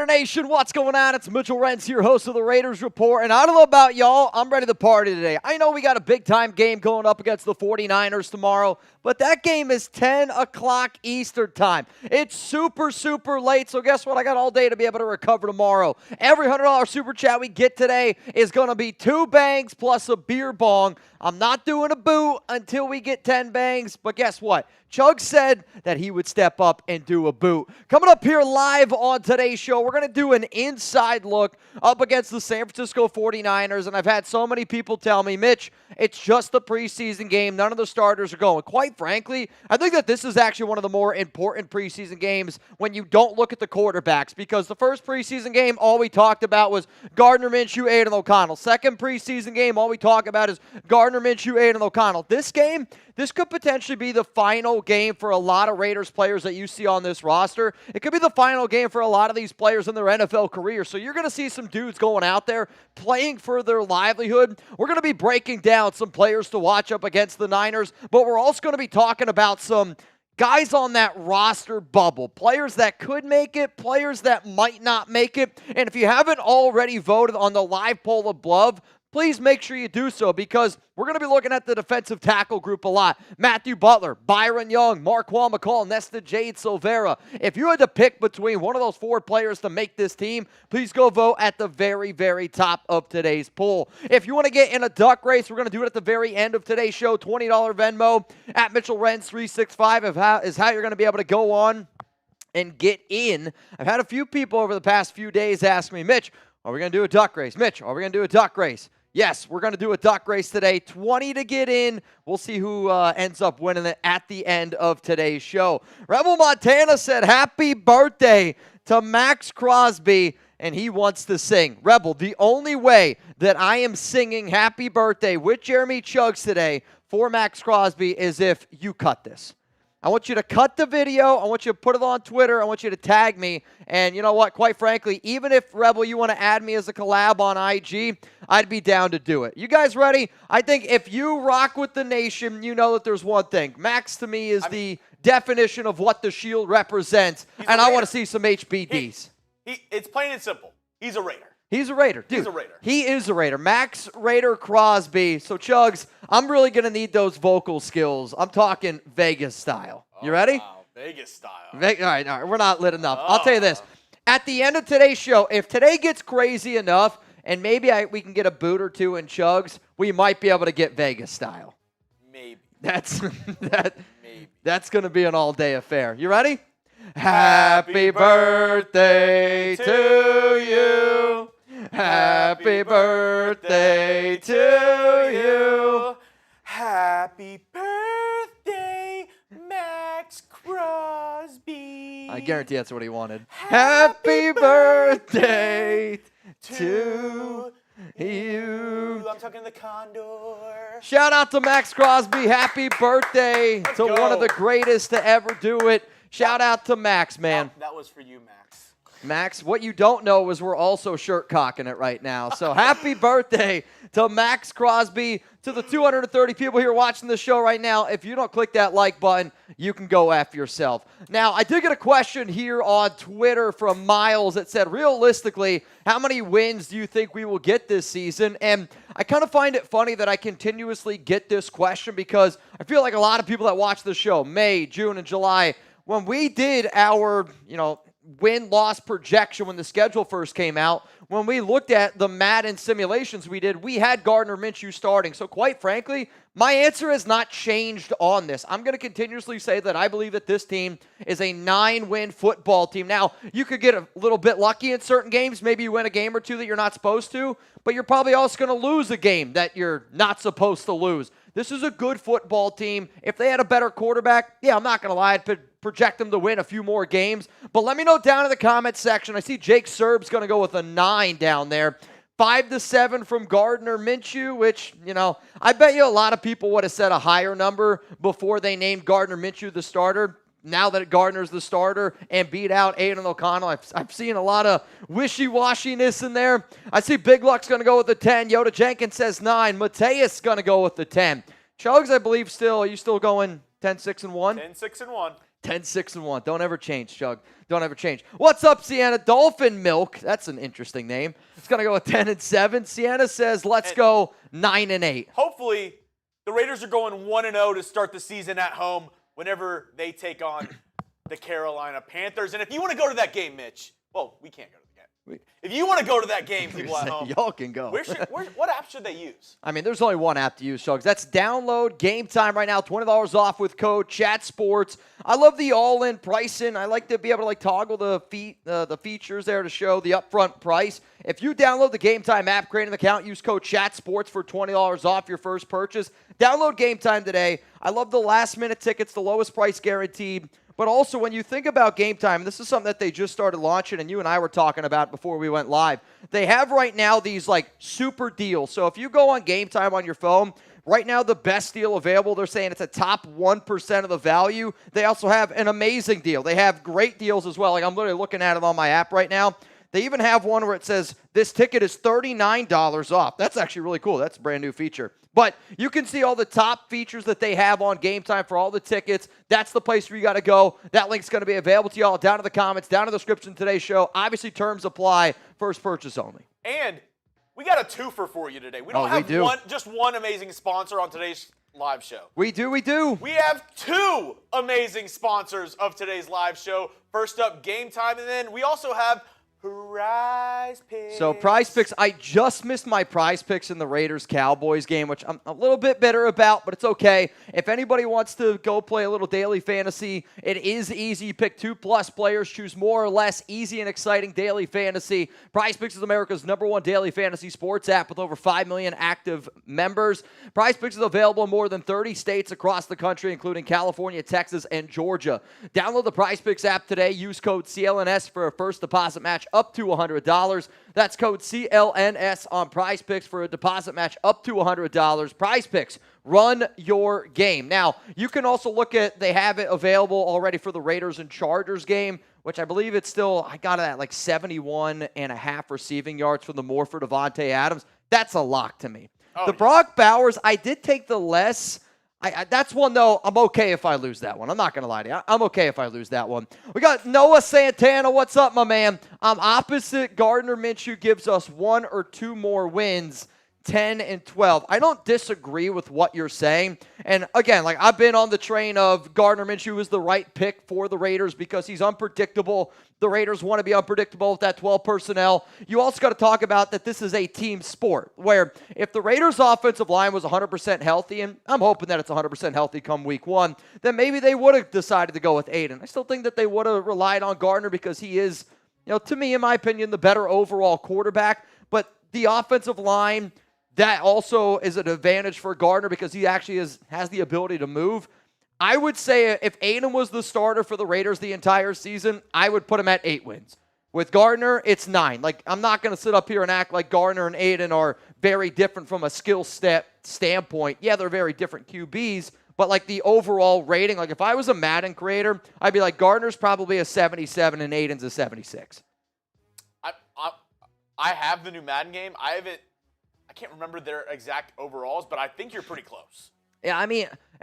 Raider Nation, what's going on? It's Mitchell Renz here, host of the Raiders Report, and I don't know about y'all, I'm ready to party today. I know we got a big-time game going up against the 49ers tomorrow, but that game is 10 o'clock Eastern time. It's super, super late, so guess what? I got all day to be able to recover tomorrow. Every $100 super chat we get today is going to be 2 bangs plus a beer bong. I'm not doing a boot until we get 10 bangs, but guess what? Chuggs said that he would step up and do a boot. Coming up here live on today's show, we're going to do an inside look up against the San Francisco 49ers, and I've had so many people tell me, Mitch, it's just the preseason game. None of the starters are going. Quite frankly, I think that this is actually one of the more important preseason games when you don't look at the quarterbacks, because the first preseason game, all we talked about was Gardner Minshew, Aiden O'Connell. Second preseason game, all we talk about is Gardner Minshew, Aiden O'Connell. This game, this could potentially be the final game for a lot of Raiders players that you see on this roster. It could be the final game for a lot of these players in their NFL career. So you're going to see some dudes going out there playing for their livelihood. We're going to be breaking down some players to watch up against the Niners, but we're also going to be talking about some guys on that roster bubble, players that could make it, players that might not make it. And if you haven't already voted on the live poll above, please make sure you do so, because we're going to be looking at the defensive tackle group a lot. Matthew Butler, Byron Young, Marquand McCall, Nesta Jade Silvera. If you had to pick between one of those 4 players to make this team, please go vote at the very, very top of today's poll. If you want to get in a duck race, we're going to do it at the very end of today's show. $20 Venmo at Mitchell Renz 365 is how you're going to be able to go on and get in. I've had a few people over the past few days ask me, Mitch, are we going to do a duck race? Mitch, are we going to do a duck race? Yes, we're going to do a duck race today. 20 to get in. We'll see who ends up winning it at the end of today's show. Rebel Montana said happy birthday to Max Crosby, and he wants to sing. Rebel, the only way that I am singing happy birthday with Jeremy Chuggs today for Max Crosby is if you cut this. I want you to cut the video. I want you to put it on Twitter. I want you to tag me. And you know what? Quite frankly, even if, Rebel, you want to add me as a collab on IG, I'd be down to do it. You guys ready? I think if you rock with the nation, you know that there's one thing. Max, to me, is the definition of what the Shield represents. And I want to see some HBDs. It's plain and simple. He's a Raider. He's a Raider, dude. He's a Raider. He is a Raider. Max Raider Crosby. So, Chuggs, I'm really going to need those vocal skills. I'm talking Vegas style. You ready? Wow, Vegas style. All right. We're not lit enough. I'll tell you this. At the end of today's show, if today gets crazy enough, and maybe we can get a boot or two in Chuggs, we might be able to get Vegas style. Maybe. That's Maybe. That's going to be an all-day affair. You ready? Happy birthday to you. Happy birthday to you. Happy birthday, Max Crosby. I guarantee that's what he wanted. Happy birthday to you. I'm talking the Condor. Shout out to Max Crosby. Happy birthday to one of the greatest to ever do it. Shout out to Max, man. That was for you, Max. Max, what you don't know is we're also shirt cocking it right now. So happy birthday to Max Crosby. To the 230 people here watching the show right now, if you don't click that like button, you can go F yourself. Now, I did get a question here on Twitter from Miles that said, realistically, how many wins do you think we will get this season? And I kind of find it funny that I continuously get this question, because I feel like a lot of people that watch the show, May, June, and July, when we did our, win-loss projection when the schedule first came out, when we looked at the Madden simulations we did, we had Gardner Minshew starting. So quite frankly, my answer has not changed on this. I'm going to continuously say that I believe that this team is a 9-win football team. Now, you could get a little bit lucky in certain games. Maybe you win a game or two that you're not supposed to, but you're probably also going to lose a game that you're not supposed to lose. This is a good football team. If they had a better quarterback, yeah, I'm not going to lie, I'd project them to win a few more games. But let me know down in the comments section. I see Jake Serb's going to go with a 9 down there. 5-7 from Gardner Minshew, which, I bet you a lot of people would have said a higher number before they named Gardner Minshew the starter. Now that Gardner's the starter and beat out Aiden O'Connell, I've seen a lot of wishy-washiness in there. I see Big Luck's going to go with the 10. Yoda Jenkins says 9. Mateus going to go with the 10. Chuggs, I believe, are you still going 10-6-1? 10-6-1. 10-6-1. Don't ever change, Chug. Don't ever change. What's up, Sienna? Dolphin Milk. That's an interesting name. It's going to go with 10-7. Sienna says, let's go 9-8. Hopefully, the Raiders are going 1-0 to start the season at home whenever they take on the Carolina Panthers. And if you want to go to that game, Mitch, well, we can't go to the game. If you want to go to that game, people at home, y'all can go. What app should they use? I mean, there's only one app to use, Chuggs. That's download Game Time right now. $20 off with code ChatSports. I love the all-in pricing. I like to be able to toggle the features there to show the upfront price. If you download the Game Time app, create an account, use code ChatSports for $20 off your first purchase. Download Game Time today. I love the last-minute tickets, the lowest price guaranteed. But also, when you think about Game Time, this is something that they just started launching, and you and I were talking about before we went live. They have right now these, super deals. So if you go on Game Time on your phone, right now the best deal available, they're saying it's a top 1% of the value. They also have an amazing deal. They have great deals as well. I'm literally looking at it on my app right now. They even have one where it says, this ticket is $39 off. That's actually really cool. That's a brand new feature. But you can see all the top features that they have on Game Time for all the tickets. That's the place where you got to go. That link's going to be available to y'all down in the comments, down in the description of today's show. Obviously, terms apply. First purchase only. And we got a twofer for you today. We don't have just one amazing sponsor on today's live show. We do. We have two amazing sponsors of today's live show. First up, Game Time, and then we also have Prize Picks. So Prize Picks, I just missed my Prize Picks in the Raiders-Cowboys game, which I'm a little bit bitter about, but it's okay. If anybody wants to go play a little daily fantasy, it is easy. You pick 2+ players, choose more or less easy and exciting daily fantasy. Prize Picks is America's #1 daily fantasy sports app with over 5 million active members. Prize Picks is available in more than 30 states across the country, including California, Texas, and Georgia. Download the Prize Picks app today. Use code CLNS for a first deposit match up to $100. That's code CLNS on Prize Picks for a deposit match up to $100. Prize Picks, run your game. Now, you can also look at, they have it available already for the Raiders and Chargers game, which I believe it's still, I got it at 71.5 receiving yards from the more for Devontae Adams. That's a lock to me. The Brock Bowers, I did take the less. That's one, though, I'm okay if I lose that one. I'm not going to lie to you. I'm okay if I lose that one. We got Noah Santana. What's up, my man? I'm opposite. Gardner Minshew gives us 1 or 2 more wins, 10-12. I don't disagree with what you're saying. And, again, I've been on the train of Gardner Minshew is the right pick for the Raiders because he's unpredictable. The Raiders want to be unpredictable with that 12 personnel. You also got to talk about that this is a team sport where if the Raiders' offensive line was 100% healthy, and I'm hoping that it's 100% healthy come week 1, then maybe they would have decided to go with Aiden. I still think that they would have relied on Gardner because he is, to me, in my opinion, the better overall quarterback. But the offensive line, that also is an advantage for Gardner because he actually has the ability to move. I would say if Aiden was the starter for the Raiders the entire season, I would put him at 8 wins. With Gardner, it's 9. I'm not going to sit up here and act like Gardner and Aiden are very different from a skill standpoint. Yeah, they're very different QBs, but the overall rating, if I was a Madden creator, I'd be like, Gardner's probably a 77 and Aiden's a 76. I have the new Madden game. I can't remember their exact overalls, but I think you're pretty close. Yeah,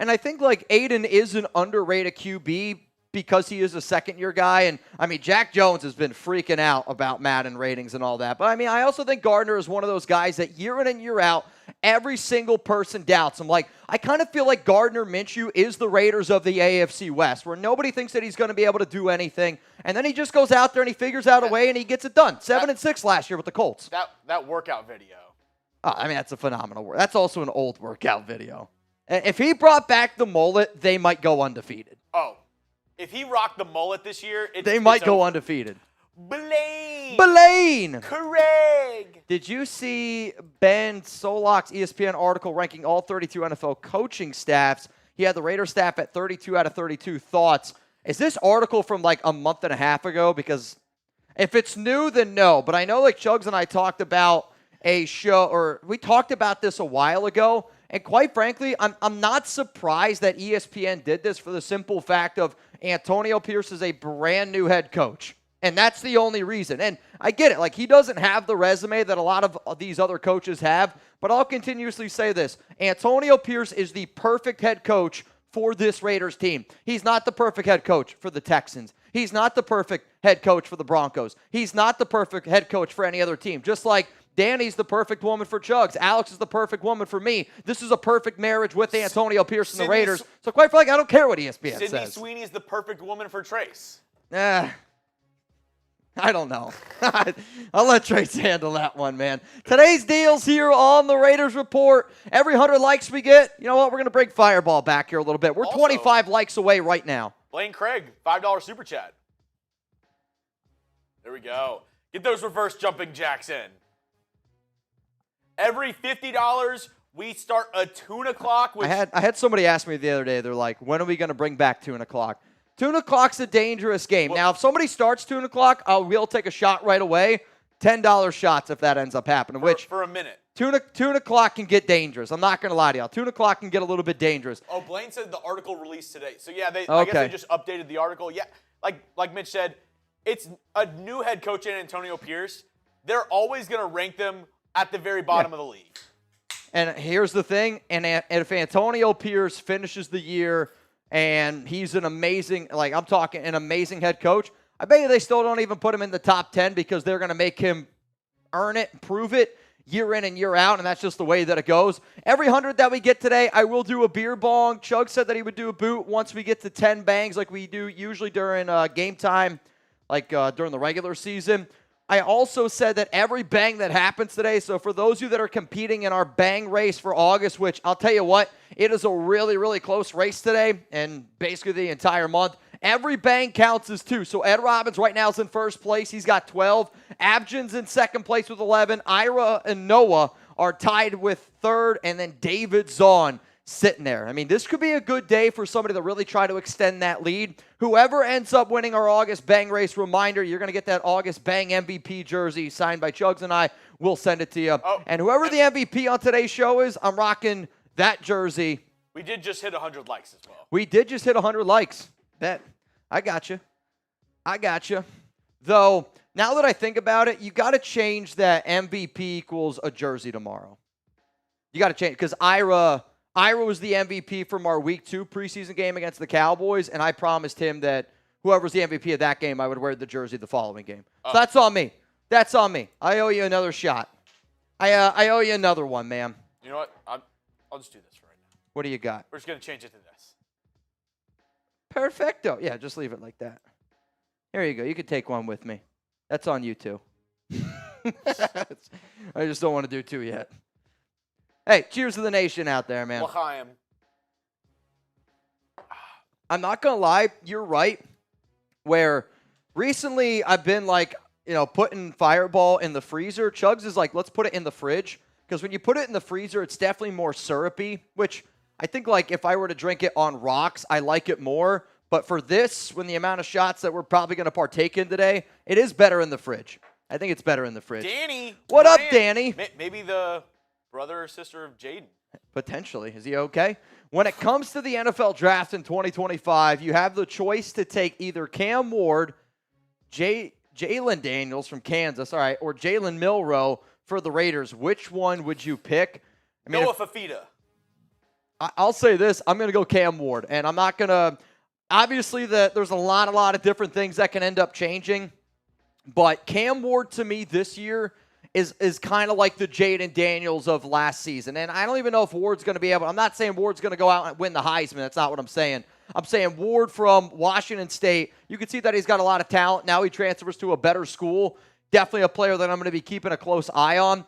and I think Aiden is an underrated QB because he is a second-year guy. And, Jack Jones has been freaking out about Madden ratings and all that. But, I also think Gardner is one of those guys that year in and year out, every single person doubts him. I kind of feel like Gardner Minshew is the Raiders of the AFC West, where nobody thinks that he's going to be able to do anything. And then he just goes out there and he figures out a way and he gets it done. 7-6 last year with the Colts. That workout video. Oh, that's a phenomenal work. That's also an old workout video. If he brought back the mullet, they might go undefeated. Oh, if he rocked the mullet this year, they might go undefeated. Blaine! Craig! Did you see Ben Solak's ESPN article ranking all 32 NFL coaching staffs? He had the Raiders staff at 32 out of 32 thoughts. Is this article from a month and a half ago? Because if it's new, then no. But I know Chuggs and I talked about a show, or we talked about this a while ago. And quite frankly, I'm not surprised that ESPN did this for the simple fact of Antonio Pierce is a brand new head coach. And that's the only reason. And I get it. He doesn't have the resume that a lot of these other coaches have. But I'll continuously say this. Antonio Pierce is the perfect head coach for this Raiders team. He's not the perfect head coach for the Texans. He's not the perfect head coach for the Broncos. He's not the perfect head coach for any other team. Just like Danny's the perfect woman for Chuggs. Alex is the perfect woman for me. This is a perfect marriage with Antonio Pierce and the Raiders. So quite frankly, I don't care what ESPN says. Sydney Sweeney is the perfect woman for Trace. I don't know. I'll let Trace handle that one, man. Today's deals here on the Raiders Report. Every 100 likes we get, you know what? We're going to bring Fireball back here a little bit. We're also 25 likes away right now. Blaine Craig, $5 super chat. There we go. Get those reverse jumping jacks in. Every $50, we start a tuna clock. Which I had somebody ask me the other day, they're like, when are we going to bring back tuna clock? Tuna clock's a dangerous game. Now, if somebody starts tuna clock, we'll take a shot right away. $10 shots if that ends up happening. For a minute. Tuna clock can get dangerous. I'm not going to lie to y'all. Tuna clock can get a little bit dangerous. Oh, Blaine said the article released today. So, yeah, I guess they just updated the article. Yeah, like Mitch said, it's a new head coach in Antonio Pierce. They're always going to rank them at the very bottom of the league. And here's the thing. And if Antonio Pierce finishes the year and he's an amazing, I'm talking an amazing head coach, I bet you they still don't even put him in the top 10 because they're going to make him earn it, prove it, year in and year out, and that's just the way that it goes. Every 100 that we get today, I will do a beer bong. Chug said that he would do a boot once we get to 10 bangs like we do usually during game time, during the regular season. I also said that every bang that happens today, so for those of you that are competing in our bang race for August, which I'll tell you what, it is a really, really close race today and basically the entire month, every bang counts as 2. So Ed Robbins right now is in first place. He's got 12. Abjin's in second place with 11. Ira and Noah are tied with third, and then David Zahn sitting there. I mean, this could be a good day for somebody to really try to extend that lead. Whoever ends up winning our August Bang Race, reminder, you're going to get that August Bang MVP jersey signed by Chuggs and I. We'll send it to you. And whoever the MVP on today's show is, I'm rocking that jersey. We did just hit 100 likes as well. We did just hit 100 likes. I got you. Though, now that I think about it, you got to change that MVP equals a jersey tomorrow. You got to change, because Ira was the MVP from our Week 2 preseason game against the Cowboys, and I promised him that whoever's the MVP of that game, I would wear the jersey the following game. So that's on me. I owe you another shot. I owe you another one, man. You know what? I'll just do this for right now. What do you got? We're just going to change it to this. Perfecto. Yeah, just leave it like that. Here you go. You can take one with me. That's on you, too. I just don't want to do 2 yet. Hey, cheers to the nation out there, man. L'chaim. I'm not going to lie. You're right. Where recently I've been putting Fireball in the freezer. Chuggs is like, let's put it in the fridge. Because when you put it in the freezer, it's definitely more syrupy, which I think if I were to drink it on rocks, I like it more. But for this, when the amount of shots that we're probably going to partake in today, it is better in the fridge. I think it's better in the fridge. Danny. What up, Danny? Maybe the brother or sister of Jaden. Potentially. Is he okay? When it comes to the NFL draft in 2025, you have the choice to take either Cam Ward, Jalen Daniels from Kansas, all right, or Jalen Milroe for the Raiders. Which one would you pick? Noah Fafita. I'll say this. I'm going to go Cam Ward, and I'm not going to – obviously, there's a lot of different things that can end up changing, but Cam Ward to me this year – is kind of like the Jaden Daniels of last season. And I don't even know if Ward's going to be able – I'm not saying Ward's going to go out and win the Heisman. That's not what I'm saying. I'm saying Ward from Washington State, you can see that he's got a lot of talent. Now he transfers to a better school. Definitely a player that I'm going to be keeping a close eye on.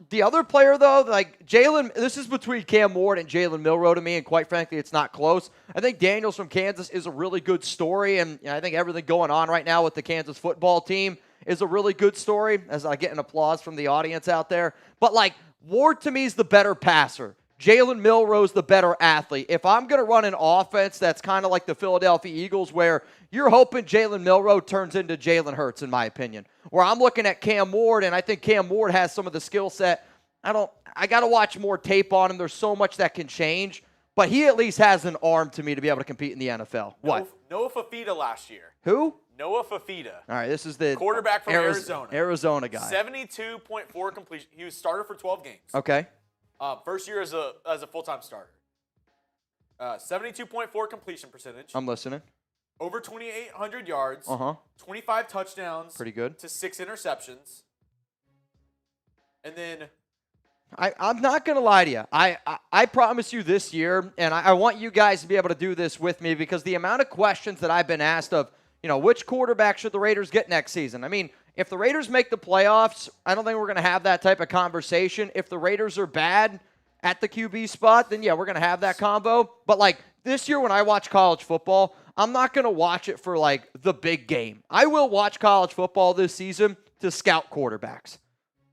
The other player, though, Jalen – this is between Cam Ward and Jalen Milroe to me, and quite frankly, it's not close. I think Daniels from Kansas is a really good story, and I think everything going on right now with the Kansas football team is a really good story, as I get an applause from the audience out there. But, Ward to me is the better passer. Jalen Milroe's the better athlete. If I'm going to run an offense that's kind of like the Philadelphia Eagles, where you're hoping Jalen Milroe turns into Jalen Hurts, in my opinion. Where I'm looking at Cam Ward, and I think Cam Ward has some of the skill set. I got to watch more tape on him. There's so much that can change. But he at least has an arm to me to be able to compete in the NFL. What? Noah Fafita last year. Who? Noah Fafita. All right, this is the quarterback from Arizona. Arizona guy. 72.4 completion. He was starter for 12 games. Okay. First year as a full-time starter. 72.4 completion percentage. I'm listening. Over 2,800 yards. 25 touchdowns. Pretty good. To 6 interceptions. And then I'm not going to lie to you. I promise you this year, and I want you guys to be able to do this with me, because the amount of questions that I've been asked of, which quarterback should the Raiders get next season? I mean, if the Raiders make the playoffs, I don't think we're going to have that type of conversation. If the Raiders are bad at the QB spot, then yeah, we're going to have that combo. But like this year when I watch college football, I'm not going to watch it for like the big game. I will watch college football this season to scout quarterbacks.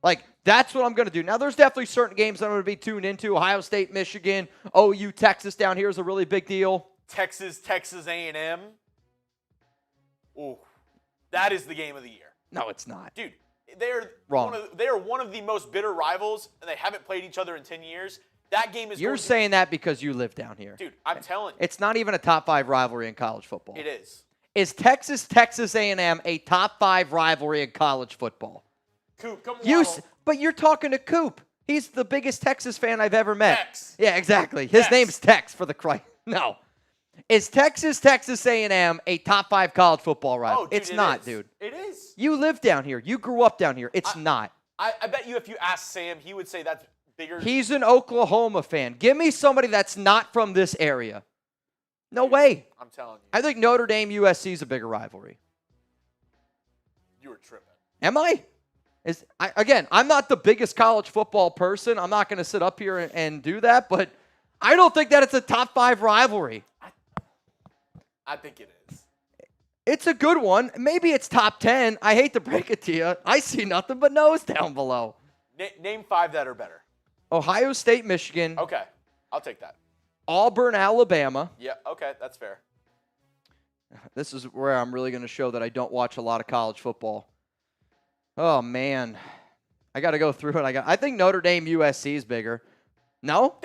Like, that's what I'm going to do. Now, there's definitely certain games that I'm going to be tuned into. Ohio State, Michigan, OU, Texas down here is a really big deal. Texas A&M. Ooh, that is the game of the year. No, it's not. Dude, they are one of the most bitter rivals, and they haven't played each other in 10 years. That game is You're saying that because you live down here. Dude, I'm telling you. It's not even a top 5 rivalry in college football. It is. Is Texas A&M a top 5 rivalry in college football? Coop, come on. But you're talking to Coop. He's the biggest Texas fan I've ever met. Tex. Yeah, exactly. His name's Tex for the Christ. No. Is Texas A&M a top 5 college football rival? Oh, dude, it's not, dude. It is. You live down here. You grew up down here. It's not. I bet you if you ask Sam, he would say that's bigger. He's an Oklahoma fan. Give me somebody that's not from this area. No way. I'm telling you. I think Notre Dame USC is a bigger rivalry. You were tripping. Am I? Again, I'm not the biggest college football person. I'm not going to sit up here and do that, but I don't think that it's a top 5 rivalry. I think it is. It's a good one. Maybe it's top 10. I hate to break it to you. I see nothing but no's down below. Name 5 that are better. Ohio State, Michigan. Okay, I'll take that. Auburn, Alabama. Yeah, okay, that's fair. This is where I'm really going to show that I don't watch a lot of college football. Oh, man. I got to go through it. I think Notre Dame USC is bigger. No?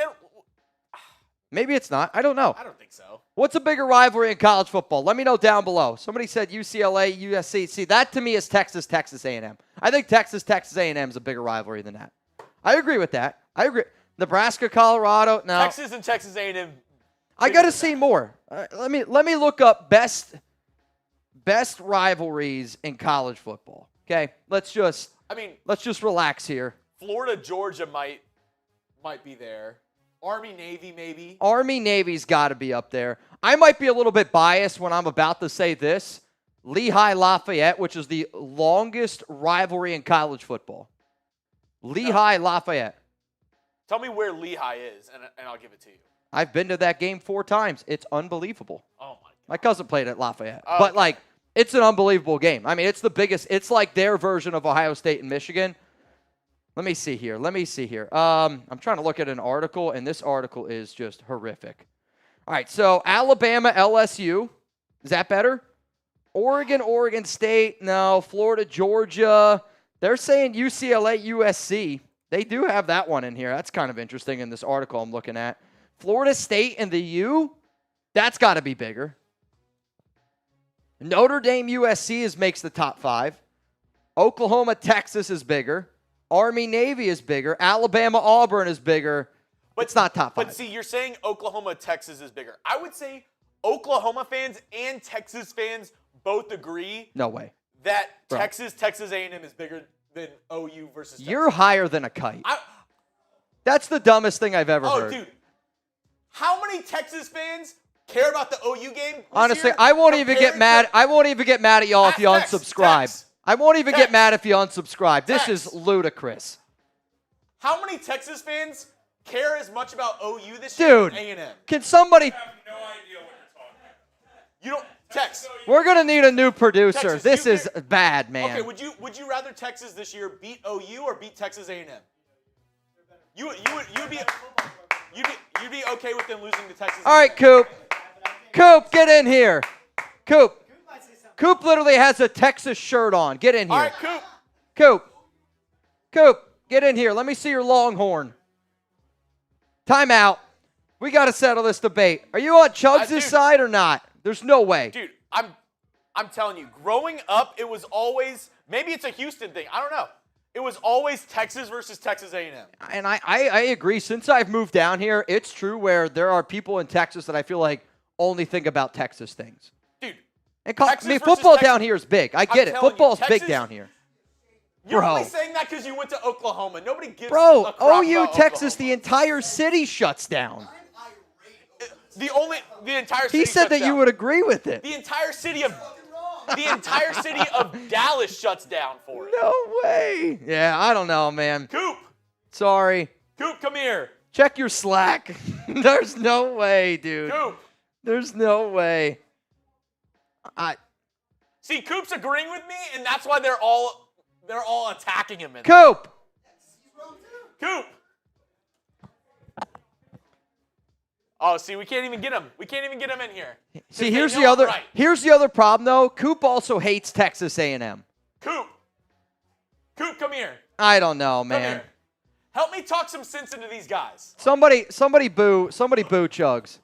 Maybe it's not. I don't know. I don't think so. What's a bigger rivalry in college football? Let me know down below. Somebody said UCLA, USC. See, that to me is Texas A&M. I think Texas A&M is a bigger rivalry than that. I agree with that. I agree. Nebraska, Colorado. No. Texas and Texas A&M. I got to see more. Let me look up best rivalries in college football. Okay, let's just relax here. Florida, Georgia might be there. Army, Navy, maybe. Army, Navy's got to be up there. I might be a little bit biased when I'm about to say this. Lehigh, Lafayette, which is the longest rivalry in college football. Lehigh, Lafayette. Tell me where Lehigh is, and I'll give it to you. I've been to that game 4 times. It's unbelievable. Oh, my God. My cousin played at Lafayette. Oh, but, okay. It's an unbelievable game. I mean, it's the biggest. It's like their version of Ohio State and Michigan. Let me see here. I'm trying to look at an article, and this article is just horrific. All right, so Alabama, LSU. Is that better? Oregon, Oregon State. No. Florida, Georgia. They're saying UCLA, USC. They do have that one in here. That's kind of interesting in this article I'm looking at. Florida State and the U? That's got to be bigger. Notre Dame, USC makes the top 5. Oklahoma, Texas is bigger. Army, Navy is bigger. Alabama, Auburn is bigger. But it's not top 5. But see, you're saying Oklahoma, Texas is bigger. I would say Oklahoma fans and Texas fans both agree. No way. That Texas A&M is bigger than OU versus Texas. You're higher than a kite. That's the dumbest thing I've ever heard. Oh, dude. How many Texas fans care about the OU game? Honestly, I won't even get mad. I won't even get mad at y'all if you unsubscribe. I won't even get mad if you unsubscribe. This is ludicrous. How many Texas fans care as much about OU this year as A&M? Can somebody... I have no idea what you're talking about. You don't... Tex. We're going to need a new producer. Texas, this is bad, man. Okay, would you rather Texas this year beat OU or beat Texas A&M? You'd be okay with them losing to Texas A&M? All right, Coop. Coop, get in here. Coop. Coop literally has a Texas shirt on. Get in here. All right, Coop. Coop, get in here. Let me see your Longhorn. Time out. We got to settle this debate. Are you on Chuggs' side or not? There's no way. Dude, I'm telling you, growing up, it was always, maybe it's a Houston thing. I don't know. it was always Texas versus Texas A&M. And I agree. Since I've moved down here, it's true where there are people in Texas that I feel like only think about Texas things. Dude, And Texas versus football Texas, down here is big. I get it. telling you, Football's Texas, big down here. You're Bro. only saying that because you went to Oklahoma. Nobody gives a Bro, crap OU, about Texas, Oklahoma. the entire city shuts down. The entire city He said shuts that down. you would agree with it. The entire city of Dallas shuts down for it. No way. Yeah, I don't know, man. Coop, Sorry. come here. Check your Slack. There's no way, dude. Coop. There's no way. See, Coop's agreeing with me, and that's why they're all attacking him. Coop. Coop. Oh, see, we can't even get him. We can't even get him in here. See, They here's know the I'm other. right. Here's the other problem, though. Coop also hates Texas A&M. Coop, come here. I don't know, Come man. here. Help me talk some sense into these guys. Somebody boo Chuggs.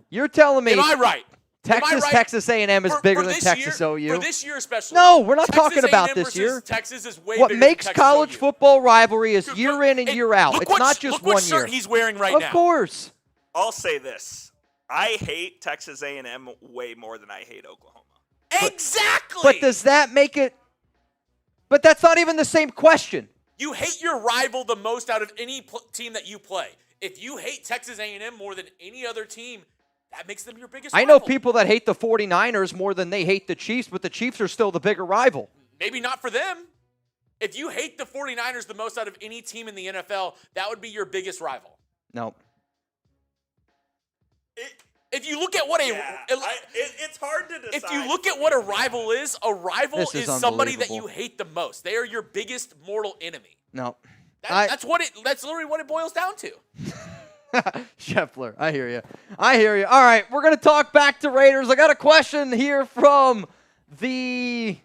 You're telling me Am I right? Texas A&M is bigger than this Texas year, OU? For this year especially. No, we're not Texas talking about A&M this versus year. Texas is way What bigger makes than Texas college OU. football rivalry is Dude, year look- in and hey, year out. look It's what- not just look what one shirt year. he's wearing right Of now. course. I'll say this. I hate Texas A&M way more than I hate Oklahoma. Exactly. But does that make it? But that's not even the same question. You hate your rival the most out of any team that you play. If you hate Texas A&M more than any other team, that makes them your biggest I know rival. people that hate the 49ers more than they hate the Chiefs, but the Chiefs are still the bigger rival. Maybe not for them. If you hate the 49ers the most out of any team in the NFL, that would be your biggest rival. No. If you look at what It's hard to decide. if you look at what a rival is, a rival This is is somebody that unbelievable. you hate the most. They are your biggest mortal enemy. No. That's literally what it boils down to. Scheffler, I hear you. All right, we're going to talk back to Raiders. I got a question here from is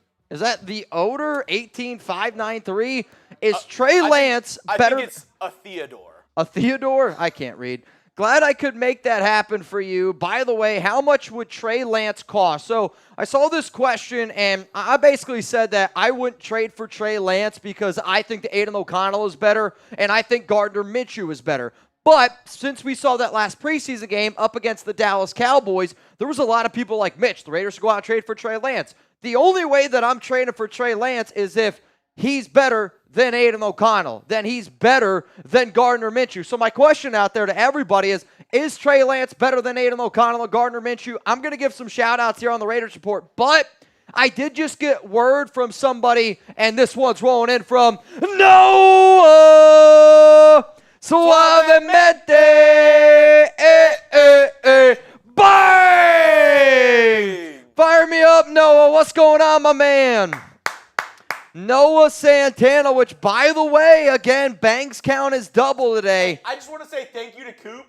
that the Oder 18593? Is Trey Lance better? I think it's a Theodore. A Theodore? I can't read. Glad I could make that happen for you. By the way, how much would Trey Lance cost? So I saw this question, and I basically said that I wouldn't trade for Trey Lance because I think that Aiden O'Connell is better, and I think Gardner Minshew is better. But since we saw that last preseason game up against the Dallas Cowboys, there was a lot of people like Mitch. The Raiders should go out and trade for Trey Lance. The only way that I'm trading for Trey Lance is if he's better than Aiden O'Connell. Then he's better than Gardner Minshew. So my question out there to everybody is Trey Lance better than Aiden O'Connell or Gardner Minshew? I'm going to give some shout-outs here on the Raiders Report, but I did just get word from somebody, and this one's rolling in from Noah Suavemente. Bang! Fire me up, Noah. What's going on, my man? Noah Santana, which, by the way, again, Banks count is double today. I just want to say thank you to Coop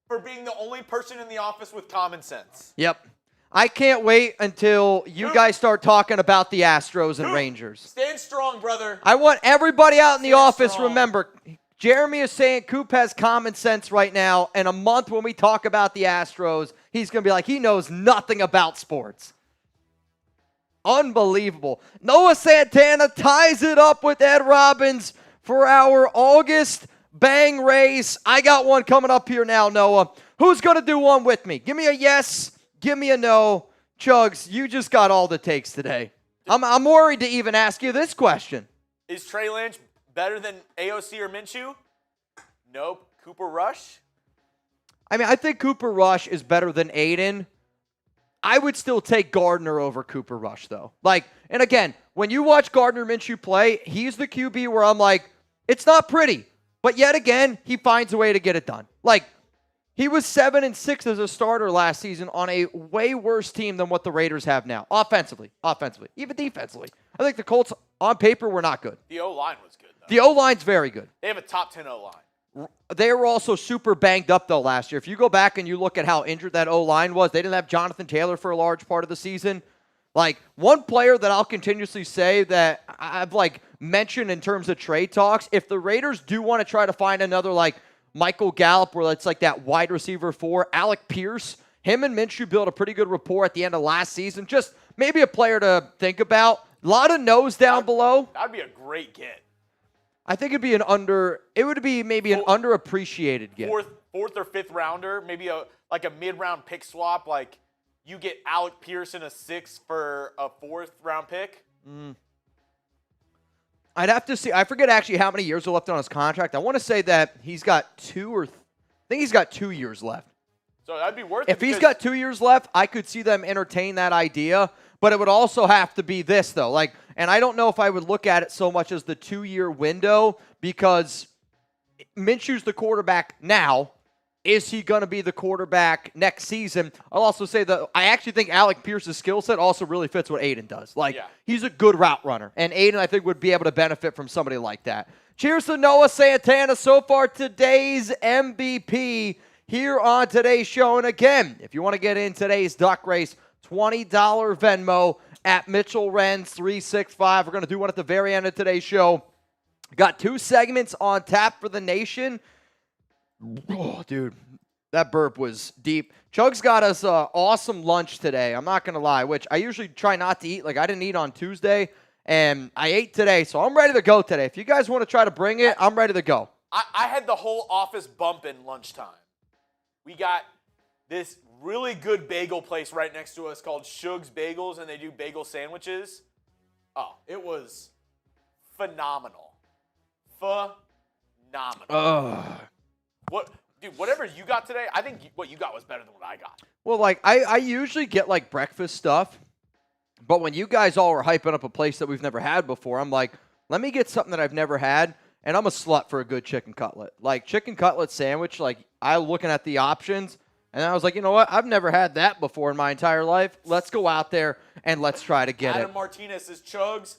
for being the only person in the office with common sense. Yep. I can't wait until you guys start talking about the Astros and Coop, Rangers. Stand strong, brother. I want everybody out in the office, strong. remember, Jeremy is saying Coop has common sense right now. In a month when we talk about the Astros, he's going to be like, he knows nothing about sports. Unbelievable. Noah Santana ties it up with Ed Robbins for our August Bang race. I got one coming up here now, Noah. Who's going to do one with me? Give me a yes. Give me a no. Chuggs, you just got all the takes today. I'm worried to even ask you this question. Is Trey Lance better than AOC or Minshew? Nope. Cooper Rush? I mean, I think Cooper Rush is better than Aiden. I would still take Gardner over Cooper Rush, though. And again, when you watch Gardner Minshew play, he's the QB where I'm like, it's not pretty. But yet again, he finds a way to get it done. He was 7-6 as a starter last season on a way worse team than what the Raiders have now. Offensively, even defensively. I think the Colts, on paper, were not good. The O-line was good, though. The O-line's very good. They have a top 10 O-line. They were also super banged up, though, last year. If you go back and you look at how injured that O-line was, they didn't have Jonathan Taylor for a large part of the season. One player that I'll continuously say that I've, mentioned in terms of trade talks, if the Raiders do want to try to find another, Michael Gallup, where it's that wide receiver 4, Alec Pierce, him and Minshew built a pretty good rapport at the end of last season. Just maybe a player to think about. A lot of no's down below. That'd be a great get. I think it would be maybe an underappreciated get. Fourth or fifth rounder, maybe a mid-round pick swap, like you get Alec Pierce in a 6th for a 4th round pick. I'd have to see. I forget actually how many years are left on his contract. I want to say that he's got 2 years left. So that'd be worth it. If he's got 2 years left, I could see them entertain that idea. But it would also have to be this, though. And I don't know if I would look at it so much as the 2-year window, because Minshew's the quarterback now. Is he going to be the quarterback next season? I'll also say that I actually think Alec Pierce's skill set also really fits what Aiden does. He's a good route runner. And Aiden, I think, would be able to benefit from somebody like that. Cheers to Noah Santana, so far today's MVP here on today's show. And again, if you want to get in today's duck race, $20 Venmo at Mitchell Renz 365. We're going to do one at the very end of today's show. Got 2 segments on tap for the nation. Oh, dude, that burp was deep. Chuggs got us an awesome lunch today. I'm not going to lie, which I usually try not to eat. I didn't eat on Tuesday, and I ate today, so I'm ready to go today. If you guys want to try to bring it, I'm ready to go. I had the whole office bumping lunchtime. We got this really good bagel place right next to us called Chuggs Bagels, and they do bagel sandwiches. Oh, it was phenomenal. Phenomenal. Whatever you got today, I think what you got was better than what I got. Well, I usually get breakfast stuff, but when you guys all were hyping up a place that we've never had before, I'm like, let me get something that I've never had, and I'm a slut for a good chicken cutlet. Chicken cutlet sandwich, I was looking at the options, and I was like, you know what? I've never had that before in my entire life. Let's go out there and let's try to get Adam it. Martinez says, Chuggs,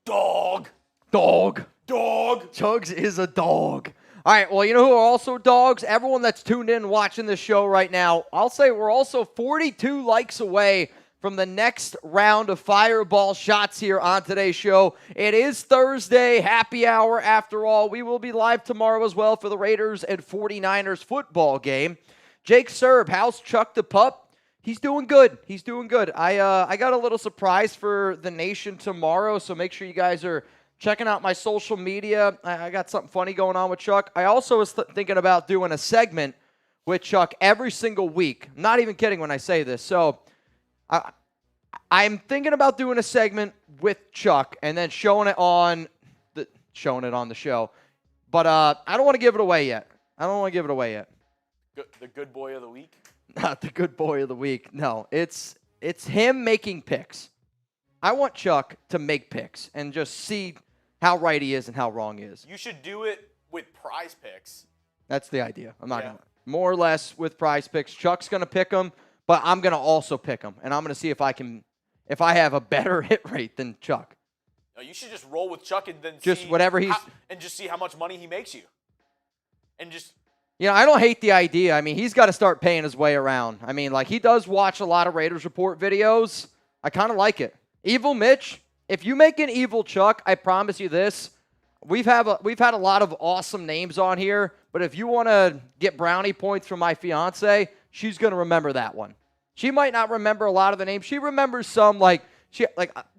dog. Chuggs is a dog. All right, well, you know who are also dogs? Everyone that's tuned in watching this show right now. I'll say we're also 42 likes away from the next round of fireball shots here on today's show. It is Thursday, happy hour after all. We will be live tomorrow as well for the Raiders and 49ers football game. Jake Serb, how's Chuck the Pup? He's doing good. I got a little surprise for the nation tomorrow, so make sure you guys are checking out my social media. I got something funny going on with Chuck. I also was thinking about doing a segment with Chuck every single week. I'm not even kidding when I say this. So I'm thinking about doing a segment with Chuck and then showing it on the show. But I don't want to give it away yet. The good boy of the week? Not the good boy of the week. No, it's him making picks. I want Chuck to make picks and just see how right he is and how wrong he is. You should do it with Prize Picks. That's the idea. I'm not going to. More or less with Prize Picks. Chuck's going to pick them, but I'm going to also pick them. And I'm going to see if I have a better hit rate than Chuck. No, you should just roll with Chuck and then just see how much money he makes you. And just... I don't hate the idea. I mean, he's got to start paying his way around. I mean, he does watch a lot of Raiders Report videos. I kind of like it. Evil Mitch, if you make an evil Chuck, I promise you this. We've had a lot of awesome names on here, but if you want to get brownie points from my fiance, she's going to remember that one. She might not remember a lot of the names. She remembers some,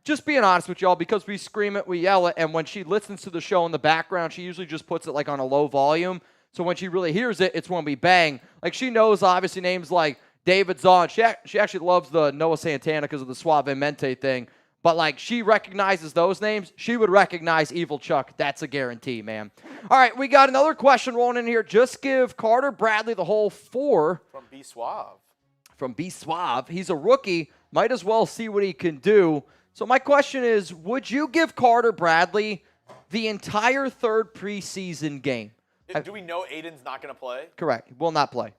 just being honest with y'all, because we scream it, we yell it, and when she listens to the show in the background, she usually just puts it on a low volume. So when she really hears it, it's when we bang. She knows obviously names like David Zahn. She actually loves the Noah Santana because of the Suavemente thing. But she recognizes those names. She would recognize Evil Chuck. That's a guarantee, man. All right, we got another question rolling in here. Just give Carter Bradley the whole 4. From B Suave. He's a rookie. Might as well see what he can do. So my question is, would you give Carter Bradley the entire 3rd preseason game? Do we know Aiden's not going to play? Correct. He will not play.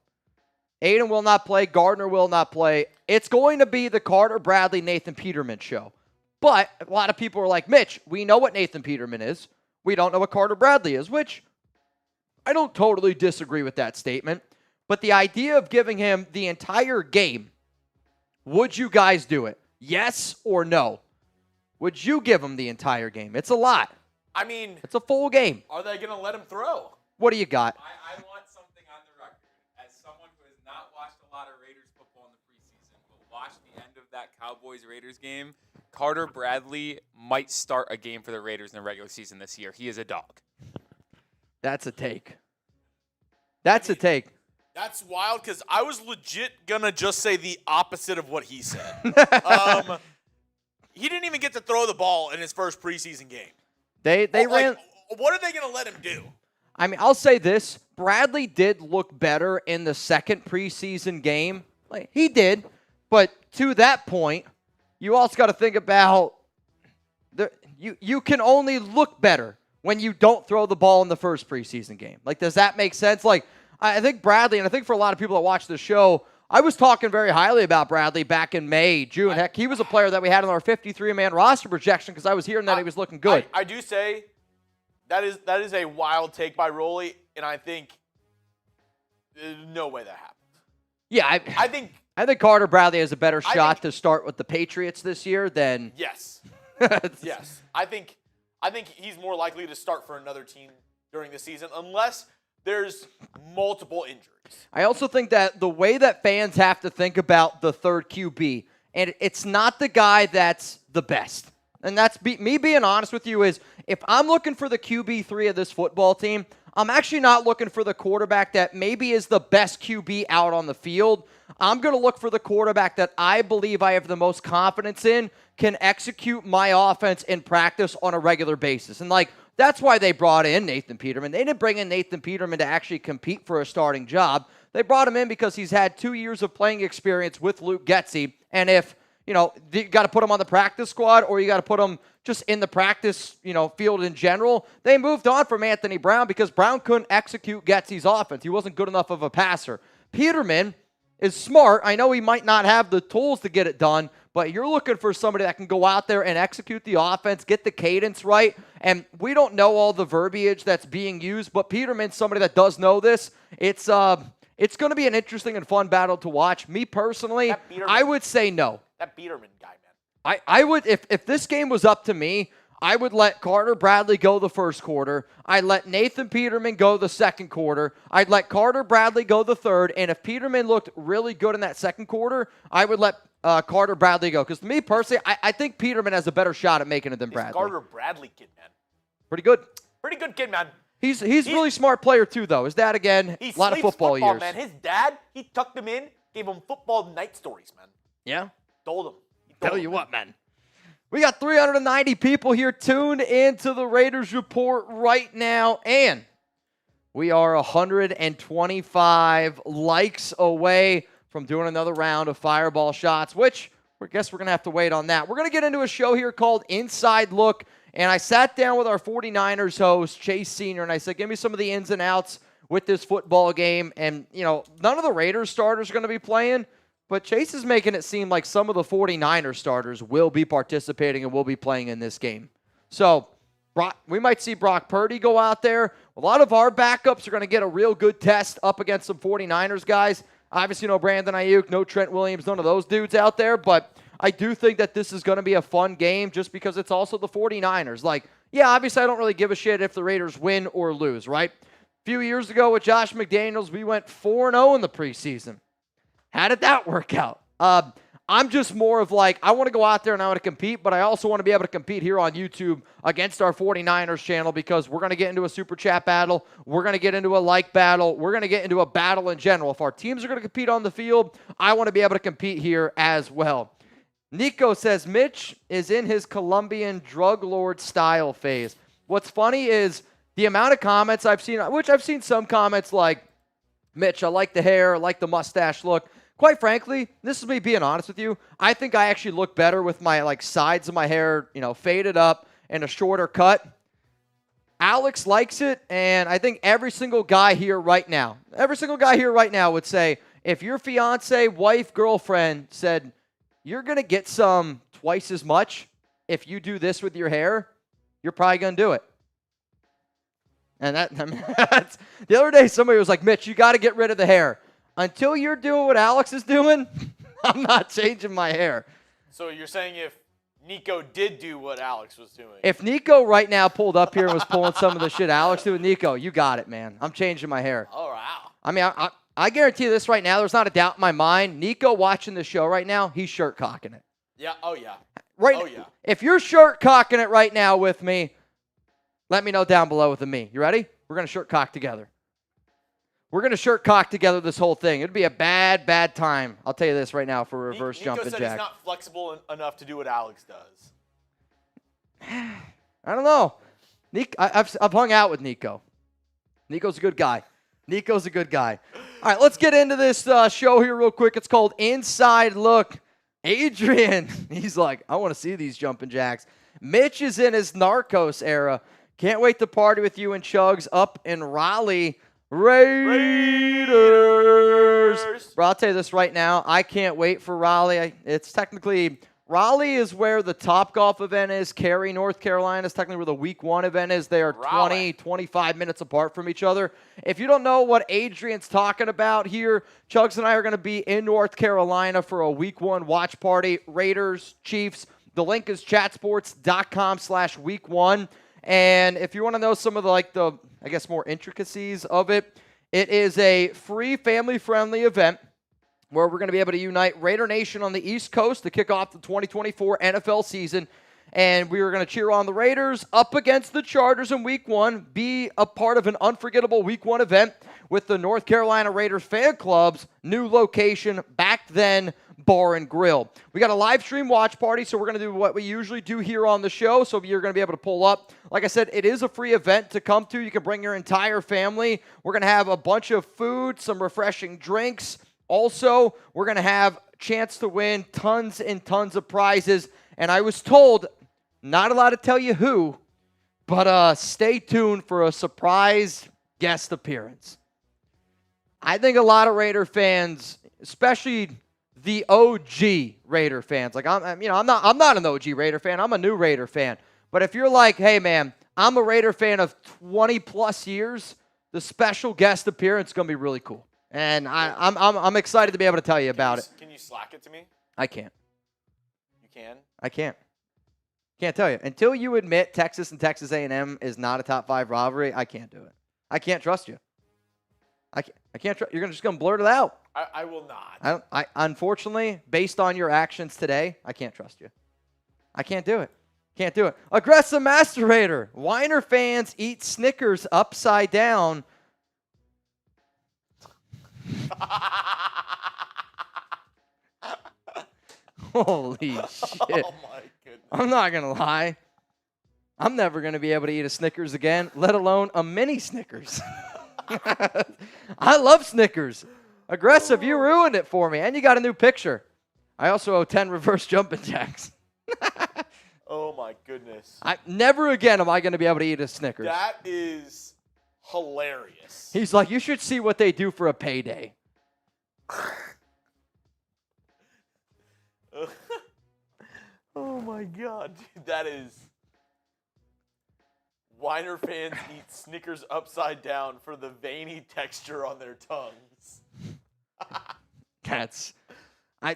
Aiden will not play. Gardner will not play. It's going to be the Carter Bradley, Nathan Peterman show. But a lot of people are like, Mitch, we know what Nathan Peterman is. We don't know what Carter Bradley is, which I don't totally disagree with that statement. But the idea of giving him the entire game, would you guys do it? Yes or no? Would you give him the entire game? It's a lot. I mean, it's a full game. Are they going to let him throw? What do you got? I want something on the record. As someone who has not watched a lot of Raiders football in the preseason, will watch the end of that Cowboys-Raiders game, Carter Bradley might start a game for the Raiders in the regular season this year. He is a dog. That's a take. That's a take. That's wild because I was legit going to just say the opposite of what he said. He didn't even get to throw the ball in his first preseason game. They ran. What are they going to let him do? I mean, I'll say this. Bradley did look better in the second preseason game. Like, he did. But to that point, you also got to think about you can only look better when you don't throw the ball in the first preseason game. Like, does that make sense? Like, I think Bradley, and I think for a lot of people that watch the show, I was talking very highly about Bradley back in May, June. Heck, he was a player that we had on our 53-man roster projection because I was hearing that he was looking good. I do say that is a wild take by Rolly, and I think there's no way that happens. Yeah, I think Carter Bradley has a better shot to start with the Patriots this year than yes. Yes. I think he's more likely to start for another team during the season unless there's multiple injuries. I also think that the way that fans have to think about the third QB, and it's not the guy that's the best. And that's me being honest with you is if I'm looking for the QB3 of this football team, I'm actually not looking for the quarterback that maybe is the best QB out on the field. I'm going to look for the quarterback that I believe I have the most confidence in, can execute my offense in practice on a regular basis. And that's why they brought in Nathan Peterman. They didn't bring in Nathan Peterman to actually compete for a starting job. They brought him in because he's had 2 years of playing experience with Luke Getsy. And if, you got to put him on the practice squad or you got to put him just in the practice, field in general, they moved on from Anthony Brown because Brown couldn't execute Getsy's offense. He wasn't good enough of a passer. Peterman is smart. I know he might not have the tools to get it done, but you're looking for somebody that can go out there and execute the offense, get the cadence right, and we don't know all the verbiage that's being used, but Peterman's somebody that does know this. It's going to be an interesting and fun battle to watch. Me personally, I would say no. That Peterman guy, man. I would, if this game was up to me, I would let Carter Bradley go the first quarter. I'd let Nathan Peterman go the second quarter. I'd let Carter Bradley go the third. And if Peterman looked really good in that second quarter, I would let Carter Bradley go. Because to me personally, I think Peterman has a better shot at making it than Bradley. Carter Bradley kid, man. Pretty good. Pretty good kid, man. He's really smart player too, though. His dad, again, a lot of football years. Man. His dad, he tucked him in, gave him football night stories, man. Yeah? Told him. Tell you what, man. We got 390 people here tuned into the Raiders Report right now, and we are 125 likes away from doing another round of Fireball shots, which I guess we're going to have to wait on that. We're going to get into a show here called Inside Look, and I sat down with our 49ers host, Chase Sr., and I said, give me some of the ins and outs with this football game, and, none of the Raiders starters are going to be playing, but Chase is making it seem like some of the 49ers starters will be participating and will be playing in this game. So we might see Brock Purdy go out there. A lot of our backups are going to get a real good test up against some 49ers guys. Obviously, no Brandon Ayuk, no Trent Williams, none of those dudes out there. But I do think that this is going to be a fun game just because it's also the 49ers. Obviously, I don't really give a shit if the Raiders win or lose, right? A few years ago with Josh McDaniels, we went 4-0 in the preseason. How did that work out? I'm just more of I want to go out there and I want to compete, but I also want to be able to compete here on YouTube against our 49ers channel because we're going to get into a super chat battle. We're going to get into a like battle. We're going to get into a battle in general. If our teams are going to compete on the field, I want to be able to compete here as well. Nico says Mitch is in his Colombian drug lord style phase. What's funny is the amount of comments I've seen, which I've seen some comments like, Mitch, I like the hair, I like the mustache look. Quite frankly, this is me being honest with you. I think I actually look better with my sides of my hair, faded up and a shorter cut. Alex likes it, and I think every single guy here right now would say, if your fiance, wife, girlfriend said, you're going to get some twice as much if you do this with your hair, you're probably going to do it. And that's the other day somebody was like, Mitch, you got to get rid of the hair. Until you're doing what Alex is doing, I'm not changing my hair. So you're saying if Nico did do what Alex was doing. If Nico right now pulled up here and was pulling some of the shit Alex did with Nico, you got it, man. I'm changing my hair. Oh, wow. I mean, I guarantee you this right now. There's not a doubt in my mind. Nico watching the show right now, he's shirt cocking it. Yeah. Oh, yeah. Right. Oh, yeah. If you're shirt cocking it right now with me, let me know down below with a me. You ready? We're going to shirt cock together. We're going to shirt cock together this whole thing. It'd be a bad, bad time. I'll tell you this right now for reverse jumping jack. Nico said he's not flexible enough to do what Alex does. I don't know. I've hung out with Nico. Nico's a good guy. Nico's a good guy. All right, let's get into this show here real quick. It's called Inside Look. Adrian, he's like, I want to see these jumping jacks. Mitch is in his Narcos era. Can't wait to party with you and Chuggs up in Raleigh. Raiders. Bro, I'll tell you this right now. I can't wait for Raleigh. It's technically, Raleigh is where the Topgolf event is. Cary, North Carolina is technically where the Week 1 event is. They are 20, 25 minutes apart from each other. If you don't know what Adrian's talking about here, Chuggs and I are going to be in North Carolina for a Week 1 watch party. Raiders, Chiefs. The link is chatsports.com/week1. And if you want to know some of the I guess, more intricacies of it, it is a free family-friendly event where we're going to be able to unite Raider Nation on the East Coast to kick off the 2024 NFL season. And we are going to cheer on the Raiders up against the Chargers in Week 1, be a part of an unforgettable Week 1 event with the North Carolina Raiders fan club's new location, Back Then Bar and Grill. We got a live stream watch party, so we're going to do what we usually do here on the show, so you're going to be able to pull up. Like I said, it is a free event to come to. You can bring your entire family. We're going to have a bunch of food, some refreshing drinks. Also, we're going to have a chance to win tons and tons of prizes. And I was told, not allowed to tell you who, but stay tuned for a surprise guest appearance. I think a lot of Raider fans, especially the OG Raider fans, like I'm not an OG Raider fan. I'm a new Raider fan. But if you're like, hey man, I'm a Raider fan of 20 plus years, the special guest appearance is gonna be really cool, and I'm excited to be able to tell you about it. Can you slack it to me? I can't. You can. I can't. Can't tell you until you admit Texas and Texas A&M is not a top 5 rivalry. I can't do it. I can't trust you. I can't. You're just gonna blurt it out. I will not. I unfortunately, based on your actions today, I can't trust you. I can't do it. Can't do it. Aggressive Master Raider. Weiner fans eat Snickers upside down. Holy shit. Oh my goodness. I'm not going to lie. I'm never going to be able to eat a Snickers again, let alone a mini Snickers. I love Snickers. Aggressive, you ruined it for me, and you got a new picture. I also owe 10 reverse jumping jacks. Oh, my goodness. Never again am I going to be able to eat a Snickers. That is hilarious. He's like, you should see what they do for a payday. Oh, my God. Dude, that is... Weiner fans eat Snickers upside down for the veiny texture on their tongues.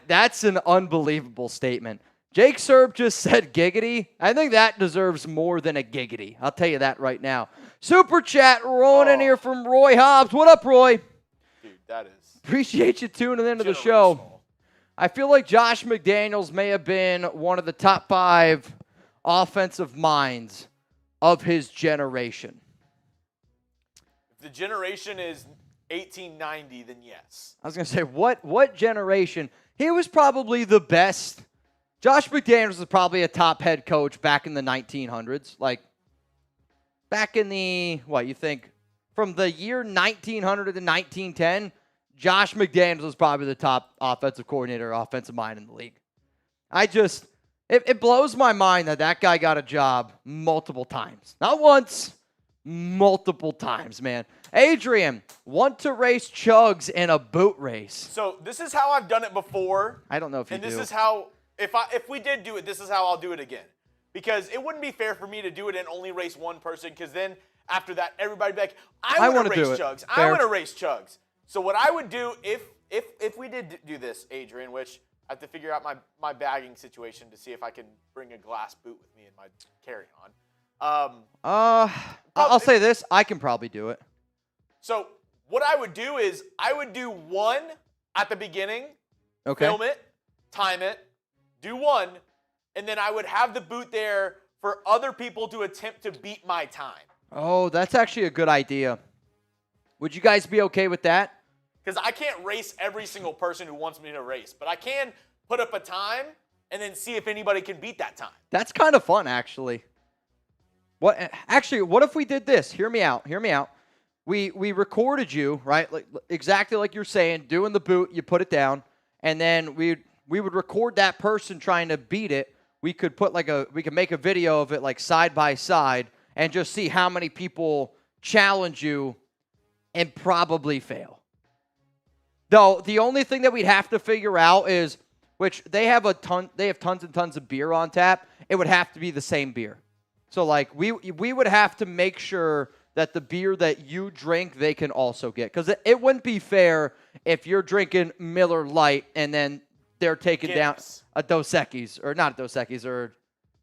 That's an unbelievable statement. Jake Serb just said giggity. I think that deserves more than a giggity. I'll tell you that right now. Super chat rolling in here from Roy Hobbs. What up, Roy? Dude, that is... Appreciate you tuning into the show. I feel like Josh McDaniels may have been one of the top 5 offensive minds of his generation. If the generation is 1890, then yes. I was going to say, what generation? He was probably the best. Josh McDaniels was probably a top head coach back in the 1900s. Like, back in the, what, you think, from the year 1900 to 1910, Josh McDaniels was probably the top offensive coordinator, offensive mind in the league. It blows my mind that guy got a job multiple times. Not once, multiple times, man. Adrian, want to race Chuggs in a boot race. So this is how I've done it before. I don't know if you do. do. And this is how, if we did do it, this is how I'll do it again. Because it wouldn't be fair for me to do it and only race one person, because then after that, everybody would be like, I want to race Chuggs. I want to race Chuggs. So what I would do if we did do this, Adrian, which I have to figure out my bagging situation to see if I can bring a glass boot with me in my carry-on. I'll say this. I can probably do it. So what I would do is I would do one at the beginning, Okay. film it, time it, do one, and then I would have the boot there for other people to attempt to beat my time. Oh, that's actually a good idea. Would you guys be okay with that? Because I can't race every single person who wants me to race, but I can put up a time and then see if anybody can beat that time. That's kind of fun, actually. What if we did this? Hear me out. We recorded you, right? Like exactly like you're saying, doing the boot, you put it down, and then we would record that person trying to beat it. We could make a video of it like side by side and just see how many people challenge you and probably fail. Though the only thing that we'd have to figure out is, which they have tons and tons of beer on tap. It would have to be the same beer. So like we would have to make sure that the beer that you drink, they can also get. Because it wouldn't be fair if you're drinking Miller Lite and then they're taking Guinness. down a Dos Equis, or not a Dos Equis, or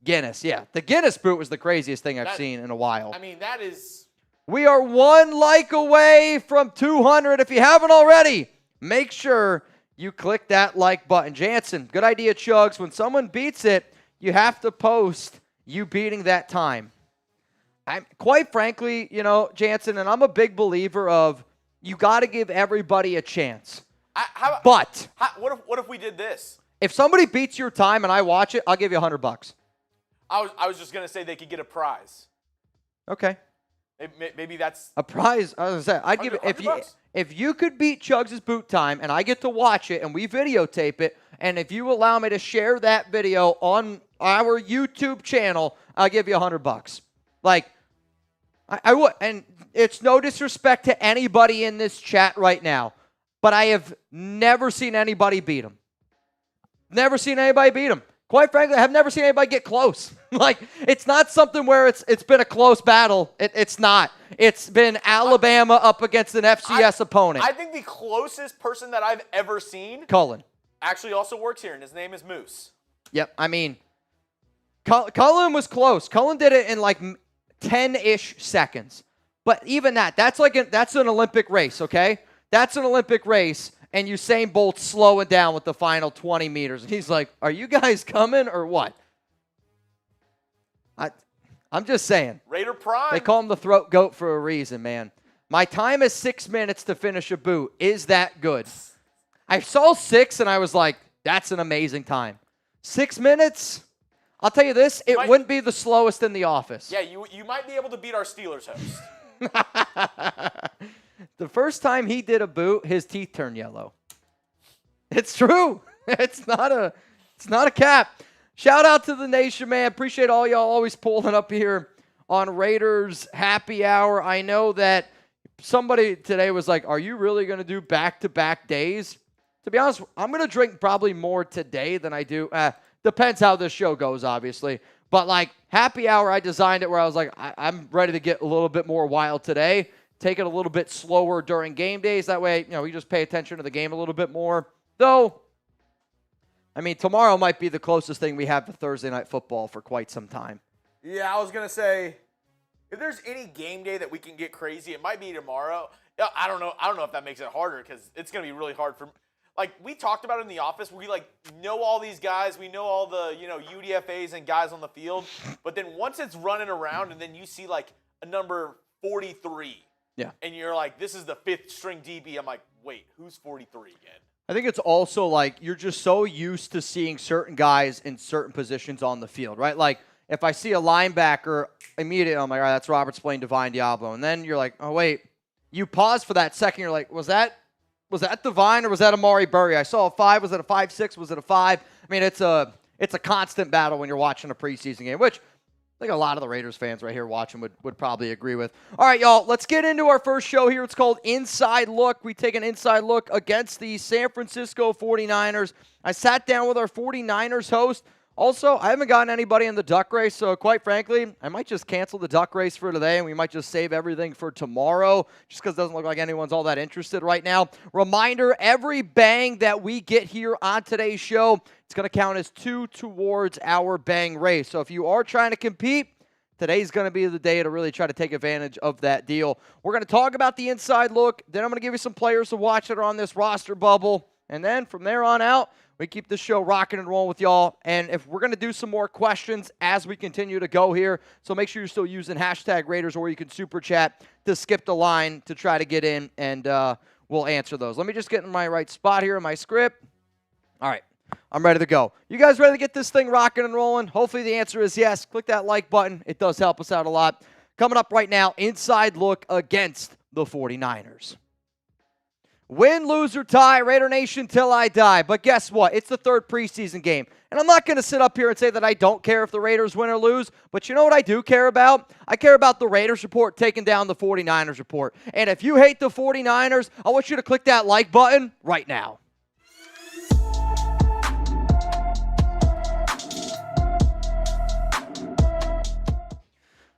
Guinness. Yeah, the Guinness boot was the craziest thing I've seen in a while. I mean, that is... We are 1 like away from 200. If you haven't already, make sure you click that like button. Jansen, good idea, Chuggs. When someone beats it, you have to post you beating that time. I'm quite frankly, Jansen, and I'm a big believer of you got to give everybody a chance. What if we did this? If somebody beats your time and I watch it, I'll give you $100. I was just going to say they could get a prize. Okay. Maybe that's a prize. I was gonna say, I'd give it if you could beat Chuggs' boot time and I get to watch it and we videotape it, and if you allow me to share that video on our YouTube channel, I'll give you $100. Like I would, and it's no disrespect to anybody in this chat right now, but I have never seen anybody beat him. Never seen anybody beat him. Quite frankly, I have never seen anybody get close. Like, it's not something where it's been a close battle. It's not. It's been Alabama up against an FCS opponent. I think the closest person that I've ever seen Cullen actually also works here, and his name is Moose. Yep, I mean, Cullen was close. Cullen did it in like 10-ish seconds. But even that's an Olympic race, okay? That's an Olympic race. And Usain Bolt's slowing down with the final 20 meters. And he's like, are you guys coming or what? I'm just saying. Raider Prime. They call him the throat goat for a reason, man. My time is 6 minutes to finish a boot. Is that good? I saw 6, and I was like, that's an amazing time. 6 minutes? I'll tell you this, it wouldn't be the slowest in the office. Yeah, you might be able to beat our Steelers host. The first time he did a boot, his teeth turned yellow. It's true. It's not a cap. Shout out to the nation, man. Appreciate all y'all always pulling up here on Raiders Happy Hour. I know that somebody today was like, are you really going to do back-to-back days? To be honest, I'm going to drink probably more today than I do. Depends how this show goes, obviously. But like Happy Hour, I designed it where I was like, I'm ready to get a little bit more wild today. Take it a little bit slower during game days. That way, we just pay attention to the game a little bit more. Though, I mean, tomorrow might be the closest thing we have to Thursday Night Football for quite some time. Yeah, I was going to say, if there's any game day that we can get crazy, it might be tomorrow. I don't know if that makes it harder, because it's going to be really hard for, like, we talked about it in the office. We, know all these guys. We know all the, UDFAs and guys on the field. But then once it's running around and then you see, a number 43. Yeah. And you're like, this is the 5th string DB. I'm like, wait, who's 43 again? I think it's also like you're just so used to seeing certain guys in certain positions on the field, right? Like if I see a linebacker, immediately I'm like, all right, that's Robert Spillane, Divine Diablo. And then you're like, oh, wait. You pause for that second. You're like, was that Divine or was that Amari Burry? I saw a 5. Was it a 5.6? Was it a 5? I mean, it's a constant battle when you're watching a preseason game, which I think a lot of the Raiders fans right here watching would probably agree with. All right, y'all, let's get into our first show here. It's called Inside Look. We take an inside look against the San Francisco 49ers. I sat down with our 49ers host. Also, I haven't gotten anybody in the duck race, so quite frankly, I might just cancel the duck race for today, and we might just save everything for tomorrow, just because it doesn't look like anyone's all that interested right now. Reminder, every bang that we get here on today's show, it's going to count as 2 towards our bang race. So if you are trying to compete, today's going to be the day to really try to take advantage of that deal. We're going to talk about the inside look. Then I'm going to give you some players to watch that are on this roster bubble. And then from there on out, we keep this show rocking and rolling with y'all. And if we're going to do some more questions as we continue to go here, so make sure you're still using hashtag Raiders, or you can super chat to skip the line to try to get in, and we'll answer those. Let me just get in my right spot here in my script. All right. I'm ready to go. You guys ready to get this thing rocking and rolling? Hopefully the answer is yes. Click that like button. It does help us out a lot. Coming up right now, inside look against the 49ers. Win, lose, or tie, Raider Nation till I die. But guess what? It's the third preseason game. And I'm not going to sit up here and say that I don't care if the Raiders win or lose. But you know what I do care about? I care about the Raiders report taking down the 49ers report. And if you hate the 49ers, I want you to click that like button right now.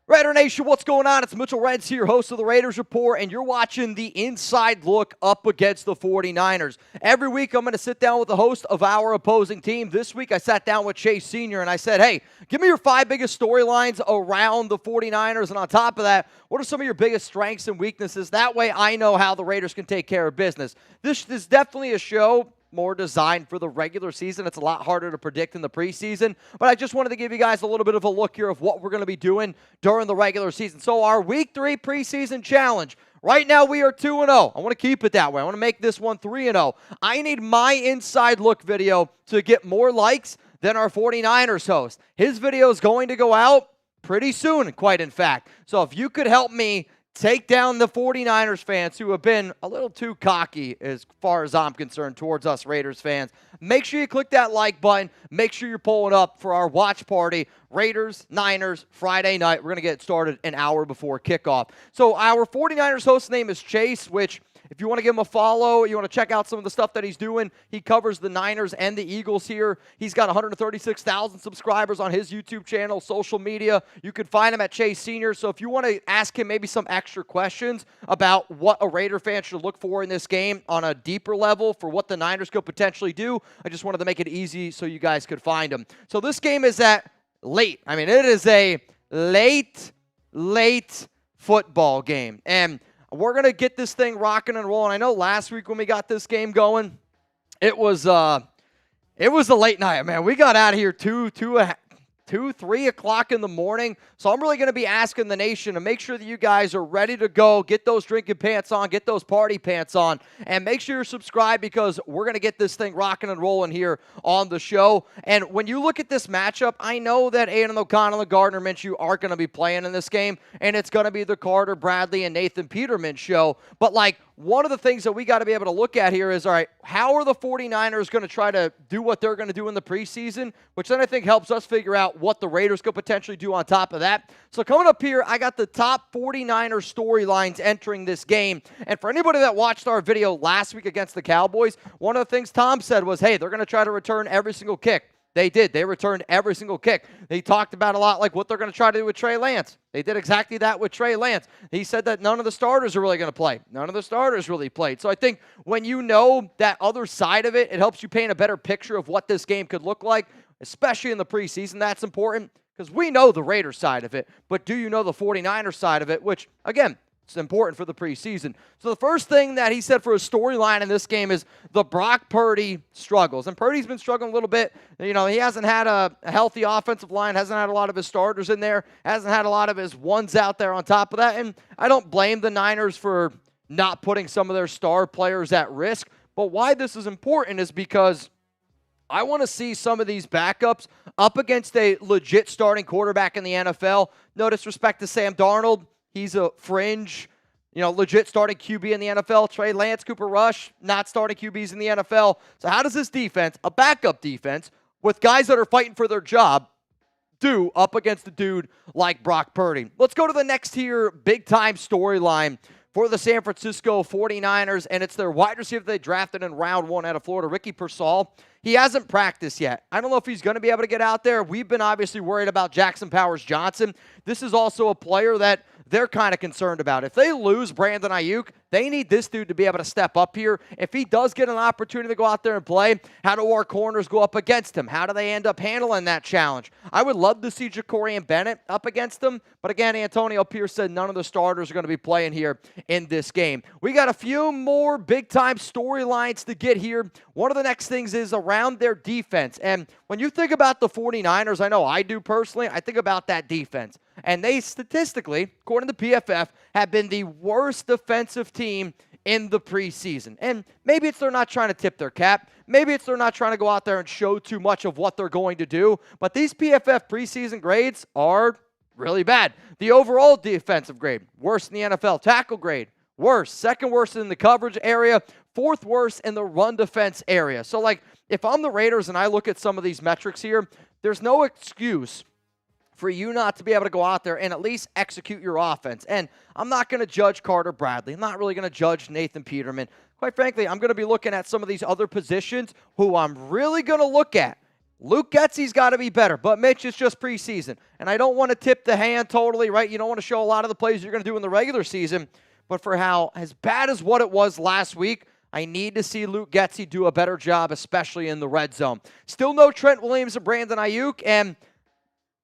Raider Nation, what's going on? It's Mitchell Renz here, host of the Raiders Report, and you're watching the inside look up against the 49ers. Every week, I'm going to sit down with the host of our opposing team. This week, I sat down with Chase Sr., and I said, hey, give me your 5 biggest storylines around the 49ers, and on top of that, what are some of your biggest strengths and weaknesses? That way, I know how the Raiders can take care of business. This is definitely a show more designed for the regular season. It's a lot harder to predict in the preseason, but I just wanted to give you guys a little bit of a look here of what we're going to be doing during the regular season. So our Week 3 preseason challenge, right now we are 2-0. I want to keep it that way. I want to make this one 3-0. I need my inside look video to get more likes than our 49ers host. His video is going to go out pretty soon, quite in fact. So if you could help me take down the 49ers fans who have been a little too cocky as far as I'm concerned towards us Raiders fans, make sure you click that like button. Make sure you're pulling up for our watch party, Raiders, Niners, Friday night. We're going to get started an hour before kickoff. So our 49ers host name is Chase, which if you want to give him a follow, you want to check out some of the stuff that he's doing, he covers the Niners and the Eagles here. He's got 136,000 subscribers on his YouTube channel, social media. You can find him at Chase Sr. So if you want to ask him maybe some extra questions about what a Raider fan should look for in this game on a deeper level for what the Niners could potentially do, I just wanted to make it easy so you guys could find him. So this game is at late. I mean, it is a late football game. And we're going to get this thing rocking and rolling. I know last week when we got this game going, it was a late night, man. We got out of here 3 o'clock in the morning. So I'm really going to be asking the nation to make sure that you guys are ready to go. Get those drinking pants on. Get those party pants on. And make sure you're subscribed because we're going to get this thing rocking and rolling here on the show. And when you look at this matchup, I know that Aiden O'Connell and Gardner Minshew aren't going to be playing in this game. And it's going to be the Carter Bradley and Nathan Peterman show. But like, one of the things that we got to be able to look at here is, all right, how are the 49ers going to try to do what they're going to do in the preseason, which then I think helps us figure out what the Raiders could potentially do on top of that. So coming up here, I got the top 49ers storylines entering this game. And for anybody that watched our video last week against the Cowboys, one of the things Tom said was, hey, they're going to try to return every single kick. They did. They returned every single kick. They talked about a lot like what they're going to try to do with Trey Lance. They did exactly that with Trey Lance. He said that none of the starters are really going to play. None of the starters really played. So I think when you know that other side of it, it helps you paint a better picture of what this game could look like, especially in the preseason. That's important because we know the Raiders side of it, but do you know the 49ers side of it, which, again, it's important for the preseason. So the first thing that he said for a storyline in this game is the Brock Purdy struggles. And Purdy's been struggling a little bit. You know, he hasn't had a healthy offensive line, hasn't had a lot of his starters in there, hasn't had a lot of his ones out there on top of that. And I don't blame the Niners for not putting some of their star players at risk. But why this is important is because I want to see some of these backups up against a legit starting quarterback in the NFL. No disrespect to Sam Darnold. He's a fringe, legit starting QB in the NFL. Trey Lance, Cooper Rush, not starting QBs in the NFL. So how does this defense, a backup defense, with guys that are fighting for their job, do up against a dude like Brock Purdy? Let's go to the next tier big-time storyline for the San Francisco 49ers, and it's their wide receiver they drafted in round 1 out of Florida, Ricky Pearsall. He hasn't practiced yet. I don't know if he's going to be able to get out there. We've been obviously worried about Jackson Powers-Johnson. This is also a player that they're kind of concerned about. If they lose Brandon Ayuk, they need this dude to be able to step up here. If he does get an opportunity to go out there and play, how do our corners go up against him? How do they end up handling that challenge? I would love to see Ja'Cory Bennett up against him, but again, Antonio Pierce said none of the starters are going to be playing here in this game. We got a few more big-time storylines to get here. One of the next things is around their defense, and when you think about the 49ers, I know I do personally, I think about that defense. And they statistically, according to PFF, have been the worst defensive team in the preseason. And maybe it's they're not trying to tip their cap. Maybe it's they're not trying to go out there and show too much of what they're going to do. But these PFF preseason grades are really bad. The overall defensive grade, worst in the NFL. Tackle grade, worst. Second worst in the coverage area. Fourth worst in the run defense area. So, like, if I'm the Raiders and I look at some of these metrics here, there's no excuse for you not to be able to go out there and at least execute your offense. And I'm not going to judge Carter Bradley. I'm not really going to judge Nathan Peterman. Quite frankly, I'm going to be looking at some of these other positions who I'm really going to look at. Luke Getsy's got to be better, but Mitch, it's just preseason. And I don't want to tip the hand totally, right? You don't want to show a lot of the plays you're going to do in the regular season. But for how as bad as what it was last week, I need to see Luke Getsy do a better job, especially in the red zone. Still no Trent Williams and Brandon Ayuk, and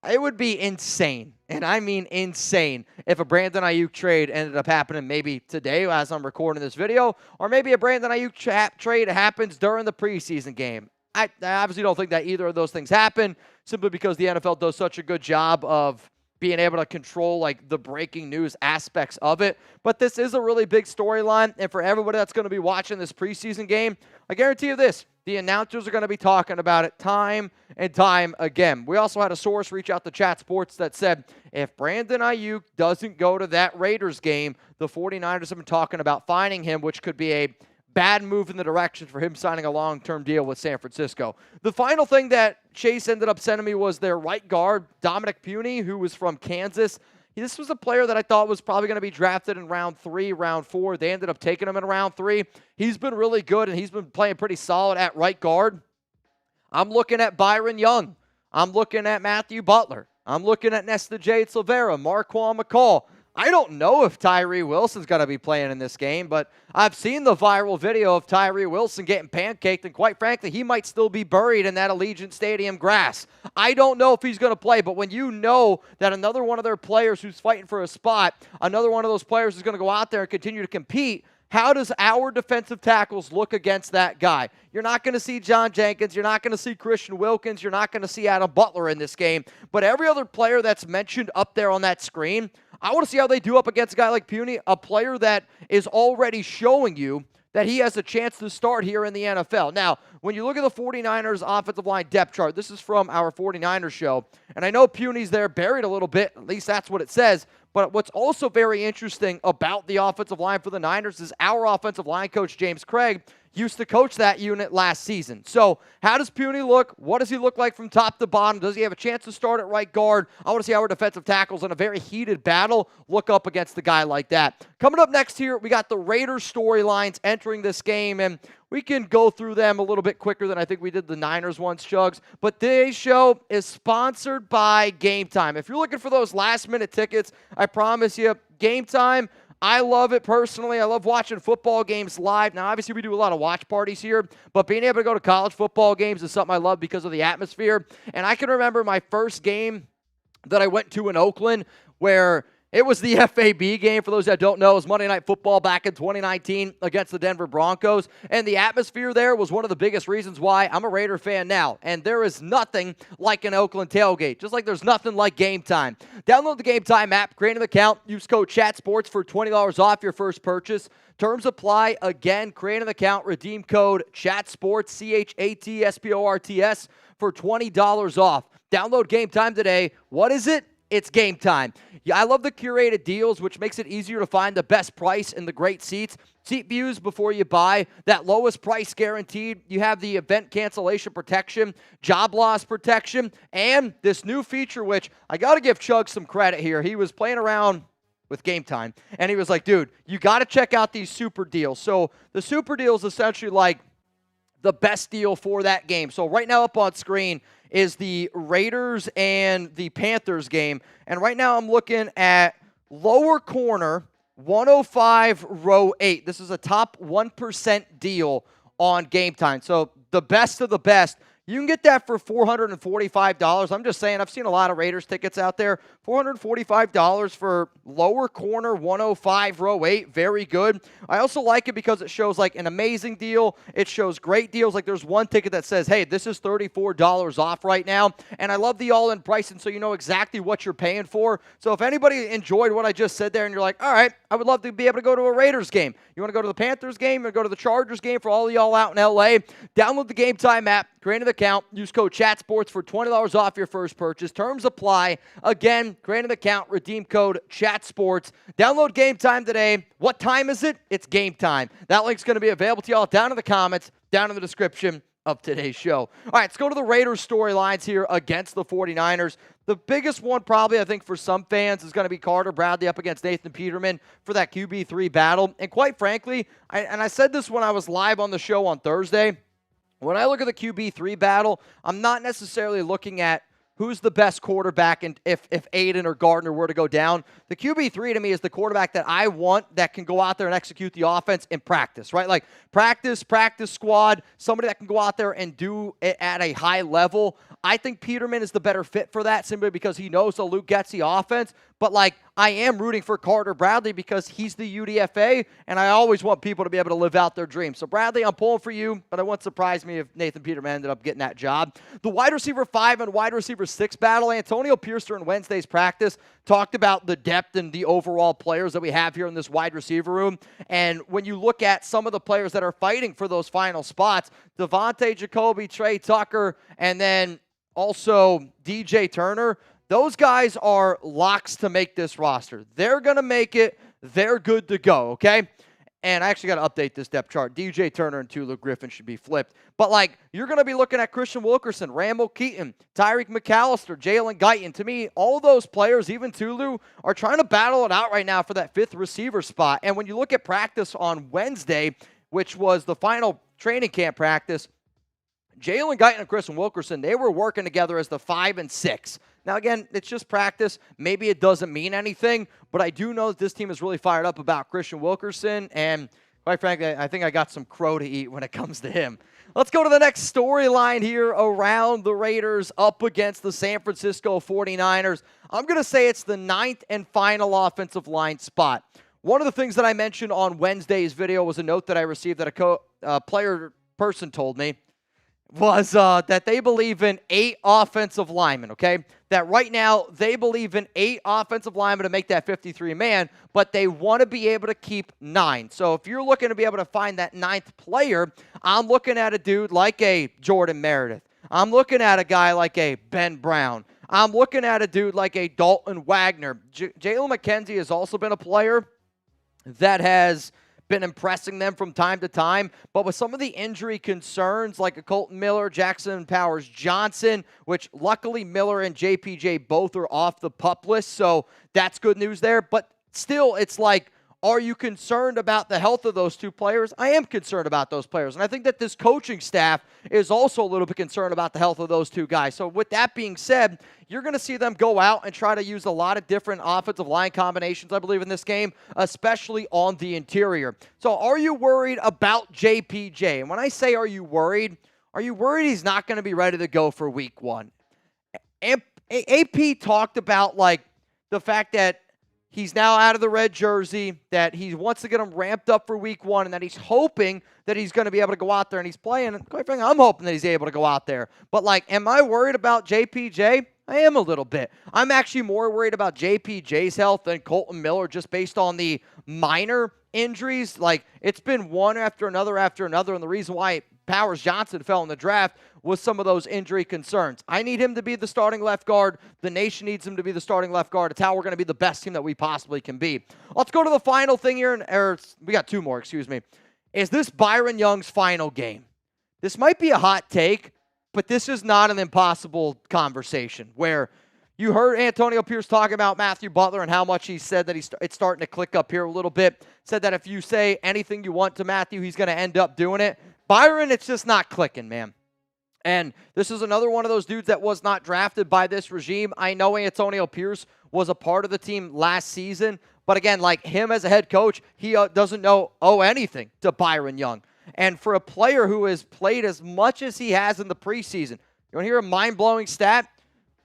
it would be insane, and I mean insane, if a Brandon Ayuk trade ended up happening maybe today as I'm recording this video, or maybe a Brandon Ayuk trade happens during the preseason game. I obviously don't think that either of those things happen, simply because the NFL does such a good job of being able to control like the breaking news aspects of it. But this is a really big storyline, and for everybody that's going to be watching this preseason game, I guarantee you this, the announcers are going to be talking about it time and time again. We also had a source reach out to Chat Sports that said if Brandon Ayuk doesn't go to that Raiders game, the 49ers have been talking about fining him, which could be a bad move in the direction for him signing a long-term deal with San Francisco. The final thing that Chase ended up sending me was their right guard, Dominic Puny, who was from Kansas. This was a player that I thought was probably going to be drafted in round 3, round 4. They ended up taking him in round 3. He's been really good, and he's been playing pretty solid at right guard. I'm looking at Byron Young. I'm looking at Matthew Butler. I'm looking at Nesta Jade Silvera, Marquand McCall. I don't know if Tyree Wilson's going to be playing in this game, but I've seen the viral video of Tyree Wilson getting pancaked, and quite frankly, he might still be buried in that Allegiant Stadium grass. I don't know if he's going to play, but when you know that another one of their players who's fighting for a spot, another one of those players is going to go out there and continue to compete, how does our defensive tackles look against that guy? You're not going to see John Jenkins. You're not going to see Christian Wilkins. You're not going to see Adam Butler in this game. But every other player that's mentioned up there on that screen, I want to see how they do up against a guy like Puny, a player that is already showing you that he has a chance to start here in the NFL. Now, when you look at the 49ers offensive line depth chart, this is from our 49ers show, and I know Puny's there buried a little bit, at least that's what it says, but what's also very interesting about the offensive line for the Niners is our offensive line coach, James Craig, used to coach that unit last season. So how does Puny look? What does he look like from top to bottom? Does he have a chance to start at right guard? I want to see how our defensive tackles in a very heated battle look up against a guy like that. Coming up next here, we got the Raiders storylines entering this game, and we can go through them a little bit quicker than I think we did the Niners ones, Chuggs. But today's show is sponsored by Game Time. If you're looking for those last-minute tickets, I promise you, Game Time, I love it personally. I love watching football games live. Now, obviously, we do a lot of watch parties here, but being able to go to college football games is something I love because of the atmosphere. And I can remember my first game that I went to in Oakland where it was the FAB game. For those that don't know, it was Monday Night Football back in 2019 against the Denver Broncos. And the atmosphere there was one of the biggest reasons why I'm a Raider fan now. And there is nothing like an Oakland tailgate, just like there's nothing like Game Time. Download the Game Time app, create an account, use code ChatSports for $20 off your first purchase. Terms apply. Again, create an account, redeem code ChatSports, ChatSports, for $20 off. Download Game Time today. What is it? It's Game Time. Yeah, I love the curated deals, which makes it easier to find the best price and the great seats. Seat views before you buy, that lowest price guaranteed. You have the event cancellation protection, job loss protection, and this new feature, which I got to give Chuggs some credit here. He was playing around with Game Time, and he was like, dude, you got to check out these super deals. So the super deal is essentially like the best deal for that game. So right now up on screen is the Raiders and the Panthers game. And right now I'm looking at lower corner, 105, row 8. This is a top 1% deal on Game Time. So the best of the best. You can get that for $445. I'm just saying, I've seen a lot of Raiders tickets out there. $445 for lower corner, 105, row 8. Very good. I also like it because it shows like an amazing deal. It shows great deals. Like there's one ticket that says, hey, this is $34 off right now. And I love the all-in pricing so you know exactly what you're paying for. So if anybody enjoyed what I just said there and you're like, all right, I would love to be able to go to a Raiders game. You want to go to the Panthers game or go to the Chargers game for all of y'all out in LA? Download the Game Time app, create an account, use code ChatSports for $20 off your first purchase. Terms apply. Again, create an account, redeem code ChatSports. Download Game Time today. What time is it? It's Game Time. That link's going to be available to y'all down in the comments, down in the description of today's show. All right, let's go to the Raiders storylines here against the 49ers. The biggest one probably, I think, for some fans is going to be Carter Bradley up against Nathan Peterman for that QB3 battle. And quite frankly, I said this when I was live on the show on Thursday, when I look at the QB3 battle, I'm not necessarily looking at who's the best quarterback and if Aiden or Gardner were to go down. The QB3 to me is the quarterback that I want that can go out there and execute the offense in practice, right? Like practice squad, somebody that can go out there and do it at a high level. I think Peterman is the better fit for that simply because he knows the Luke Getsy offense. But, like, I am rooting for Carter Bradley because he's the UDFA, and I always want people to be able to live out their dreams. So, Bradley, I'm pulling for you, but it wouldn't surprise me if Nathan Peterman ended up getting that job. The wide receiver 5 and wide receiver 6 battle, Antonio Pierce during Wednesday's practice talked about the depth and the overall players that we have here in this wide receiver room. And when you look at some of the players that are fighting for those final spots, Devontae, Jacoby, Trey Tucker, and then also DJ Turner, those guys are locks to make this roster. They're going to make it. They're good to go, okay? And I actually got to update this depth chart. DJ Turner and Tulu Griffin should be flipped. But, like, you're going to be looking at Christian Wilkerson, Rambo Keaton, Tyreek McAllister, Jalen Guyton. To me, all those players, even Tulu, are trying to battle it out right now for that 5th receiver spot. And when you look at practice on Wednesday, which was the final training camp practice, Jalen Guyton and Christian Wilkerson, they were working together as the 5 and 6. Now, again, it's just practice. Maybe it doesn't mean anything, but I do know that this team is really fired up about Christian Wilkerson, and quite frankly, I think I got some crow to eat when it comes to him. Let's go to the next storyline here around the Raiders up against the San Francisco 49ers. I'm going to say it's the 9th and final offensive line spot. One of the things that I mentioned on Wednesday's video was a note that I received that a person told me was that they believe in 8 offensive linemen, okay? That right now they believe in 8 offensive linemen to make that 53-man, but they want to be able to keep 9. So if you're looking to be able to find that 9th player, I'm looking at a dude like a Jordan Meredith. I'm looking at a guy like a Ben Brown. I'm looking at a dude like a Dalton Wagner. Jalen McKenzie has also been a player that has been impressing them from time to time, but with some of the injury concerns like a Colton Miller, Jackson Powers Johnson, which luckily Miller and JPJ both are off the PUP list, so that's good news there. But still, it's like, are you concerned about the health of those 2 players? I am concerned about those players, and I think that this coaching staff is also a little bit concerned about the health of those 2 guys. So with that being said, you're going to see them go out and try to use a lot of different offensive line combinations, I believe, in this game, especially on the interior. So are you worried about JPJ? And when I say are you worried he's not going to be ready to go for week 1? AP talked about, like, the fact that he's now out of the red jersey, that he wants to get him ramped up for week 1, and that he's hoping that he's going to be able to go out there and he's playing. And quite frankly, I'm hoping that he's able to go out there. But, like, am I worried about JPJ? I am a little bit. I'm actually more worried about JPJ's health than Colton Miller just based on the minor injuries. Like, it's been one after another, and the reason why Powers Johnson fell in the draft was some of those injury concerns. I need him to be the starting left guard. The nation needs him to be the starting left guard. It's how we're going to be the best team that we possibly can be. Let's go to the final thing here. We got 2 more, excuse me. Is this Byron Young's final game? This might be a hot take, but this is not an impossible conversation where you heard Antonio Pierce talking about Matthew Butler and how much he said that it's starting to click up here a little bit. Said that if you say anything you want to Matthew, he's going to end up doing it. Byron, it's just not clicking, man. And this is another one of those dudes that was not drafted by this regime. I know Antonio Pierce was a part of the team last season, but again, like him as a head coach, he doesn't owe anything to Byron Young. And for a player who has played as much as he has in the preseason, you want to hear a mind-blowing stat?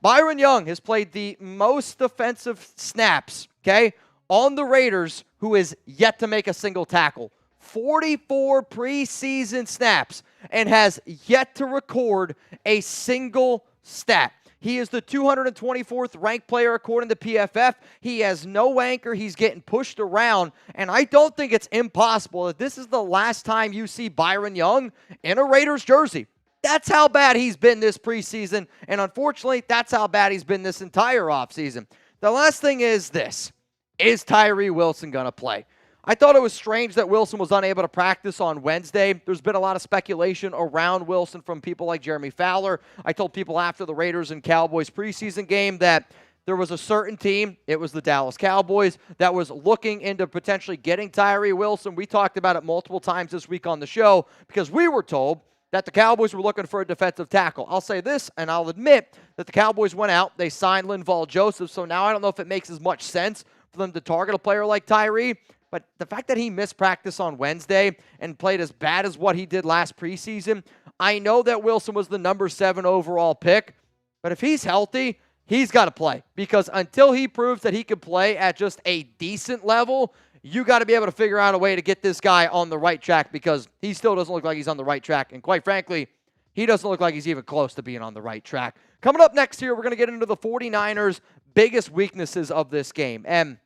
Byron Young has played the most defensive snaps, okay, on the Raiders, who is yet to make a single tackle. 44 preseason snaps and has yet to record a single stat. He is the 224th ranked player according to PFF. He has no anchor. He's getting pushed around. And I don't think it's impossible that this is the last time you see Byron Young in a Raiders jersey. That's how bad he's been this preseason. And unfortunately, that's how bad he's been this entire offseason. The last thing is this. Is Tyree Wilson going to play? I thought it was strange that Wilson was unable to practice on Wednesday. There's been a lot of speculation around Wilson from people like Jeremy Fowler. I told people after the Raiders and Cowboys preseason game that there was a certain team, it was the Dallas Cowboys, that was looking into potentially getting Tyree Wilson. We talked about it multiple times this week on the show because we were told that the Cowboys were looking for a defensive tackle. I'll say this, and I'll admit that the Cowboys went out. They signed Linval Joseph, so now I don't know if it makes as much sense for them to target a player like Tyree. But the fact that he missed practice on Wednesday and played as bad as what he did last preseason, I know that Wilson was the number 7 overall pick, but if he's healthy, he's got to play. Because until he proves that he can play at just a decent level, you got to be able to figure out a way to get this guy on the right track because he still doesn't look like he's on the right track. And quite frankly, he doesn't look like he's even close to being on the right track. Coming up next here, we're going to get into the 49ers' biggest weaknesses of this game. And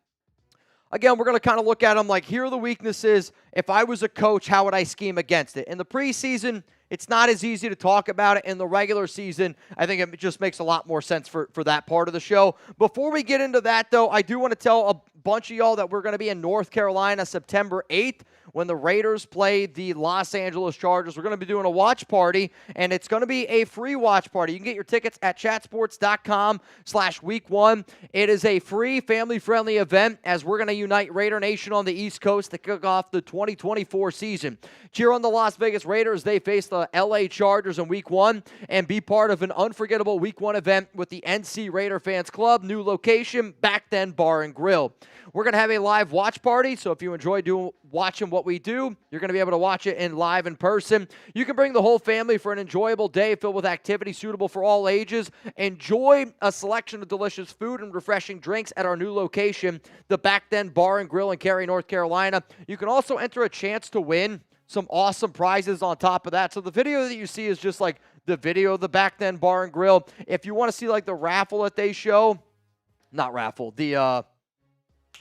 again, we're going to kind of look at them like, here are the weaknesses. If I was a coach, how would I scheme against it? In the preseason, it's not as easy to talk about it. In the regular season, I think it just makes a lot more sense for that part of the show. Before we get into that, though, I do want to tell a bunch of y'all that we're going to be in North Carolina September 8th when the Raiders play the Los Angeles Chargers. We're going to be doing a watch party, and it's going to be a free watch party. You can get your tickets at chatsports.com/week1. It is a free, family-friendly event as we're going to unite Raider Nation on the East Coast to kick off the 2024 season. Cheer on the Las Vegas Raiders. They face the LA Chargers in Week 1 and be part of an unforgettable Week 1 event with the NC Raider Fans Club. New location, Back Then Bar and Grill. We're going to have a live watch party, so if you enjoy watching what we do, you're going to be able to watch it live in person. You can bring the whole family for an enjoyable day filled with activities suitable for all ages. Enjoy a selection of delicious food and refreshing drinks at our new location, the Back Then Bar and Grill in Cary, North Carolina. You can also enter a chance to win some awesome prizes on top of that. So the video that you see is just like the video of the Back Then Bar and Grill. If you want to see like the raffle that they show, not raffle, the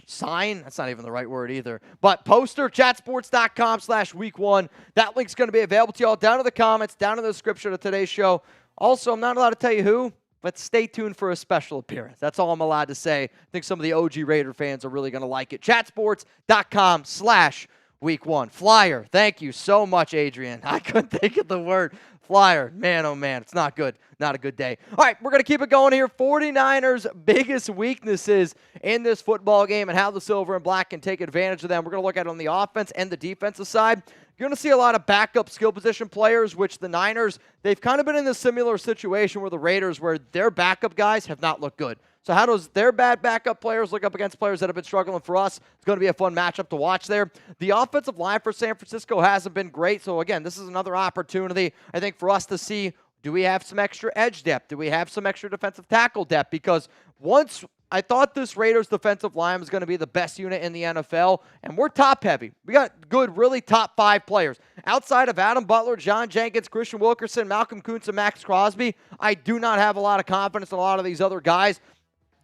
sign, that's not even the right word either, but poster, chatsports.com/week1. That link's going to be available to y'all down in the comments, down in the description of today's show. Also, I'm not allowed to tell you who, but stay tuned for a special appearance. That's all I'm allowed to say. I think some of the OG Raider fans are really going to like it. chatsports.com/week1. Flyer, thank you so much, Adrian. I couldn't think of the word. Flyer, man, oh man, it's not good. Not a good day. All right, we're going to keep it going here. 49ers' biggest weaknesses in this football game and how the silver and black can take advantage of them. We're going to look at it on the offense and the defensive side. You're going to see a lot of backup skill position players, which the Niners, they've kind of been in a similar situation with the Raiders where their backup guys have not looked good. So how does their bad backup players look up against players that have been struggling for us? It's going to be a fun matchup to watch there. The offensive line for San Francisco hasn't been great. So, again, this is another opportunity, I think, for us to see, do we have some extra edge depth? Do we have some extra defensive tackle depth? Because once I thought this Raiders defensive line was going to be the best unit in the NFL, and we're top-heavy. We got good, really top 5 players. Outside of Adam Butler, John Jenkins, Christian Wilkerson, Malcolm Kuntz, and Max Crosby, I do not have a lot of confidence in a lot of these other guys.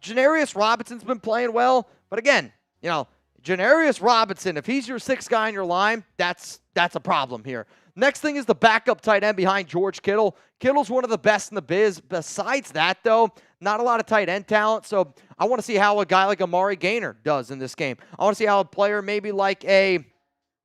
Janarius Robinson's been playing well, but again, you know, Janarius Robinson, if he's your 6th guy in your line, that's a problem here. Next thing is the backup tight end behind George Kittle. Kittle's one of the best in the biz. Besides that, though, not a lot of tight end talent, so I want to see how a guy like Amari Gaynor does in this game. I want to see how a player maybe like a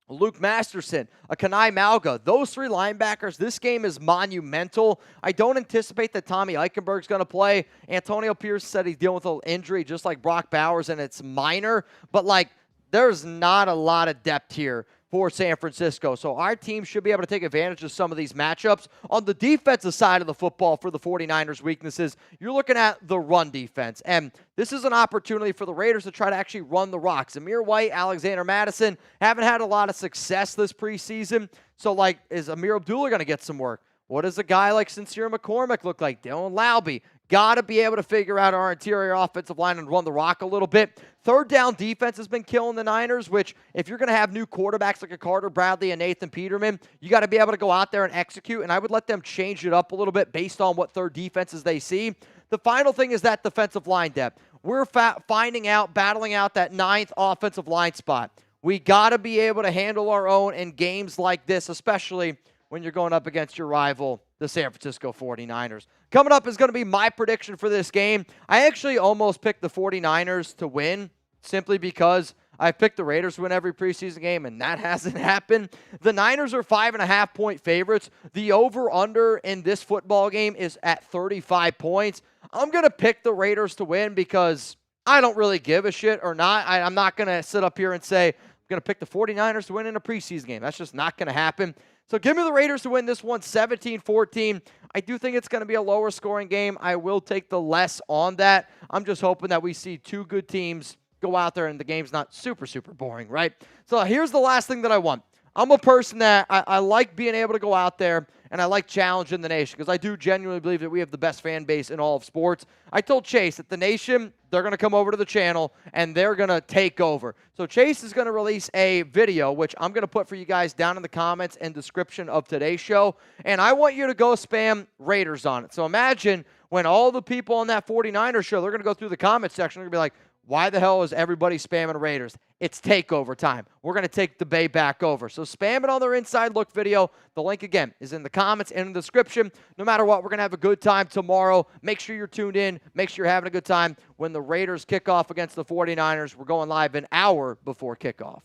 Luke Masterson, a Kanai Malga, those 3 linebackers, this game is monumental. I don't anticipate that Tommy Eichenberg's going to play. Antonio Pierce said he's dealing with a little injury just like Brock Bowers, and it's minor. But, like, there's not a lot of depth here for San Francisco. So our team should be able to take advantage of some of these matchups. On the defensive side of the football for the 49ers' weaknesses, you're looking at the run defense. And this is an opportunity for the Raiders to try to actually run the rock. Amir White, Alexander Madison haven't had a lot of success this preseason. So, is Amir Abdullah going to get some work? What does a guy like Sincere McCormick look like? Dylan Laube. Got to be able to figure out our interior offensive line and run the rock a little bit. Third down defense has been killing the Niners, which if you're going to have new quarterbacks like a Carter Bradley and Nathan Peterman, you got to be able to go out there and execute, and I would let them change it up a little bit based on what third defenses they see. The final thing is that defensive line depth. We're battling out that 9th offensive line spot. We got to be able to handle our own in games like this, especially when you're going up against your rival, the San Francisco 49ers. Coming up is going to be my prediction for this game. I actually almost picked the 49ers to win simply because I picked the Raiders to win every preseason game, and that hasn't happened. The Niners are 5.5-point favorites. The over-under in this football game is at 35 points. I'm going to pick the Raiders to win because I don't really give a shit or not. I'm not going to sit up here and say I'm going to pick the 49ers to win in a preseason game. That's just not going to happen. So give me the Raiders to win this one 17-14. I do think it's going to be a lower scoring game. I will take the less on that. I'm just hoping that we see two good teams go out there and the game's not super, super boring, right? So here's the last thing that I want. I'm a person that I like being able to go out there and I like challenging the nation because I do genuinely believe that we have the best fan base in all of sports. I told Chase that the nation, they're going to come over to the channel and they're going to take over. So Chase is going to release a video, which I'm going to put for you guys down in the comments and description of today's show. And I want you to go spam Raiders on it. So imagine when all the people on that 49ers show, they're going to go through the comment section. They're going to be like, why the hell is everybody spamming Raiders? It's takeover time. We're going to take the Bay back over. So spam it on their Inside Look video. The link, again, is in the comments and in the description. No matter what, we're going to have a good time tomorrow. Make sure you're tuned in. Make sure you're having a good time when the Raiders kick off against the 49ers. We're going live an hour before kickoff.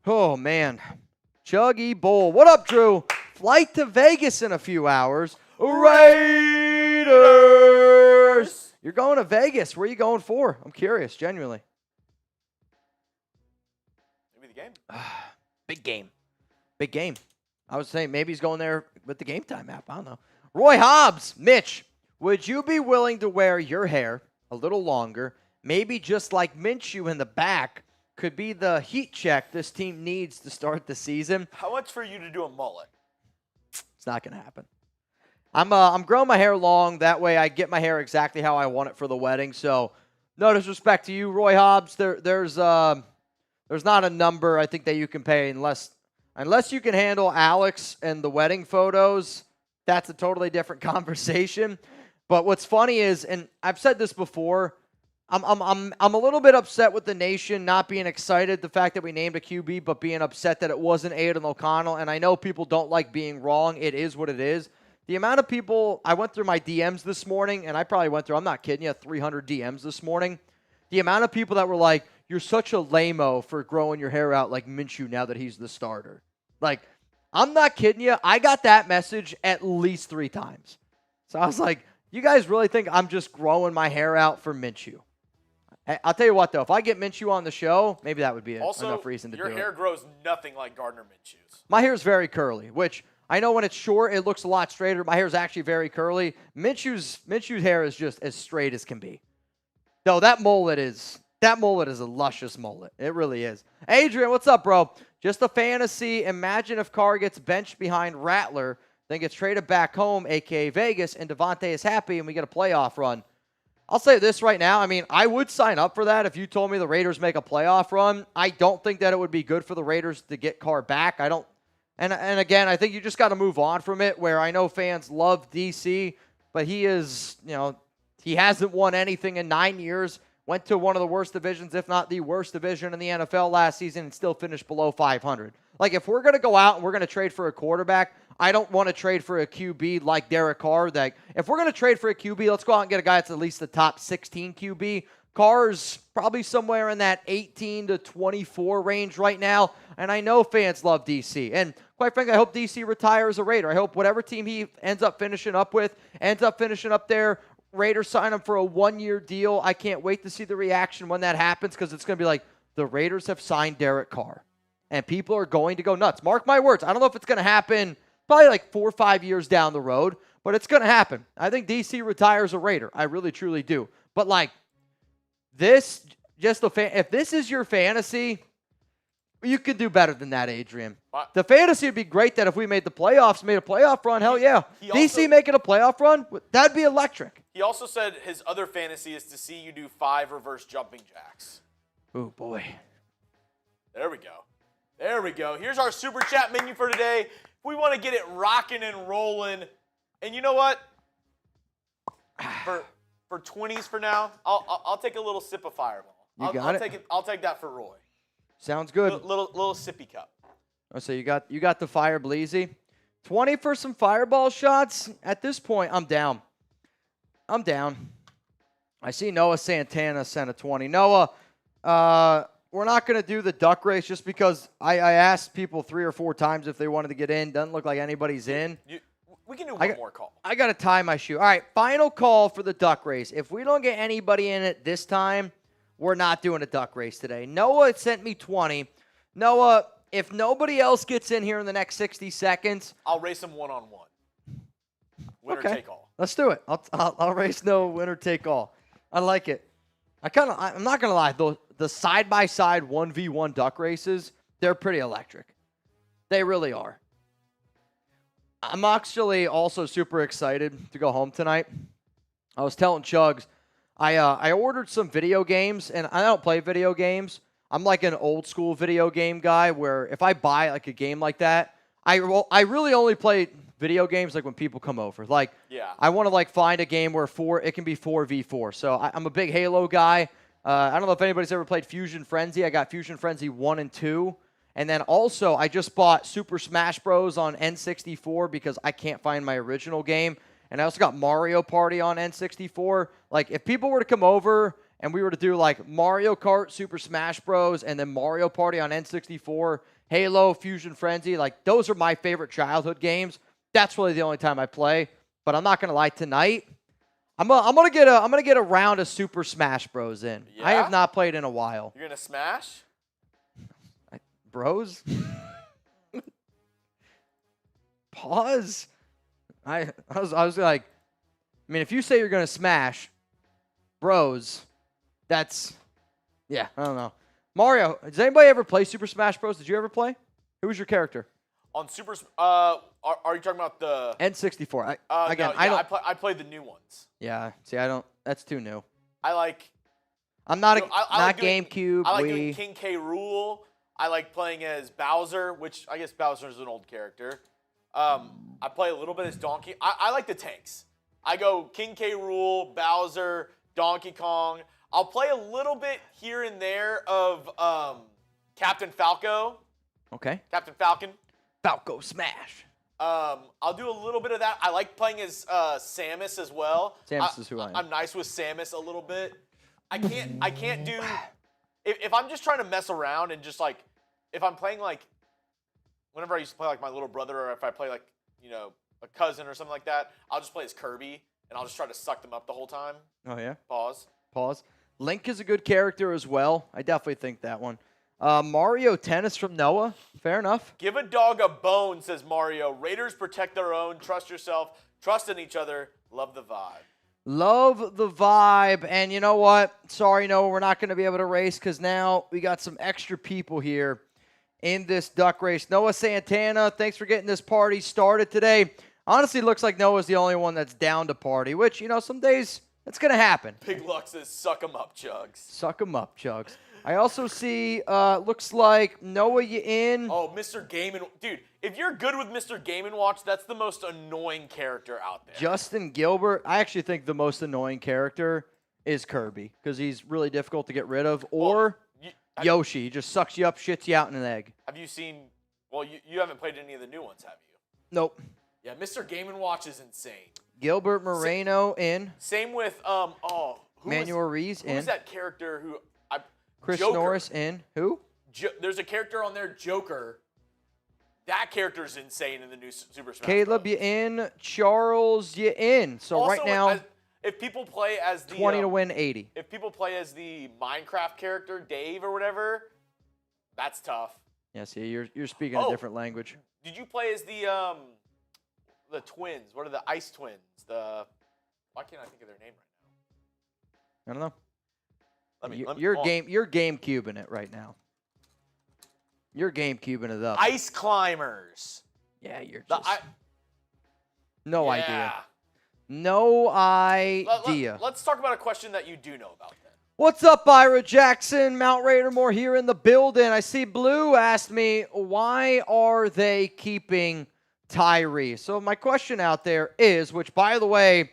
Oh, man. Chuggy Bowl. What up, Drew? Flight to Vegas in a few hours. Raiders! You're going to Vegas. Where are you going for? I'm curious, genuinely. Maybe the game. Big game. Big game. I was saying maybe he's going there with the Game Time app. I don't know. Roy Hobbs. Mitch, would you be willing to wear your hair a little longer? Maybe just like Minshew in the back could be the heat check this team needs to start the season. How much for you to do a mullet? It's not going to happen. I'm growing my hair long. That way I get my hair exactly how I want it for the wedding. So no disrespect to you, Roy Hobbs. There's not a number I think that you can pay unless you can handle Alex and the wedding photos. That's a totally different conversation. But what's funny is, and I've said this before, I'm a little bit upset with the nation not being excited the fact that we named a QB, but being upset that it wasn't Aiden O'Connell. And I know people don't like being wrong. It is what it is. The amount of people, I went through my DMs this morning, and I probably went through, I'm not kidding you, 300 DMs this morning. The amount of people that were like, you're such a lame-o for growing your hair out like Minshew now that he's the starter. Like, I'm not kidding you. I got that message at least 3 times. So I was like, you guys really think I'm just growing my hair out for Minshew? I'll tell you what, though. If I get Minshew on the show, maybe that would be enough reason to do it. Your hair grows nothing like Gardner Minshew's. My hair is very curly, which I know when it's short, it looks a lot straighter. My hair is actually very curly. Minshew's hair is just as straight as can be. Though that mullet is a luscious mullet. It really is. Adrian, what's up, bro? Just a fantasy. Imagine if Carr gets benched behind Rattler, then gets traded back home, a.k.a. Vegas, and Devontae is happy and we get a playoff run. I'll say this right now. I mean, I would sign up for that if you told me the Raiders make a playoff run. I don't think that it would be good for the Raiders to get Carr back. I don't. And again, I think you just got to move on from it, where I know fans love DC, but he is, he hasn't won anything in 9 years, went to one of the worst divisions, if not the worst division in the NFL last season, and still finished below 500. Like, if we're going to go out and we're going to trade for a quarterback, I don't want to trade for a QB like Derek Carr. If we're going to trade for a QB, let's go out and get a guy that's at least the top 16 QB. Carr's probably somewhere in that 18 to 24 range right now, and I know fans love DC. And quite frankly, I hope DC retires a Raider. I hope whatever team he ends up finishing up there. Raiders sign him for a 1-year deal. I can't wait to see the reaction when that happens, because it's going to be like, the Raiders have signed Derek Carr. And people are going to go nuts. Mark my words. I don't know if it's going to happen probably like 4 or 5 years down the road, but it's going to happen. I think DC retires a Raider. I really, truly do. But like this, if this is your fantasy, you could do better than that, Adrian. The fantasy would be great that if we made the playoffs, made a playoff run, hell yeah. DC making a playoff run, that'd be electric. He also said his other fantasy is to see you do 5 reverse jumping jacks. Oh, boy. There we go. There we go. Here's our super chat menu for today. If we want to get it rocking and rolling, and you know what? For 20s for now, I'll take a little sip of Fireball. I'll take that for Roy. Sounds good. Little sippy cup. Oh, so you got the Fire Bleezy. 20 for some Fireball shots. At this point, I'm down. I see Noah Santana sent a 20. Noah, we're not going to do the duck race just because I asked people 3 or 4 times if they wanted to get in. Doesn't look like anybody's in. We can do one more call. I got to tie my shoe. All right, final call for the duck race. If we don't get anybody in it this time, we're not doing a duck race today. Noah sent me 20. Noah, if nobody else gets in here in the next 60 seconds, I'll race them one-on-one. Winner take all. Let's do it. I'll race no winner take all. I like it. I'm not gonna lie, the side-by-side 1v1 duck races, they're pretty electric. They really are. I'm actually also super excited to go home tonight. I was telling Chuggs, I ordered some video games, and I don't play video games. I'm like an old school video game guy where if I buy like a game like that, I really only play video games like when people come over. Like, I want to like find a game where it can be 4v4. So I'm a big Halo guy. I don't know if anybody's ever played Fusion Frenzy. I got Fusion Frenzy 1 and 2. And then also I just bought Super Smash Bros. On N64 because I can't find my original game. And I also got Mario Party on N64. Like, if people were to come over and we were to do like Mario Kart, Super Smash Bros., and then Mario Party on N64, Halo, Fusion Frenzy, like those are my favorite childhood games. That's really the only time I play. But I'm not gonna lie, tonight I'm gonna get a round of Super Smash Bros. In. Yeah? I have not played in a while. You're gonna smash? Bros? Pause. I was like, I mean, if you say you're gonna smash, bros, that's, yeah, I don't know. Mario, does anybody ever play Super Smash Bros? Did you ever play? Who was your character? On Super, are you talking about the N64? I played the new ones. Yeah, see, I don't. That's too new. I'm not like GameCube. I like doing King K. Rool. I like playing as Bowser, which I guess Bowser is an old character. I play a little bit as Donkey. I like the tanks. I go King K. Rool, Bowser, Donkey Kong. I'll play a little bit here and there of Captain Falco. Okay. Captain Falcon. Falco Smash. I'll do a little bit of that. I like playing as Samus as well. Samus is who I am. I'm nice with Samus a little bit. I can't do if I'm just trying to mess around and just like if I'm playing like whenever I used to play like my little brother or if I play like, you know, a cousin or something like that, I'll just play as Kirby and I'll just try to suck them up the whole time. Oh yeah. Pause. Link is a good character as well. I definitely think that one. Mario Tennis from Noah. Fair enough. Give a dog a bone, says Mario. Raiders protect their own. Trust yourself. Trust in each other. Love the vibe. Love the vibe. And you know what? Sorry, Noah, we're not going to be able to race because now we got some extra people here in this duck race. Noah Santana, thanks for getting this party started today. Honestly, looks like Noah's the only one that's down to party, which, you know, some days that's going to happen. Big Luck says, suck 'em up, Chuggs. Suck 'em up, Chuggs. I also see, looks like, Noah, you in? Oh, Mr. Game & Dude, if you're good with Mr. Game & Watch, that's the most annoying character out there. Justin Gilbert. I actually think the most annoying character is Kirby because he's really difficult to get rid of. Or Yoshi. He just sucks you up, shits you out in an egg. Have you seen, well, you haven't played any of the new ones, have you? Nope. Yeah, Mr. Game & Watch is insane. Gilbert Moreno in. Same with, Manuel Rees in. Who's that character who... Chris Joker. Norris in. Who? There's a character on there, Joker. That character's insane in the new Super Smash Caleb, Bros. you in. Charles, you in. So Also, right now, If people play as the 20 to win 80. If people play as the Minecraft character Dave or whatever, that's tough. Yeah, see, you're speaking a different language. Did you play as the twins? What are the Ice Twins? Why can't I think of their name right now? I don't know. You're GameCubing it right now. You're GameCubing it up. Ice Climbers. Yeah, you're just no idea. Let's talk about a question that you do know about then. What's up, Ira Jackson? Mount Raidermore here in the building. I see Blue asked me, why are they keeping Tyree? So my question out there is, which, by the way,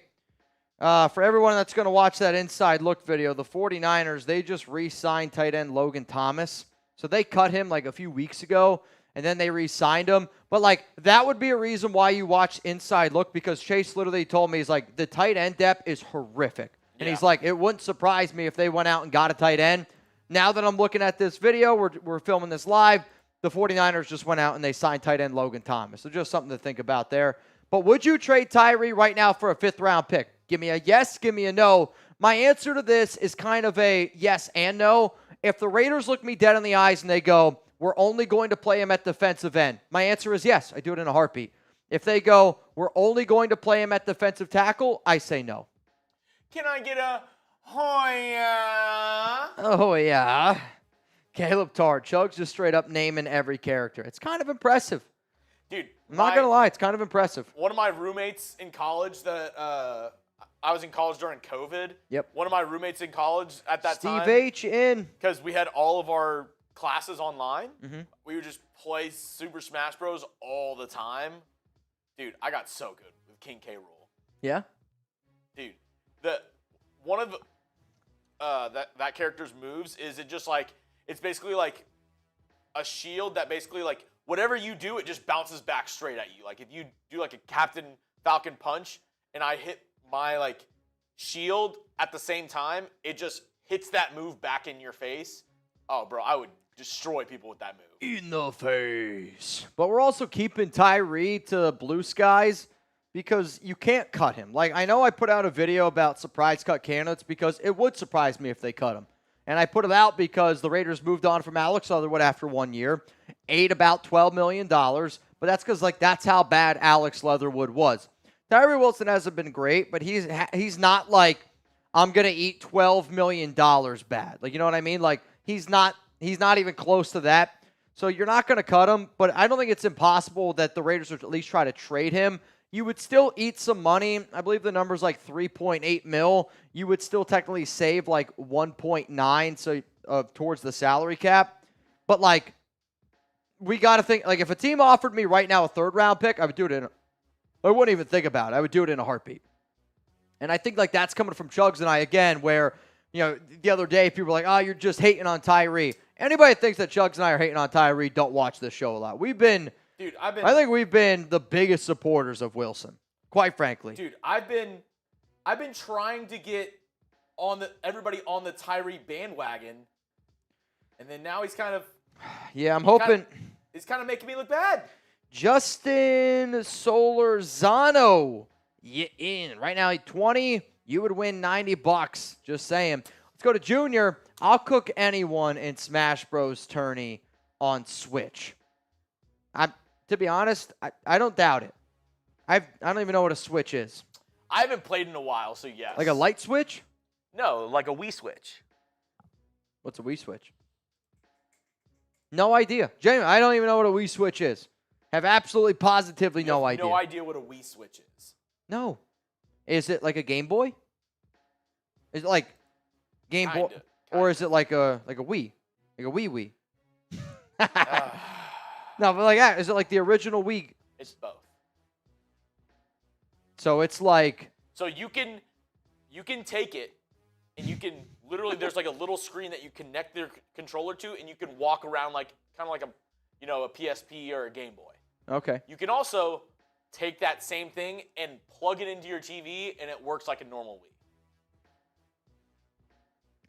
for everyone that's going to watch that Inside Look video, the 49ers, they just re-signed tight end Logan Thomas. So they cut him like a few weeks ago, and then they re-signed him. But, like, that would be a reason why you watch Inside Look, because Chase literally told me, he's like, the tight end depth is horrific. And he's like, it wouldn't surprise me if they went out and got a tight end. Now that I'm looking at this video, we're filming this live, the 49ers just went out and they signed tight end Logan Thomas. So just something to think about there. But would you trade Tyree right now for a 5th-round pick? Give me a yes, give me a no. My answer to this is kind of a yes and no. If the Raiders look me dead in the eyes and they go, we're only going to play him at defensive end, my answer is yes. I do it in a heartbeat. If they go, we're only going to play him at defensive tackle, I say no. Can I get a Hoya? Oh, yeah. Caleb Tarr. Chuggs just straight up naming every character. It's kind of impressive. Dude. I'm not going to lie. It's kind of impressive. One of my roommates in college that I was in college during COVID. Yep. One of my roommates in college at that time. Steve H. in. Because we had all of our classes online. Mm-hmm. We would just play Super Smash Bros. All the time. Dude, I got so good with King K. Rool. Yeah? Dude, one of that character's moves is it's basically like a shield that basically like whatever you do, it just bounces back straight at you. Like if you do like a Captain Falcon punch and I hit my like shield at the same time, it just hits that move back in your face. Oh, bro, I would destroy people with that move. In the face. But we're also keeping Tyree to Blue Skies because you can't cut him. Like, I know I put out a video about surprise cut candidates because it would surprise me if they cut him. And I put it out because the Raiders moved on from Alex Leatherwood after 1 year, ate about $12 million, but that's because, like, that's how bad Alex Leatherwood was. Tyree Wilson hasn't been great, but he's not like, I'm going to eat $12 million bad. Like, you know what I mean? Like, he's not even close to that. So you're not going to cut him, but I don't think it's impossible that the Raiders would at least try to trade him. You would still eat some money. I believe the number's like 3.8 mil. You would still technically save like 1.9 so towards the salary cap. But like, we got to think, like if a team offered me right now a 3rd-round pick, I would do it I wouldn't even think about it. I would do it in a heartbeat. And I think like that's coming from Chuggs and I again, where, you know, the other day people were like, oh, you're just hating on Tyree. Anybody that thinks that Chuggs and I are hating on Tyree don't watch this show a lot. Dude, I think we've been the biggest supporters of Wilson, quite frankly. Dude, I've been trying to get everybody on the Tyree bandwagon, and then now he's kind of I'm hoping he's kind of making me look bad. Justin Solorzano, in right now 20. You would win $90. Just saying. Let's go to Junior. I'll cook anyone in Smash Bros. Tourney on Switch. To be honest, I don't doubt it. I don't even know what a Switch is. I haven't played in a while, so yes. Like a light switch? No, like a Wii Switch. What's a Wii Switch? No idea. Genuinely, I don't even know what a Wii Switch is. Have absolutely positively no idea. No idea what a Wii Switch is. No. Is it like a Game Boy? Is it like Game Boy? Or is it like a Wii? Like a Wii? No, but like, is it like the original Wii? It's both. So it's like. So you can take it, and you can literally there's like a little screen that you connect the controller to, and you can walk around like kind of like a PSP or a Game Boy. Okay. You can also take that same thing and plug it into your TV, and it works like a normal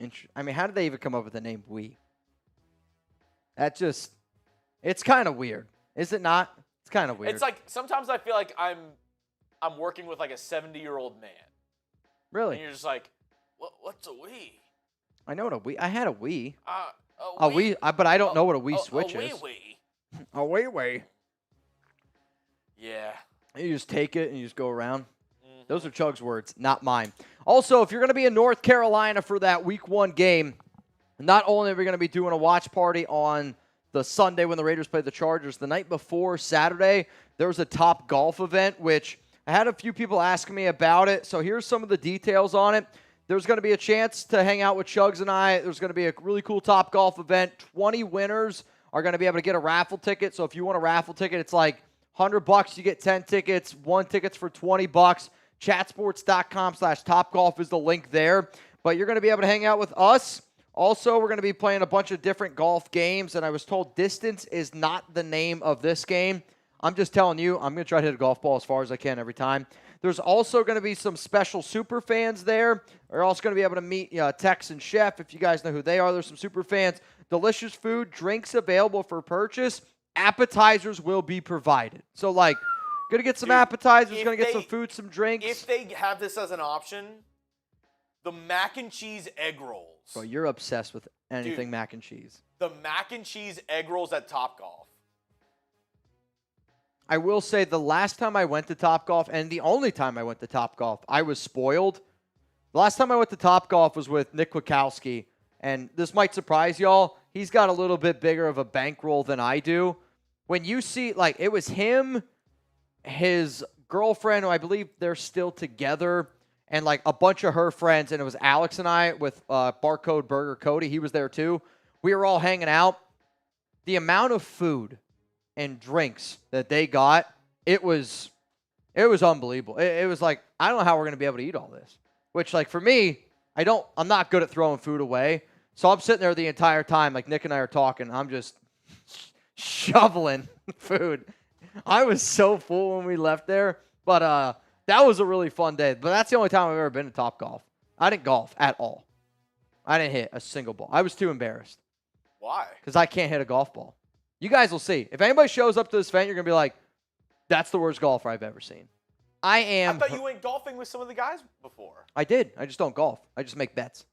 Wii. I mean, how did they even come up with the name Wii? It's kind of weird. Is it not? It's kind of weird. It's like sometimes I feel like I'm working with like a 70-year-old man. Really? And you're just like, what's a Wii? I know what a Wii. I had a Wii. A Wii, but I don't know what a Wii Switch a is. Wii. A Wii. Yeah. You just take it and you just go around. Those are Chug's words, not mine. Also, if you're going to be in North Carolina for that Week 1 game, not only are we going to be doing a watch party on the Sunday when the Raiders play the Chargers, the night before Saturday, there was a Top Golf event, which I had a few people asking me about it. So here's some of the details on it. There's going to be a chance to hang out with Chuggs and I. There's going to be a really cool Top Golf event. 20 winners are going to be able to get a raffle ticket. So if you want a raffle ticket, it's like $100. You get 10 tickets. 1 ticket's for $20. Chatsports.com/Topgolf is the link there. But you're going to be able to hang out with us. Also, we're going to be playing a bunch of different golf games. And I was told distance is not the name of this game. I'm just telling you, I'm going to try to hit a golf ball as far as I can every time. There's also going to be some special super fans there. We're also going to be able to meet Tex and Chef, if you guys know who they are. There's some super fans. Delicious food, drinks available for purchase. Appetizers will be provided. So, like, going to get some appetizers, going to get some food, some drinks. If they have this as an option, the mac and cheese egg rolls. Bro, you're obsessed with anything mac and cheese. The mac and cheese egg rolls at Topgolf. I will say the last time I went to Topgolf, and the only time I went to Topgolf, I was spoiled. The last time I went to Topgolf was with Nick Kwiatkowski, and this might surprise y'all. He's got a little bit bigger of a bankroll than I do. When you see, like, it was him, his girlfriend, who I believe they're still together, and, like, a bunch of her friends, and it was Alex and I with Barcode Burger Cody. He was there, too. We were all hanging out. The amount of food and drinks that they got, it was unbelievable. It was like, I don't know how we're going to be able to eat all this. Which, like, for me, I'm not good at throwing food away. So I'm sitting there the entire time, like Nick and I are talking. I'm just shoveling food. I was so full when we left there. But that was a really fun day. But that's the only time I've ever been to Topgolf. I didn't golf at all. I didn't hit a single ball. I was too embarrassed. Why? Because I can't hit a golf ball. You guys will see. If anybody shows up to this event, you're going to be like, that's the worst golfer I've ever seen. I thought you went golfing with some of the guys before. I did. I just don't golf. I just make bets.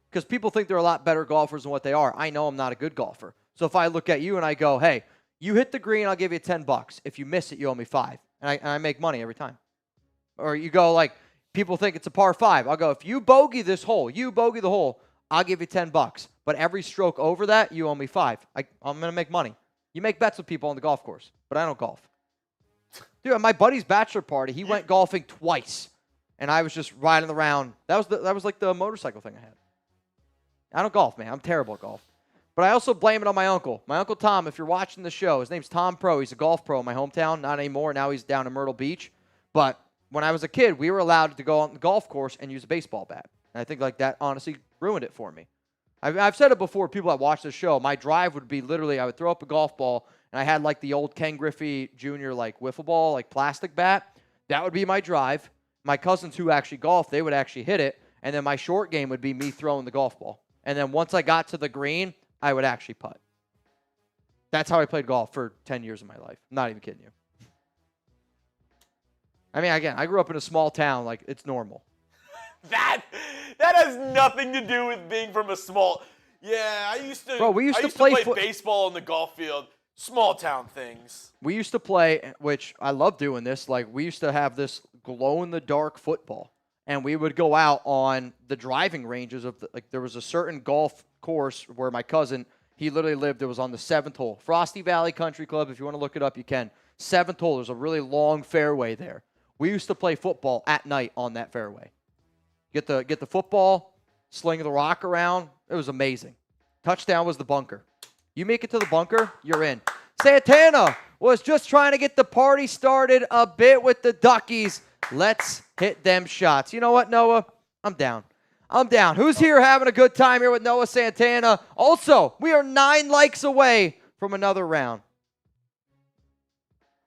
Because people think they're a lot better golfers than what they are. I know I'm not a good golfer. So if I look at you and I go, hey, you hit the green, I'll give you $10. If you miss it, you owe me $5. And I make money every time. Or you go like, people think it's a par 5. I'll go, if you bogey this hole, you bogey the hole, I'll give you $10. But every stroke over that, you owe me $5. I'm going to make money. You make bets with people on the golf course, but I don't golf. Dude, at my buddy's bachelor party, he went golfing twice, and I was just riding around. That was like the motorcycle thing I had. I don't golf, man. I'm terrible at golf. But I also blame it on my uncle. My Uncle Tom, if you're watching the show, his name's Tom Pro. He's a golf pro in my hometown. Not anymore. Now he's down in Myrtle Beach. But when I was a kid, we were allowed to go on the golf course and use a baseball bat. And I think like that honestly ruined it for me. I've said it before, people that watch the show, my drive would be literally I would throw up a golf ball, and I had like the old Ken Griffey Jr. like wiffle ball, like plastic bat. That would be my drive. My cousins who actually golf, they would actually hit it. And then my short game would be me throwing the golf ball. And then once I got to the green, I would actually putt. That's how I played golf for 10 years of my life. I'm not even kidding you. I mean, again, I grew up in a small town. Like, it's normal. That has nothing to do with being from a small. Yeah, I used to. Bro, we used to play baseball on the golf field. Small town things. We used to play, which I love doing this. Like, we used to have this glow-in-the-dark football, and we would go out on the driving ranges of there was a certain golf course where my cousin, he literally lived. It was on the 7th hole, Frosty Valley Country Club. If you want to look it up, you can. 7th hole. There's a really long fairway there. We used to play football at night on that fairway. Get the football, sling the rock around. It was amazing. Touchdown was the bunker. You make it to the bunker, you're in. Santana was just trying to get the party started a bit with the Duckies. Let's hit them shots. You know what, Noah? I'm down. Who's here having a good time here with Noah Santana? Also, we are 9 likes away from another round.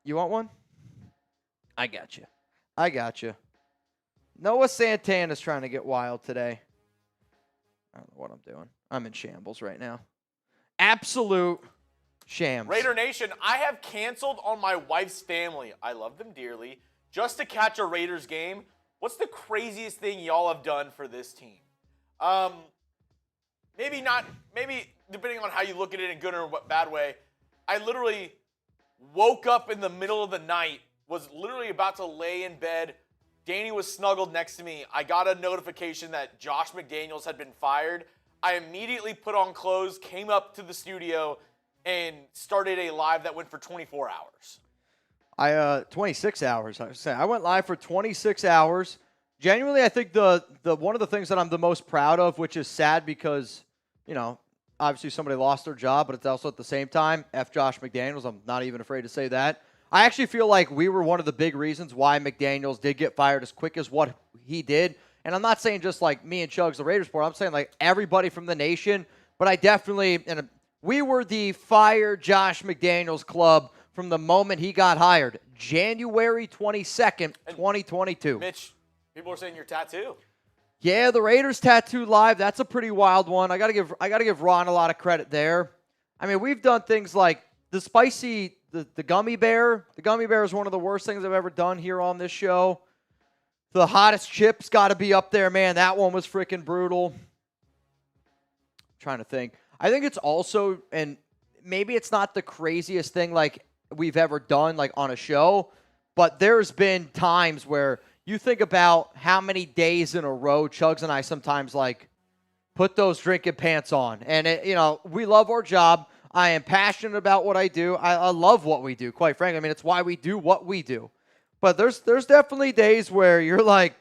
You want one? I got you. Noah Santana's trying to get wild today. I don't know what I'm doing. I'm in shambles right now. Absolute shams. Raider Nation, I have canceled on my wife's family. I love them dearly. Just to catch a Raiders game. What's the craziest thing y'all have done for this team? Maybe depending on how you look at it in good or bad way, I literally woke up in the middle of the night, was literally about to lay in bed. Danny was snuggled next to me. I got a notification that Josh McDaniels had been fired. I immediately put on clothes, came up to the studio, and started a live that went for 24 hours. 26 hours. I went live for 26 hours. Genuinely, I think the one of the things that I'm the most proud of, which is sad because, obviously somebody lost their job, but it's also at the same time, F Josh McDaniels. I'm not even afraid to say that. I actually feel like we were one of the big reasons why McDaniels did get fired as quick as what he did. And I'm not saying just like me and Chuggs, the Raiders Report. I'm saying like everybody from the nation. But I definitely, we were the Fire Josh McDaniels club from the moment he got hired, January 22nd, 2022. Mitch, people are saying your tattoo. Yeah, the Raiders tattoo live. That's a pretty wild one. I gotta give Ron a lot of credit there. I mean, we've done things like the spicy, the gummy bear. The gummy bear is one of the worst things I've ever done here on this show. The hottest chips got to be up there, man. That one was freaking brutal. I'm trying to think. I think it's also, and maybe it's not the craziest thing like we've ever done like on a show, but there's been times where you think about how many days in a row Chuggs and I sometimes like put those drinking pants on. And, we love our job. I am passionate about what I do. I love what we do, quite frankly. I mean, it's why we do what we do. But there's definitely days where you're like,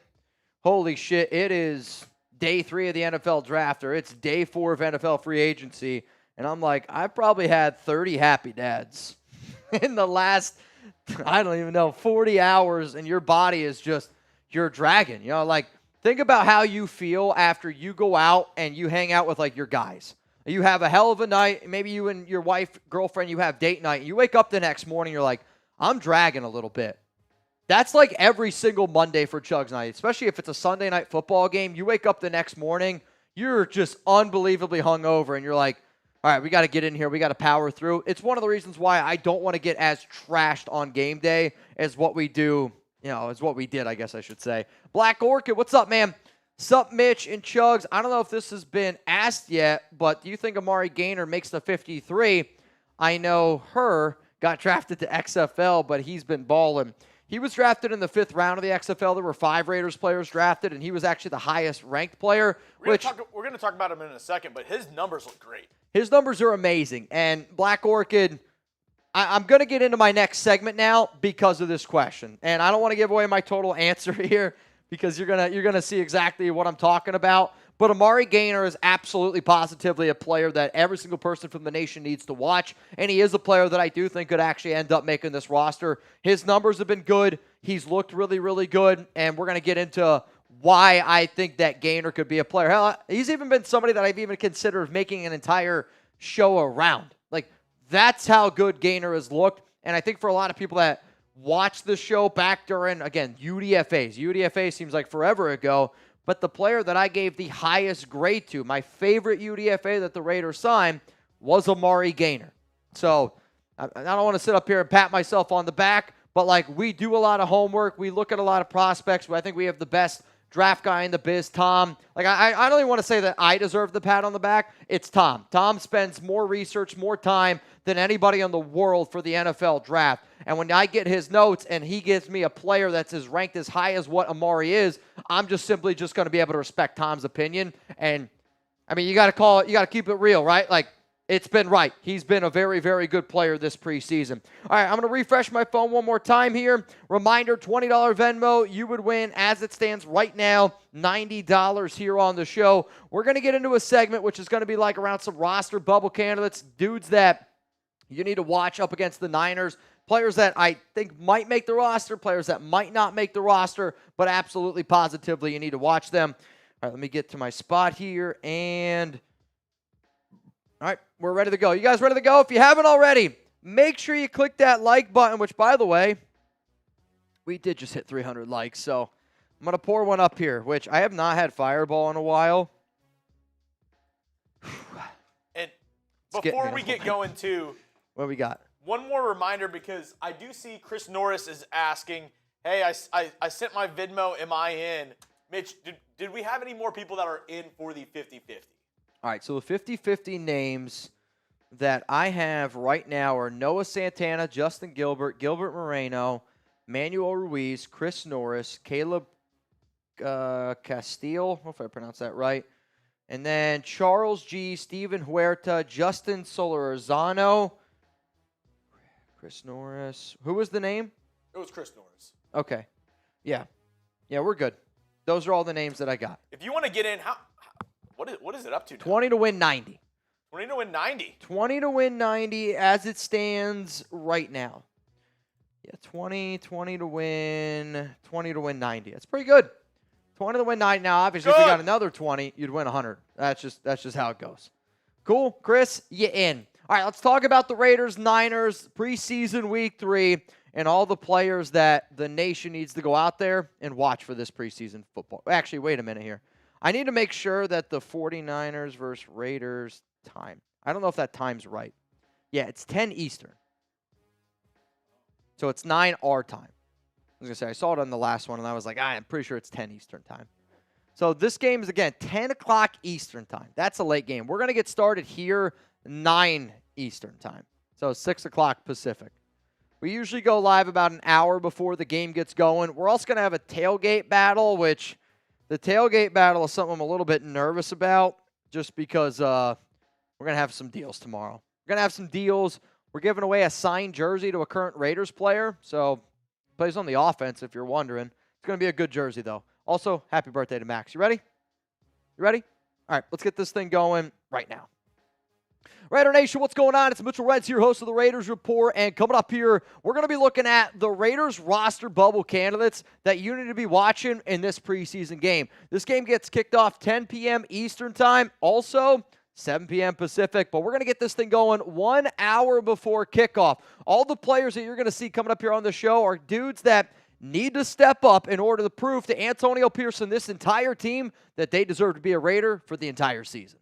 holy shit, it is day 3 of the NFL draft or it's day 4 of NFL free agency. And I'm like, I've probably had 30 happy dads in the last, I don't even know, 40 hours. And your body is just, you're dragging. Think about how you feel after you go out and you hang out with like your guys. You have a hell of a night. Maybe you and your wife, girlfriend, you have date night. You wake up the next morning, you're like, I'm dragging a little bit. That's like every single Monday for Chuggs night, especially if it's a Sunday night football game. You wake up the next morning, you're just unbelievably hungover, and you're like, all right, we got to get in here. We got to power through. It's one of the reasons why I don't want to get as trashed on game day as what we do, as what we did, I guess I should say. Black Orchid, what's up, man? Sup, Mitch and Chuggs. I don't know if this has been asked yet, but do you think Amari Gaynor makes the 53? I know her got drafted to XFL, but he's been balling. He was drafted in the 5th round of the XFL. There were 5 Raiders players drafted, and he was actually the highest ranked player. We're going to talk about him in a second, but his numbers look great. His numbers are amazing. And Black Orchid, I'm going to get into my next segment now because of this question. And I don't want to give away my total answer here, because you're gonna see exactly what I'm talking about. But Amari Gaynor is absolutely positively a player that every single person from the nation needs to watch, and he is a player that I do think could actually end up making this roster. His numbers have been good. He's looked really, really good, and we're going to get into why I think that Gaynor could be a player. Hell, he's even been somebody that I've even considered making an entire show around. Like, that's how good Gaynor has looked, and I think for a lot of people that watch the show back during, again, UDFAs. UDFA seems like forever ago, but the player that I gave the highest grade to, my favorite UDFA that the Raiders signed, was Amari Gaynor. So I don't want to sit up here and pat myself on the back, but like we do a lot of homework. We look at a lot of prospects. I think we have the best draft guy in the biz, Tom. Like I don't even want to say that I deserve the pat on the back. It's Tom. Tom spends more research, more time than anybody in the world for the NFL draft. And when I get his notes and he gives me a player that's as ranked as high as what Amari is, I'm just simply just going to be able to respect Tom's opinion. And I mean, you got to keep it real, right? Like, it's been right. He's been a very, very good player this preseason. All right, I'm going to refresh my phone one more time here. Reminder, $20 Venmo. You would win, as it stands right now, $90 here on the show. We're going to get into a segment which is going to be like around some roster bubble candidates, dudes that you need to watch up against the Niners, players that I think might make the roster, players that might not make the roster, but absolutely positively you need to watch them. All right, let me get to my spot here, and all right, we're ready to go. You guys ready to go? If you haven't already, make sure you click that like button, which, by the way, we did just hit 300 likes, so I'm going to pour one up here, which I have not had Fireball in a while. And before we get going, too, what we got? One more reminder, because I do see Chris Norris is asking, Hey, I sent my Venmo. Am I in? Mitch, did we have any more people that are in for the 50-50? All right, so the 50-50 names that I have right now are Noah Santana, Justin Gilbert, Gilbert Moreno, Manuel Ruiz, Chris Norris, Caleb Castile, I don't know if I pronounced that right, and then Charles G., Steven Huerta, Justin Solorzano, Chris Norris. Who was the name? It was Chris Norris. Okay. Yeah, we're good. Those are all the names that I got. If you want to get in, what is it up to now? 20 to win 90. 20 to win 90. 20 to win 90 as it stands right now. Yeah, 20 to win 90. That's pretty good. 20 to win 90. Now, obviously, if you got another 20, you'd win 100. That's just how it goes. Cool, Chris, you in. All right, let's talk about the Raiders, Niners, preseason week 3, and all the players that the nation needs to go out there and watch for this preseason football. Actually, wait a minute here. I need to make sure that the 49ers versus Raiders time. I don't know if that time's right. Yeah, it's 10 Eastern. So it's 9 our time. I was going to say, I saw it on the last one, and I was like, I'm pretty sure it's 10 Eastern time. So this game is, again, 10 o'clock Eastern time. That's a late game. We're going to get started here 9 Eastern time. So 6 o'clock Pacific. We usually go live about an hour before the game gets going. We're also going to have a tailgate battle, which the tailgate battle is something I'm a little bit nervous about just because we're going to have some deals tomorrow. We're going to have some deals. We're giving away a signed jersey to a current Raiders player. So plays on the offense if you're wondering. It's going to be a good jersey, though. Also, happy birthday to Max. You ready? You ready? All right, let's get this thing going right now. Raider Nation, what's going on? It's Mitchell Renz here, host of the Raiders Report, and coming up here, we're going to be looking at the Raiders roster bubble candidates that you need to be watching in this preseason game. This game gets kicked off 10 p.m. Eastern Time, also 7 p.m. Pacific, but we're going to get this thing going 1 hour before kickoff. All the players that you're going to see coming up here on the show are dudes that need to step up in order to prove to Antonio Pierce and this entire team that they deserve to be a Raider for the entire season.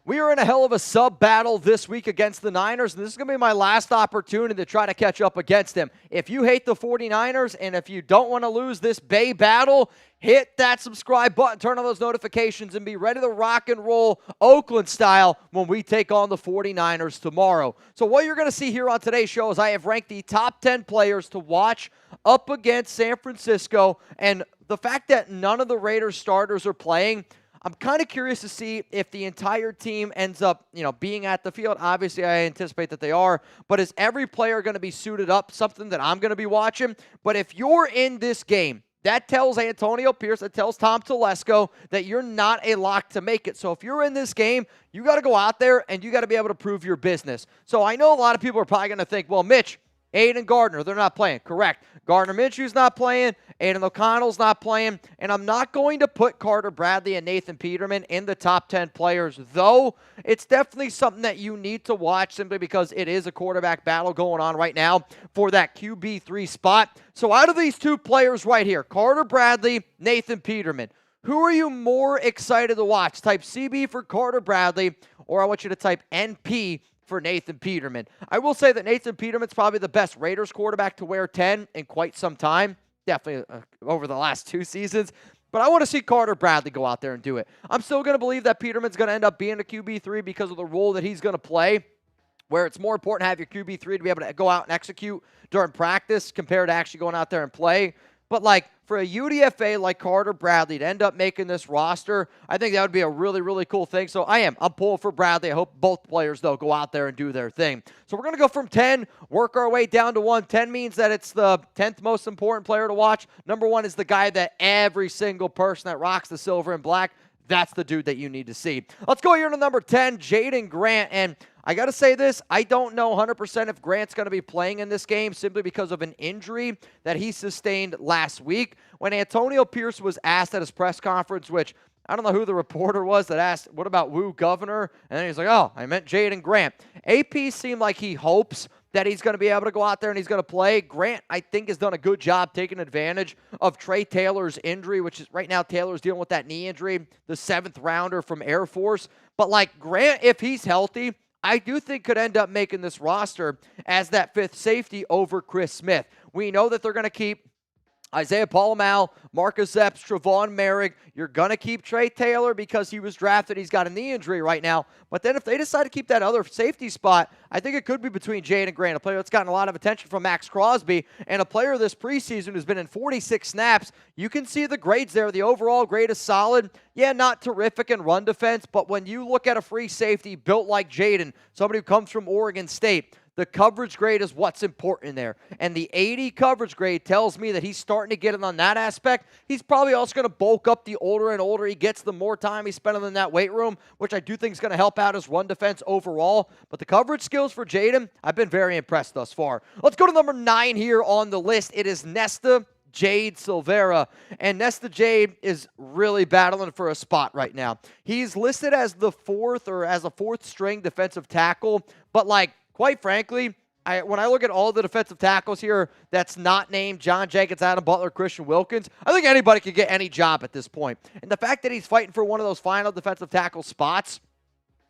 We are in a hell of a sub battle this week against the Niners, and this is going to be my last opportunity to try to catch up against them. If you hate the 49ers and if you don't want to lose this Bay battle, hit that subscribe button, turn on those notifications, and be ready to rock and roll Oakland style when we take on the 49ers tomorrow. So what you're going to see here on today's show is I have ranked the top 10 players to watch up against San Francisco, and the fact that none of the Raiders starters are playing, I'm kind of curious to see if the entire team ends up, being at the field. Obviously, I anticipate that they are. But is every player going to be suited up? Something that I'm going to be watching. But if you're in this game, that tells Antonio Pierce, that tells Tom Telesco that you're not a lock to make it. So if you're in this game, you got to go out there and you got to be able to prove your business. So I know a lot of people are probably going to think, well, Mitch, Aiden Gardner, they're not playing. Correct. Gardner Minshew's not playing. Aiden O'Connell's not playing. And I'm not going to put Carter Bradley and Nathan Peterman in the top 10 players, though it's definitely something that you need to watch simply because it is a quarterback battle going on right now for that QB3 spot. So out of these two players right here, Carter Bradley, Nathan Peterman, who are you more excited to watch? Type CB for Carter Bradley, or I want you to type NP for Nathan Peterman. I will say that Nathan Peterman's probably the best Raiders quarterback to wear 10 in quite some time, definitely over the last 2 seasons. But I want to see Carter Bradley go out there and do it. I'm still going to believe that Peterman's going to end up being a QB3 because of the role that he's going to play, where it's more important to have your QB3 to be able to go out and execute during practice compared to actually going out there and play. But for a UDFA like Carter Bradley to end up making this roster, I think that would be a really, really cool thing. So I'm pulling for Bradley. I hope both players, though, go out there and do their thing. So we're going to go from 10, work our way down to 1. 10 means that it's the 10th most important player to watch. Number 1 is the guy that every single person that rocks the silver and black, that's the dude that you need to see. Let's go here to number 10, Jaden Grant. And I got to say this, I don't know 100% if Grant's going to be playing in this game simply because of an injury that he sustained last week. When Antonio Pierce was asked at his press conference, which I don't know who the reporter was that asked, what about Woo Governor? And then he's like, oh, I meant Jaden Grant. AP seemed like he hopes that he's going to be able to go out there and he's going to play. Grant, I think, has done a good job taking advantage of Trey Taylor's injury, which is right now Taylor's dealing with that knee injury, the 7th rounder from Air Force. But like Grant, if he's healthy, I do think could end up making this roster as that 5th safety over Chris Smith. We know that they're going to keep Isaiah Palomal, Marcus Epps, Trevon Merrick. You're going to keep Trey Taylor because he was drafted. He's got a knee injury right now. But then if they decide to keep that other safety spot, I think it could be between Jaden Grant, a player that's gotten a lot of attention from Max Crosby, and a player this preseason who's been in 46 snaps. You can see the grades there. The overall grade is solid. Yeah, not terrific in run defense, but when you look at a free safety built like Jaden, somebody who comes from Oregon State, the coverage grade is what's important there. And the 80 coverage grade tells me that he's starting to get it on that aspect. He's probably also going to bulk up the older and older he gets, the more time he's spending in that weight room, which I do think is going to help out his run defense overall. But the coverage skills for Jaden, I've been very impressed thus far. Let's go to number 9 here on the list. It is Nesta Jade Silvera, and Nesta Jade is really battling for a spot right now. He's listed as the 4th or as a 4th string defensive tackle, but like, quite frankly, when I look at all the defensive tackles here that's not named John Jenkins, Adam Butler, Christian Wilkins, I think anybody could get any job at this point. And the fact that he's fighting for one of those final defensive tackle spots,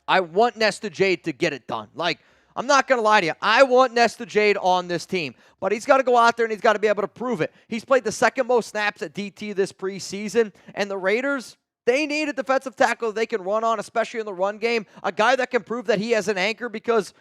I want Nesta Jade to get it done. Like, I'm not going to lie to you. I want Nesta Jade on this team. But he's got to go out there and he's got to be able to prove it. He's played the 2nd most snaps at DT this preseason. And the Raiders, they need a defensive tackle they can run on, especially in the run game. A guy that can prove that he has an anchor, because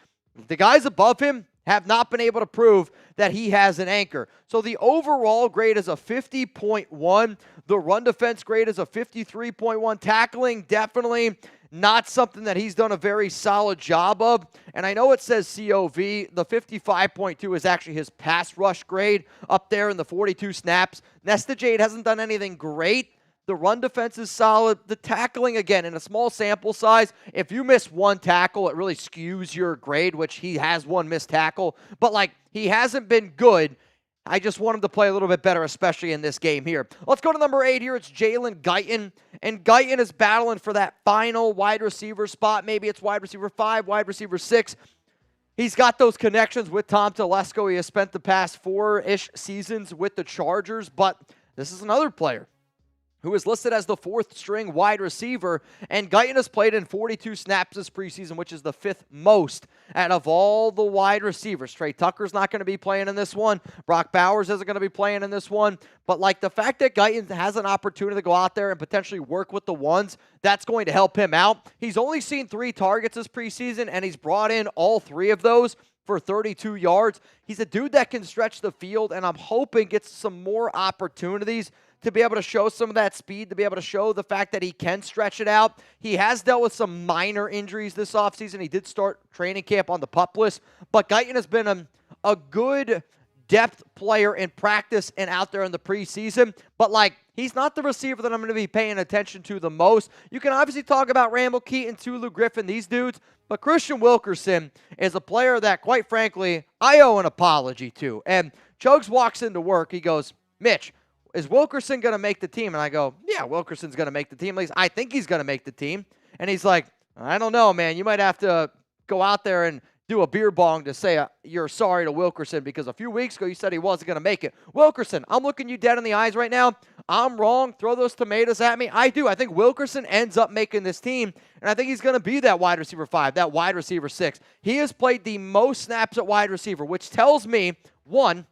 the guys above him have not been able to prove that he has an anchor. So the overall grade is a 50.1. The run defense grade is a 53.1. Tackling, definitely not something that he's done a very solid job of. And I know it says COV. The 55.2 is actually his pass rush grade up there in the 42 snaps. Nesta Jade hasn't done anything great. The run defense is solid. The tackling, again, in a small sample size, if you miss one tackle, it really skews your grade, which he has one missed tackle. But, like, he hasn't been good. I just want him to play a little bit better, especially in this game here. Let's go to number 8 here. It's Jalen Guyton. And Guyton is battling for that final wide receiver spot. Maybe it's wide receiver 5, wide receiver 6. He's got those connections with Tom Telesco. He has spent the past 4-ish seasons with the Chargers. But this is another player who is listed as the 4th string wide receiver, and Guyton has played in 42 snaps this preseason, which is the 5th most out of all the wide receivers. Trey Tucker's not going to be playing in this one. Brock Bowers isn't going to be playing in this one. But like the fact that Guyton has an opportunity to go out there and potentially work with the ones, that's going to help him out. He's only seen 3 targets this preseason, and he's brought in all 3 of those for 32 yards. He's a dude that can stretch the field, and I'm hoping gets some more opportunities to be able to show some of that speed, to be able to show the fact that he can stretch it out. He has dealt with some minor injuries this offseason. He did start training camp on the PUP list, but Guyton has been a good depth player in practice and out there in the preseason. But, like, he's not the receiver that I'm going to be paying attention to the most. You can obviously talk about Randall Keaton, Tulu Griffin, these dudes, but Christian Wilkerson is a player that, quite frankly, I owe an apology to. And Chuggs walks into work. He goes, Mitch, is Wilkerson going to make the team? And I go, yeah, Wilkerson's going to make the team. At least I think he's going to make the team. And he's like, I don't know, man. You might have to go out there and do a beer bong to say you're sorry to Wilkerson, because a few weeks ago you said he wasn't going to make it. Wilkerson, I'm looking you dead in the eyes right now. I'm wrong. Throw those tomatoes at me. I do. I think Wilkerson ends up making this team, and I think he's going to be that wide receiver 5, that wide receiver 6. He has played the most snaps at wide receiver, which tells me, one,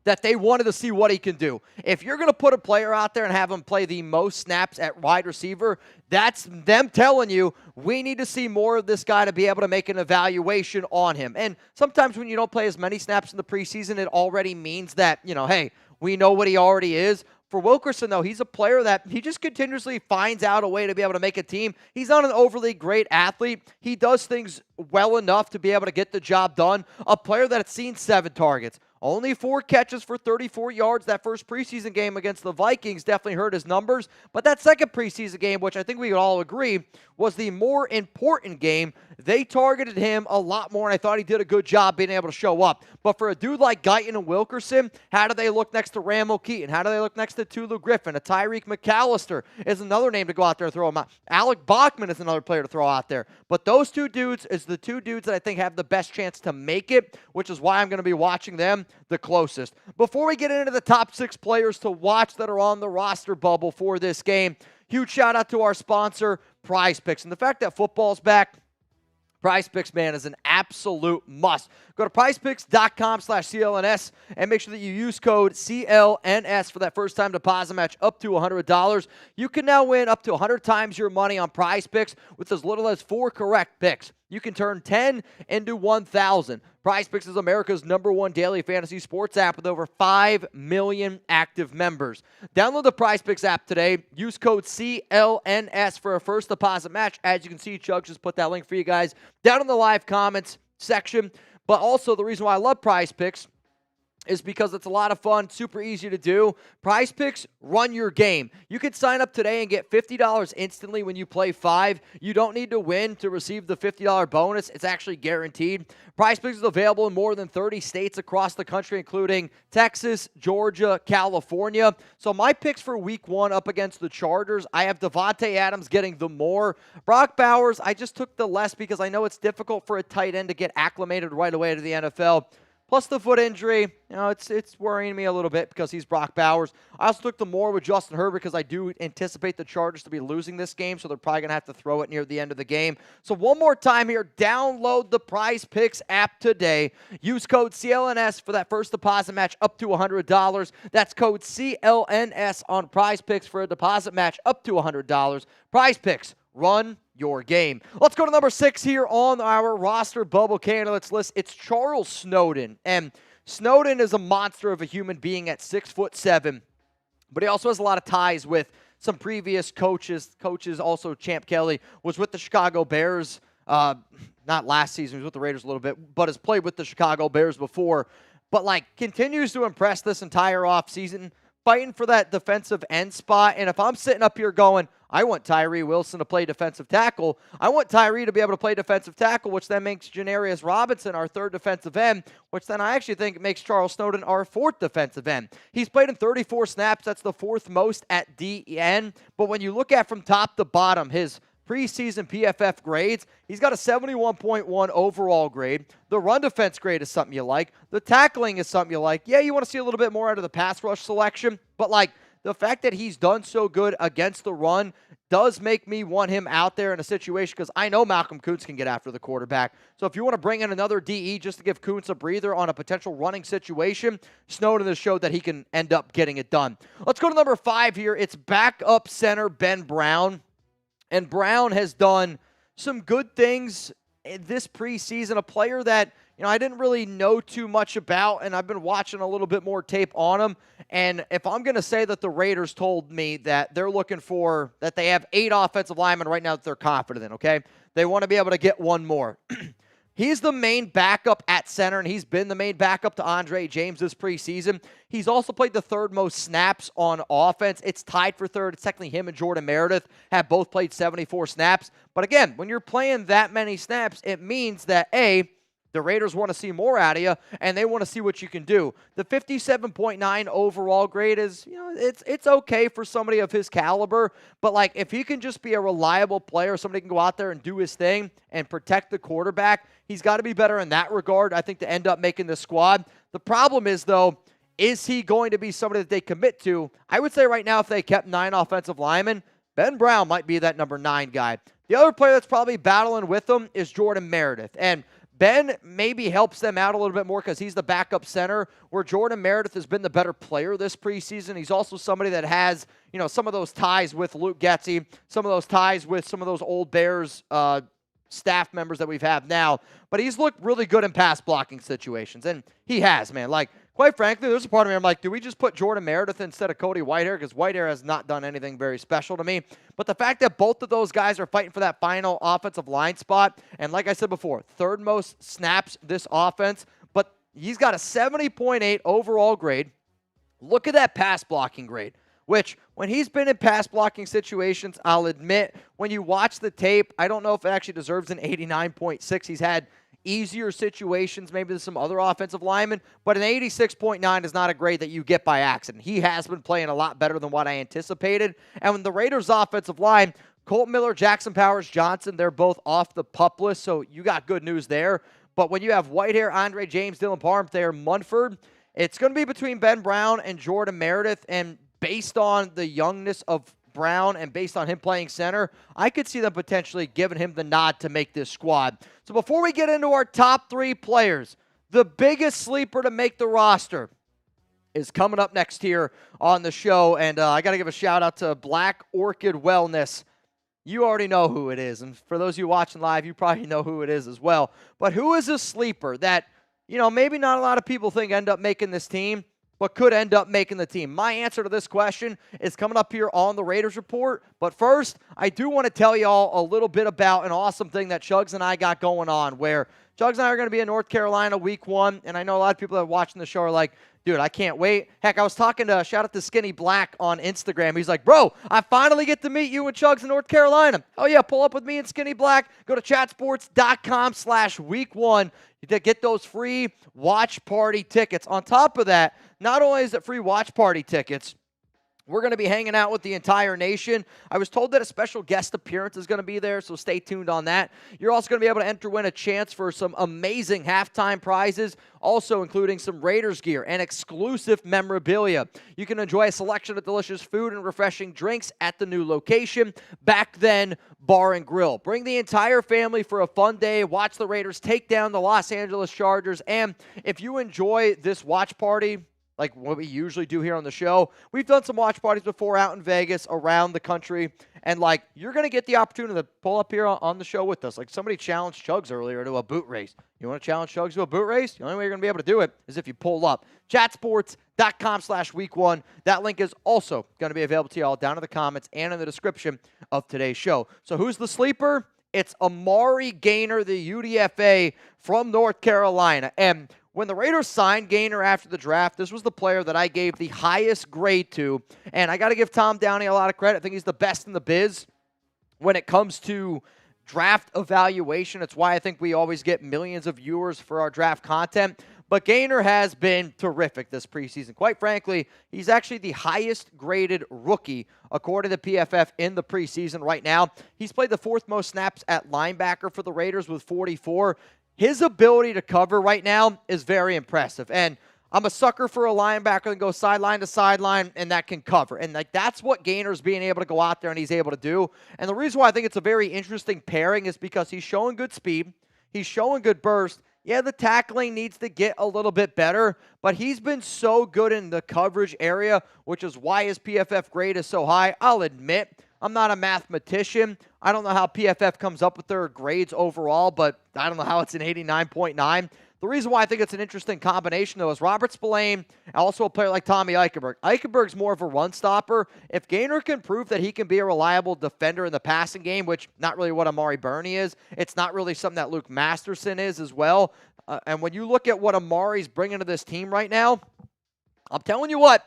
that they wanted to see what he can do. If you're going to put a player out there and have him play the most snaps at wide receiver, that's them telling you, we need to see more of this guy to be able to make an evaluation on him. And sometimes when you don't play as many snaps in the preseason, it already means that, hey, we know what he already is. For Wilkerson, though, he's a player that he just continuously finds out a way to be able to make a team. He's not an overly great athlete. He does things well enough to be able to get the job done. A player that's seen 7 targets, Only 4 catches for 34 yards. That first preseason game against the Vikings definitely hurt his numbers. But that second preseason game, which I think we could all agree was the more important game, they targeted him a lot more, and I thought he did a good job being able to show up. But for a dude like Guyton and Wilkerson, how do they look next to Ramo Keaton? How do they look next to Tulu Griffin? A Tyreek McAllister is another name to go out there and throw him out. Alec Bachman is another player to throw out there. But those 2 dudes is the 2 dudes that I think have the best chance to make it, which is why I'm going to be watching them the closest. Before we get into the top 6 players to watch that are on the roster bubble for this game, huge shout out to our sponsor, Prize Picks. And the fact that football's back, Prize Picks, man, is an absolute must. Go to prizepicks.com/CLNS and make sure that you use code CLNS for that first-time deposit match up to $100. You can now win up to 100 times your money on Prize Picks with as little as 4 correct picks. You can turn 10 into 1,000. Prize Picks is America's #1 daily fantasy sports app with over 5 million active members. Download the Prize Picks app today. Use code CLNS for a first deposit match. As you can see, Chuggs just put that link for you guys down in the live comments section. But also, the reason why I love Prize Picks is because it's a lot of fun, super easy to do. Prize Picks, run your game. You can sign up today and get $50 instantly when you play 5. You don't need to win to receive the $50 bonus. It's actually guaranteed. Prize Picks is available in more than 30 states across the country, including Texas, Georgia, California. So my picks for week 1 up against the Chargers, I have Devontae Adams getting the more. Brock Bowers, I just took the less because I know it's difficult for a tight end to get acclimated right away to the NFL. Plus the foot injury, it's worrying me a little bit because he's Brock Bowers. I also took the more with Justin Herbert because I do anticipate the Chargers to be losing this game, so they're probably going to have to throw it near the end of the game. So one more time here, download the Prize Picks app today. Use code CLNS for that first deposit match up to $100. That's code CLNS on Prize Picks for a deposit match up to $100. Prize Picks, run your game. Let's go to number 6 here on our roster bubble candidates list. It's Charles Snowden. And Snowden is a monster of a human being at 6'7", but he also has a lot of ties with some previous coaches. Also, Champ Kelly was with the Chicago Bears, not last season, he was with the Raiders a little bit, but has played with the Chicago Bears before. But, continues to impress this entire offseason, fighting for that defensive end spot. And if I'm sitting up here going, I want Tyree Wilson to play defensive tackle, I want Tyree to be able to play defensive tackle, which then makes Janarius Robinson our 3rd defensive end, which then I actually think makes Charles Snowden our 4th defensive end. He's played in 34 snaps. That's the 4th most at DN. But when you look at from top to bottom, his preseason PFF grades, he's got a 71.1 overall grade. The run defense grade is something you like. The tackling is something you like. Yeah, you want to see a little bit more out of the pass rush selection, but the fact that he's done so good against the run does make me want him out there in a situation because I know Malcolm Kuntz can get after the quarterback. So if you want to bring in another DE just to give Kuntz a breather on a potential running situation, Snowden has showed that he can end up getting it done. Let's go to number 5 here. It's backup center Ben Brown. And Brown has done some good things in this preseason, a player that I didn't really know too much about, and I've been watching a little bit more tape on him. And if I'm going to say that the Raiders told me that they're looking for, that they have 8 offensive linemen right now that they're confident in, okay? They want to be able to get one more. He's the main backup at center, and he's been the main backup to Andre James this preseason. He's also played the 3rd most snaps on offense. It's tied for 3rd. It's technically him and Jordan Meredith have both played 74 snaps. But again, when you're playing that many snaps, it means that, A, the Raiders want to see more out of you, and they want to see what you can do. The 57.9 overall grade is, it's okay for somebody of his caliber, but if he can just be a reliable player, somebody can go out there and do his thing and protect the quarterback, he's got to be better in that regard, I think, to end up making the squad. The problem is, though, is he going to be somebody that they commit to? I would say right now, if they kept 9 offensive linemen, Ben Brown might be that number 9 guy. The other player that's probably battling with him is Jordan Meredith, and Ben maybe helps them out a little bit more because he's the backup center, where Jordan Meredith has been the better player this preseason. He's also somebody that has, some of those ties with Luke Getsy, some of those ties with some of those old Bears staff members that we've had now. But he's looked really good in pass blocking situations, and he has, man. Quite frankly, there's a part of me I'm like, do we just put Jordan Meredith instead of Cody Whitehair? Because Whitehair has not done anything very special to me. But the fact that both of those guys are fighting for that final offensive line spot, and like I said before, 3rd most snaps this offense, but He's got a 70.8 overall grade. Look at that pass blocking grade, which when he's been in pass blocking situations, I'll admit, when you watch the tape, I don't know if it actually deserves an 89.6. He's had easier situations, maybe than some other offensive linemen, but an 86.9 is not a grade that you get by accident. He has been playing a lot better than what I anticipated. And when the Raiders' offensive line, Colt Miller, Jackson Powers, Johnson, they're both off the PUP list, so you got good news there. But when you have Whitehair, Andre James, Dylan Parham there, Munford, it's going to be between Ben Brown and Jordan Meredith, and based on the youngness of Brown and based on him playing center, I could see them potentially giving him the nod to make this squad. So before we get into our top 3 players, the biggest sleeper to make the roster is coming up next here on the show, and I got to give a shout-out to Black Orchid Wellness. You already know who it is, and for those of you watching live, you probably know who it is as well. But who is a sleeper that, maybe not a lot of people think end up making this team, but could end up making the team? My answer to this question is coming up here on the Raiders Report. But first, I do want to tell y'all a little bit about an awesome thing that Chuggs and I got going on, where Chuggs and I are going to be in North Carolina week 1, and I know a lot of people that are watching the show are like, dude, I can't wait. Heck, I was talking to, shout out to Skinny Black on Instagram. He's like, bro, I finally get to meet you and Chuggs in North Carolina. Oh, yeah, pull up with me and Skinny Black. Go to chatsports.com/week1 to get those free watch party tickets. On top of that, not only is it free watch party tickets, we're going to be hanging out with the entire nation. I was told that a special guest appearance is going to be there, so stay tuned on that. You're also going to be able to enter win a chance for some amazing halftime prizes, also including some Raiders gear and exclusive memorabilia. You can enjoy a selection of delicious food and refreshing drinks at the new location, Back Then Bar and Grill. Bring the entire family for a fun day. Watch the Raiders take down the Los Angeles Chargers. And if you enjoy this watch party, like what we usually do here on the show, we've done some watch parties before out in Vegas, around the country, and you're going to get the opportunity to pull up here on the show with us. Like somebody challenged Chuggs earlier to a boot race. You want to challenge Chuggs to a boot race? The only way you're going to be able to do it is if you pull up. Chatsports.com/week1. That link is also going to be available to you all down in the comments and in the description of today's show. So who's the sleeper? It's Amari Gaynor, the UDFA from North Carolina. And when the Raiders signed Gaynor after the draft, this was the player that I gave the highest grade to. And I got to give Tom Downey a lot of credit. I think he's the best in the biz when it comes to draft evaluation. It's why I think we always get millions of viewers for our draft content. But Gaynor has been terrific this preseason. Quite frankly, he's actually the highest graded rookie according to PFF in the preseason right now. He's played the 4th most snaps at linebacker for the Raiders with 44. His ability to cover right now is very impressive. And I'm a sucker for a linebacker that goes sideline to sideline and that can cover. And that's what Gaynor's being able to go out there and he's able to do. And the reason why I think it's a very interesting pairing is because he's showing good speed. He's showing good burst. Yeah, the tackling needs to get a little bit better, but he's been so good in the coverage area, which is why his PFF grade is so high. I'll admit, I'm not a mathematician. I don't know how PFF comes up with their grades overall, but I don't know how it's an 89.9. The reason why I think it's an interesting combination, though, is Robert Spillane, also a player like Tommy Eichenberg. Eichenberg's more of a run stopper. If Gaynor can prove that he can be a reliable defender in the passing game, which not really what Amari Burney is, it's not really something that Luke Masterson is as well. And when you look at what Amari's bringing to this team right now, I'm telling you what,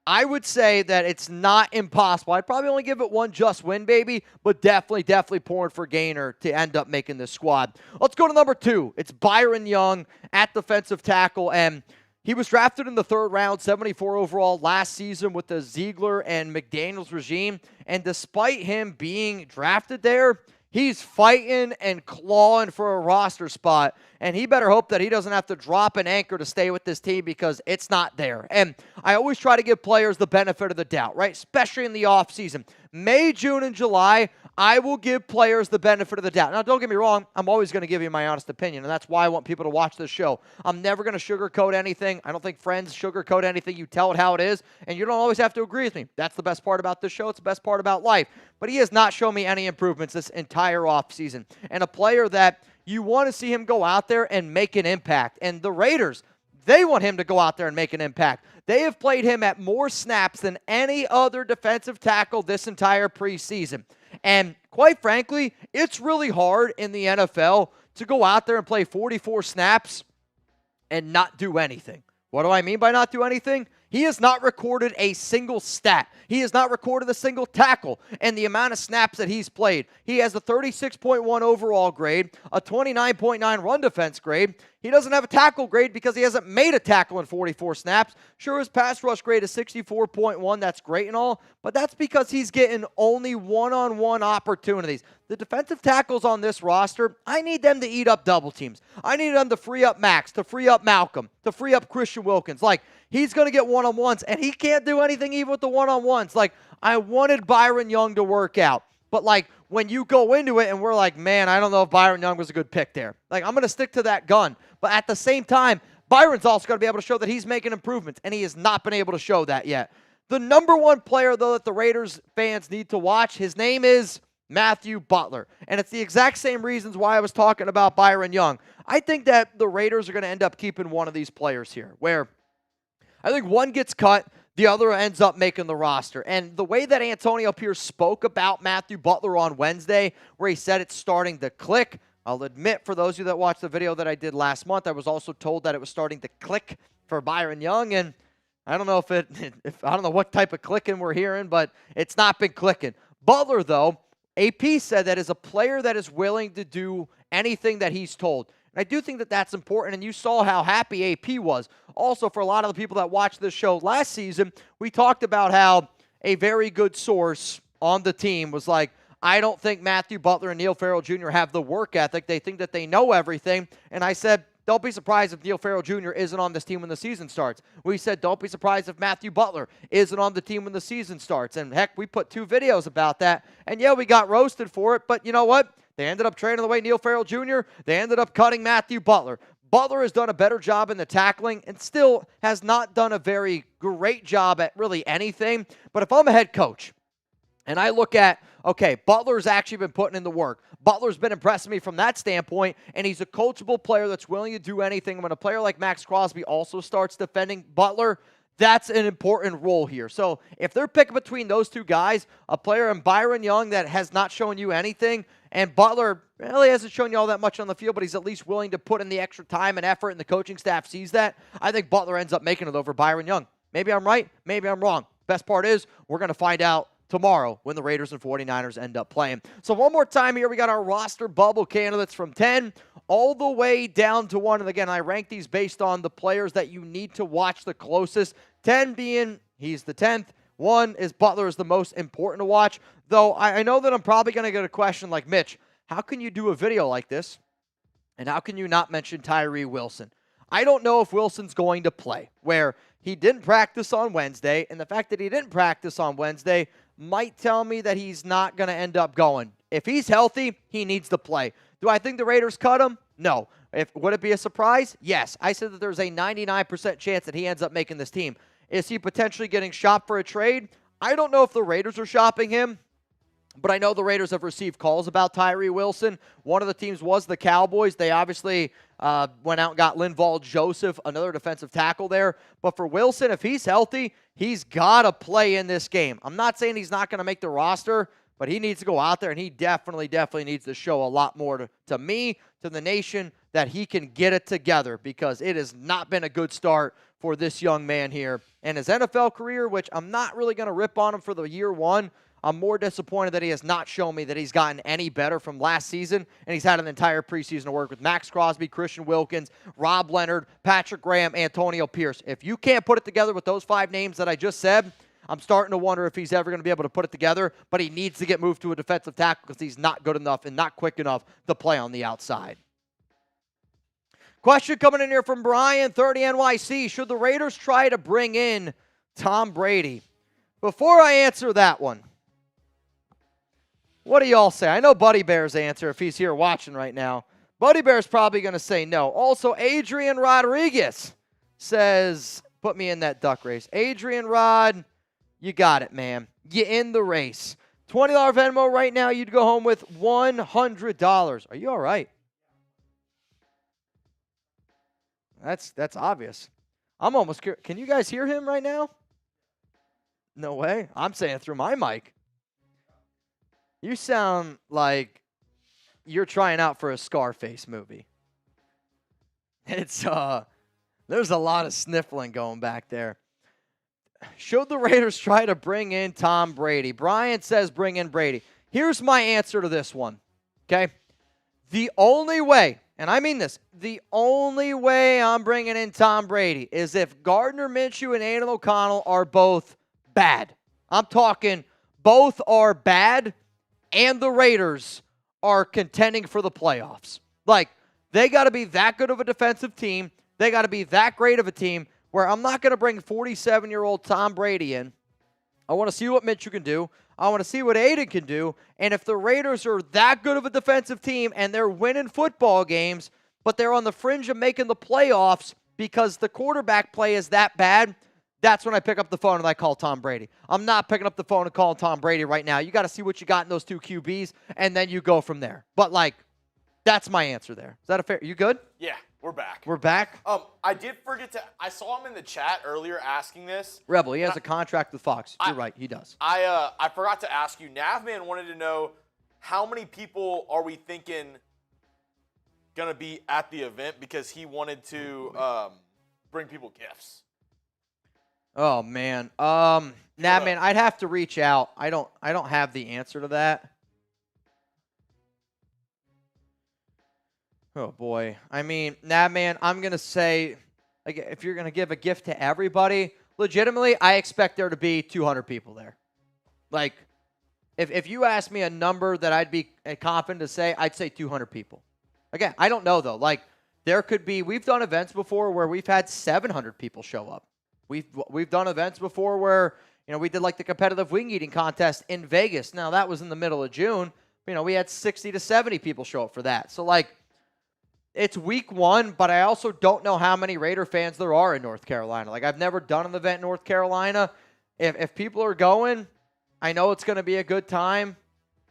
I would say that it's not impossible. I'd probably only give it one just win, baby, but definitely pouring for Gaynor to end up making this squad. Let's go to number 2. It's Byron Young at defensive tackle, and he was drafted in the 3rd round, 74 overall last season with the Ziegler and McDaniels regime, and despite him being drafted there, he's fighting and clawing for a roster spot, and he better hope that he doesn't have to drop an anchor to stay with this team because it's not there. And I always try to give players the benefit of the doubt, right? Especially in the offseason. May, June, and July, I will give players the benefit of the doubt. Now, don't get me wrong. I'm always going to give you my honest opinion, and that's why I want people to watch this show. I'm never going to sugarcoat anything. I don't think friends sugarcoat anything. You tell it how it is, and you don't always have to agree with me. That's the best part about this show. It's the best part about life. But he has not shown me any improvements this entire offseason. And a player that you want to see him go out there and make an impact. And the Raiders, they want him to go out there and make an impact. They have played him at more snaps than any other defensive tackle this entire preseason. And quite frankly, it's really hard in the NFL to go out there and play 44 snaps and not do anything. What do I mean by not do anything? He has not recorded a single stat. He has not recorded a single tackle. And the amount of snaps that he's played, he has a 36.1 overall grade, a 29.9 run defense grade. He doesn't have a tackle grade because he hasn't made a tackle in 44 snaps. Sure, his pass rush grade is 64.1. That's great and all, but that's because he's getting only one-on-one opportunities. The defensive tackles on this roster, I need them to eat up double teams. I need them to free up Max, to free up Malcolm, to free up Christian Wilkins. Like, he's going to get one-on-ones, and he can't do anything even with the one-on-ones. Like, I wanted Byron Young to work out. But, like, when you go into it and we're like, man, I don't know if Byron Young was a good pick there. Like, I'm going to stick to that gun. But at the same time, Byron's also going to be able to show that he's making improvements, and he has not been able to show that yet. The number one player, though, that the Raiders fans need to watch, his name is Matthew Butler. And it's the exact same reasons why I was talking about Byron Young. I think that the Raiders are going to end up keeping one of these players here, where I think one gets cut, the other ends up making the roster. And the way that Antonio Pierce spoke about Matthew Butler on Wednesday, where he said it's starting to click, I'll admit, for those of you that watched the video that I did last month, I was also told that it was starting to click for Byron Young. And I don't know I don't know what type of clicking we're hearing, but it's not been clicking. Butler, though, AP said that is a player that is willing to do anything that he's told. And I do think that that's important, and you saw how happy AP was. Also, for a lot of the people that watched this show last season, we talked about how a very good source on the team was like, I don't think Matthew Butler and Neil Farrell Jr. have the work ethic. They think that they know everything. And I said, don't be surprised if Neil Farrell Jr. isn't on this team when the season starts. We said, don't be surprised if Matthew Butler isn't on the team when the season starts. And heck, we put 2 videos about that. And yeah, we got roasted for it, but you know what? They ended up trading away Neil Farrell Jr. They ended up cutting Matthew Butler. Butler has done a better job in the tackling and still has not done a very great job at really anything. But if I'm a head coach and I look at, okay, Butler's actually been putting in the work. Butler's been impressing me from that standpoint, and he's a coachable player that's willing to do anything. When a player like Max Crosby also starts defending Butler, that's an important role here. So if they're picking between those two guys, a player in Byron Young that has not shown you anything, and Butler really hasn't shown you all that much on the field, but he's at least willing to put in the extra time and effort, and the coaching staff sees that, I think Butler ends up making it over Byron Young. Maybe I'm right. Maybe I'm wrong. Best part is we're going to find out tomorrow when the Raiders and 49ers end up playing. So one more time here, we got our roster bubble candidates from 10 all the way down to 1. And again, I rank these based on the players that you need to watch the closest. 10 being he's the 10th. 1 is Butler is the most important to watch. Though I know that I'm probably going to get a question like, Mitch, how can you do a video like this? And how can you not mention Tyree Wilson? I don't know if Wilson's going to play, where he didn't practice on Wednesday. And the fact that he didn't practice on Wednesday might tell me that he's not going to end up going. If he's healthy, he needs to play. Do I think the Raiders cut him? No. Would it be a surprise? Yes. I said that there's a 99% chance that he ends up making this team. Is he potentially getting shopped for a trade? I don't know if the Raiders are shopping him, but I know the Raiders have received calls about Tyree Wilson. One of the teams was the Cowboys. They obviously went out and got Linval Joseph, another defensive tackle there. But for Wilson, if he's healthy, he's got to play in this game. I'm not saying he's not going to make the roster, but he needs to go out there, and he definitely needs to show a lot more to me, to the nation, that he can get it together, because it has not been a good start for this young man here. And his NFL career, which I'm not really going to rip on him for the year 1, I'm more disappointed that he has not shown me that he's gotten any better from last season, and he's had an entire preseason to work with Max Crosby, Christian Wilkins, Rob Leonard, Patrick Graham, Antonio Pierce. If you can't put it together with those 5 names that I just said, I'm starting to wonder if he's ever going to be able to put it together, but he needs to get moved to a defensive tackle because he's not good enough and not quick enough to play on the outside. Question coming in here from Brian, 30 NYC. Should the Raiders try to bring in Tom Brady? Before I answer that one, what do y'all say? I know Buddy Bear's answer if he's here watching right now. Buddy Bear's probably going to say no. Also, Adrian Rodriguez says, put me in that duck race. Adrian Rod, you got it, man. You in the race. $20 Venmo right now, you'd go home with $100. Are you all right? That's obvious. I'm almost curious. Can you guys hear him right now? No way. I'm saying it through my mic. You sound like you're trying out for a Scarface movie. It's There's a lot of sniffling going back there. Should the Raiders try to bring in Tom Brady? Brian says bring in Brady. Here's my answer to this one, okay? The only way, and I mean this, the only way I'm bringing in Tom Brady is if Gardner Minshew and Aiden O'Connell are both bad. I'm talking both are bad and the Raiders are contending for the playoffs. Like, they got to be that good of a defensive team. They got to be that great of a team where I'm not going to bring 47-year-old Tom Brady in. I want to see what Mitchell can do. I want to see what Aiden can do. And if the Raiders are that good of a defensive team and they're winning football games, but they're on the fringe of making the playoffs because the quarterback play is that bad, that's when I pick up the phone and I call Tom Brady. I'm not picking up the phone and calling Tom Brady right now. You got to see what you got in those two QBs, and then you go from there. But, like, that's my answer there. Is that a fair? You good? Yeah, we're back. We're back? I did forget to. I saw him in the chat earlier asking this. Rebel, he has a contract with Fox. You're right, he does. I forgot to ask you. Navman wanted to know how many people are we thinking gonna be at the event because he wanted to bring people gifts. Oh man, Navman, I'd have to reach out. I don't have the answer to that. Oh, boy. I mean, Navman, I'm going to say, like, if you're going to give a gift to everybody, legitimately, I expect there to be 200 people there. Like, if you ask me a number that I'd be confident to say, I'd say 200 people. Again, I don't know, though. Like, there could be – we've done events before where we've had 700 people show up. We've done events before where, you know, we did, like, the competitive wing eating contest in Vegas. Now, that was in the middle of June. You know, we had 60 to 70 people show up for that. So, like, it's week one, but I also don't know how many Raider fans there are in North Carolina. Like, I've never done an event in North Carolina. If people are going, I know it's going to be a good time.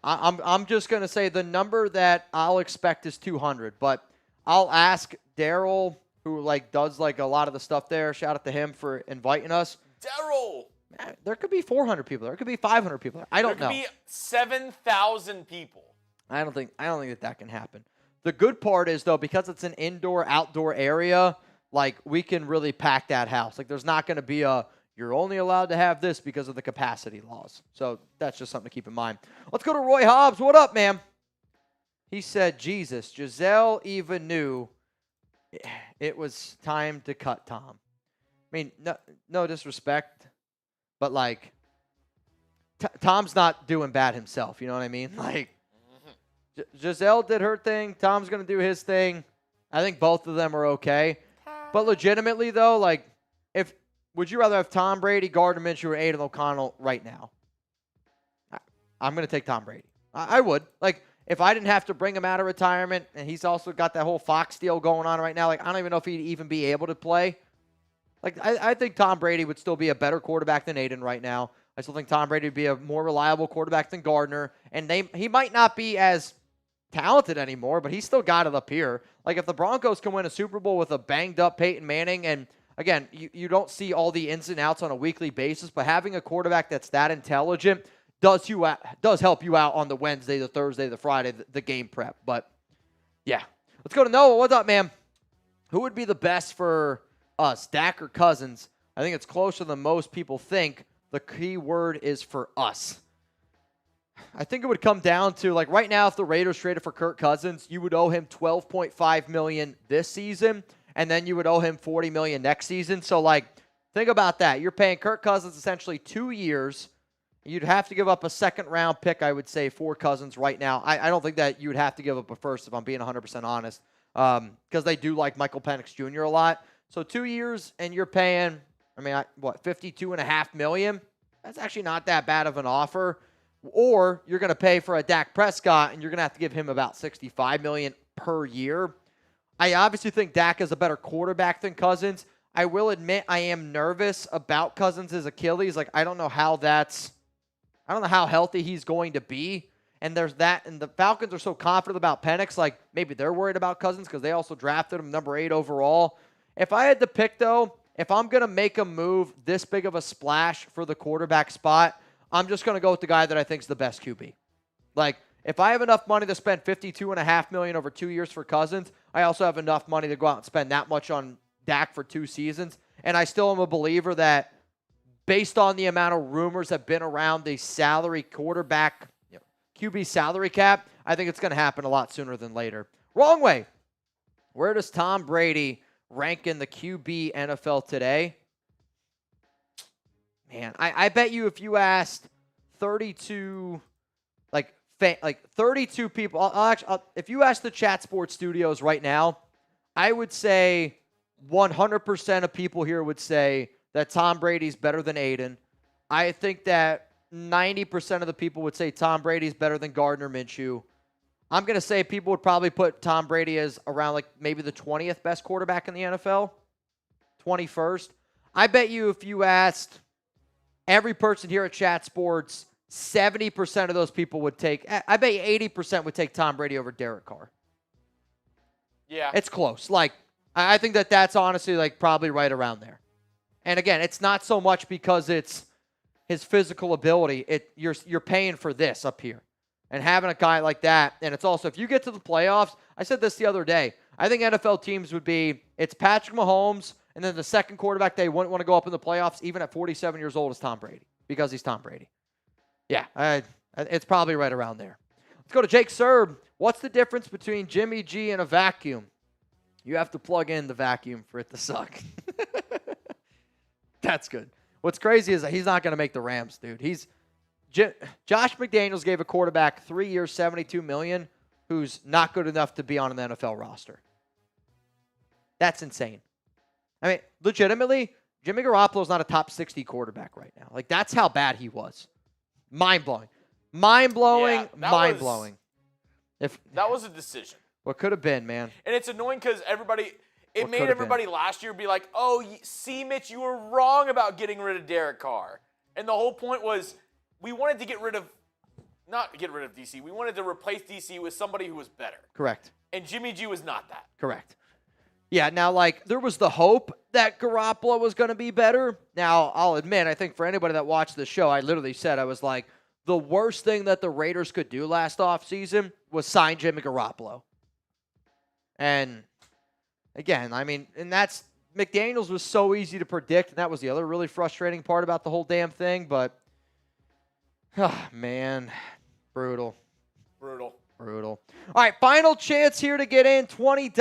I'm just going to say the number that I'll expect is 200, but I'll ask Daryl, who, like, does, like, a lot of the stuff there. Shout out to him for inviting us. Daryl! There could be 400 people. There could be 500 people. I don't know. There could be 7,000 people. I don't think that can happen. The good part is, though, because it's an indoor-outdoor area, like, we can really pack that house. Like, there's not going to be you're only allowed to have this because of the capacity laws. So that's just something to keep in mind. Let's go to Roy Hobbs. What up, man? He said, Jesus, Giselle even knew it was time to cut Tom. I mean, no disrespect, but, like, Tom's not doing bad himself. You know what I mean? Like, Giselle did her thing. Tom's going to do his thing. I think both of them are okay. But legitimately, though, like, would you rather have Tom Brady, Gardner Minshew, or Aiden O'Connell right now? I'm going to take Tom Brady. I would. Like, if I didn't have to bring him out of retirement, and he's also got that whole Fox deal going on right now, like, I don't even know if he'd even be able to play. Like, I think Tom Brady would still be a better quarterback than Aiden right now. I still think Tom Brady would be a more reliable quarterback than Gardner. And he might not be as talented anymore, but he's still got it up here. Like, if the Broncos can win a Super Bowl with a banged-up Peyton Manning, and, again, you don't see all the ins and outs on a weekly basis, but having a quarterback that's that intelligent does help you out on the Wednesday, the Thursday, the Friday, the game prep. But, yeah. Let's go to Noah. What's up, man? Who would be the best for us, Dak or Cousins? I think it's closer than most people think. The key word is for us. I think it would come down to, like, right now, if the Raiders traded for Kirk Cousins, you would owe him $12.5 million this season, and then you would owe him $40 million next season. So, like, think about that. You're paying Kirk Cousins essentially 2 years. You'd have to give up a second-round pick, I would say, for Cousins right now. I don't think that you would have to give up a first, if I'm being 100% honest, because they do like Michael Penix Jr. a lot. So 2 years, and you're paying, $52.5 million? That's actually not that bad of an offer. Or you're going to pay for a Dak Prescott, and you're going to have to give him about $65 million per year. I obviously think Dak is a better quarterback than Cousins. I will admit I am nervous about Cousins' Achilles. Like, I don't know how healthy he's going to be. And there's that. And the Falcons are so confident about Penix. Like, maybe they're worried about Cousins because they also drafted him number 8 overall. If I had to pick, though, if I'm going to make a move this big of a splash for the quarterback spot, I'm just going to go with the guy that I think is the best QB. Like, if I have enough money to spend $52.5 million over 2 years for Cousins, I also have enough money to go out and spend that much on Dak for 2 seasons. And I still am a believer that based on the amount of rumors that have been around the salary quarterback, QB salary cap, I think it's going to happen a lot sooner than later. Wrong way. Where does Tom Brady rank in the QB NFL today? Man, I bet you if you asked 32, 32 people, if you ask the Chat Sports Studios right now, I would say 100% of people here would say that Tom Brady's better than Aiden. I think that 90% of the people would say Tom Brady's better than Gardner Minshew. I'm going to say people would probably put Tom Brady as around maybe the 20th best quarterback in the NFL, 21st. I bet you if you asked every person here at Chat Sports, 70% of those people would take, I bet you 80% would take Tom Brady over Derek Carr. Yeah. It's close. I think that's honestly probably right around there. And again, it's not so much because it's his physical ability. You're paying for this up here. And having a guy like that, and it's also, if you get to the playoffs, I said this the other day, I think NFL teams would be, it's Patrick Mahomes, and then the second quarterback they wouldn't want to go up in the playoffs, even at 47 years old, is Tom Brady, because he's Tom Brady. Yeah, it's probably right around there. Let's go to Jake Serb. What's the difference between Jimmy G and a vacuum? You have to plug in the vacuum for it to suck. That's good. What's crazy is that he's not going to make the Rams, dude. Josh McDaniels gave a quarterback 3 years, $72 million, who's not good enough to be on an NFL roster. That's insane. I mean, legitimately, Jimmy Garoppolo's not a top 60 quarterback right now. That's how bad he was. Mind-blowing. Mind-blowing, Yeah, mind-blowing. That was a decision. What could have been, man. And it's annoying because it made everybody last year be like, oh, see, Mitch, you were wrong about getting rid of Derek Carr. And the whole point was we wanted to not get rid of DC. We wanted to replace DC with somebody who was better. Correct. And Jimmy G was not that. Correct. Yeah, now, there was the hope that Garoppolo was going to be better. Now, I'll admit, I think for anybody that watched the show, I literally said, I was like, the worst thing that the Raiders could do last offseason was sign Jimmy Garoppolo. And, again, I mean, and that's, McDaniels was so easy to predict, and that was the other really frustrating part about the whole damn thing, but, oh, man, brutal. Brutal. All right, final chance here to get in. $20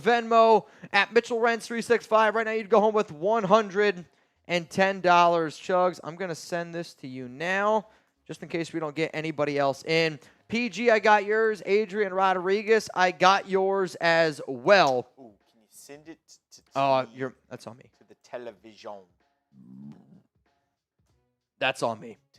Venmo at Mitchell Renz 365. Right now, you'd go home with $110. Chuggs, I'm going to send this to you now, just in case we don't get anybody else in. PG, I got yours. Adrian Rodriguez, I got yours as well. Ooh, can you send it to that's on me. To the television. That's on me. To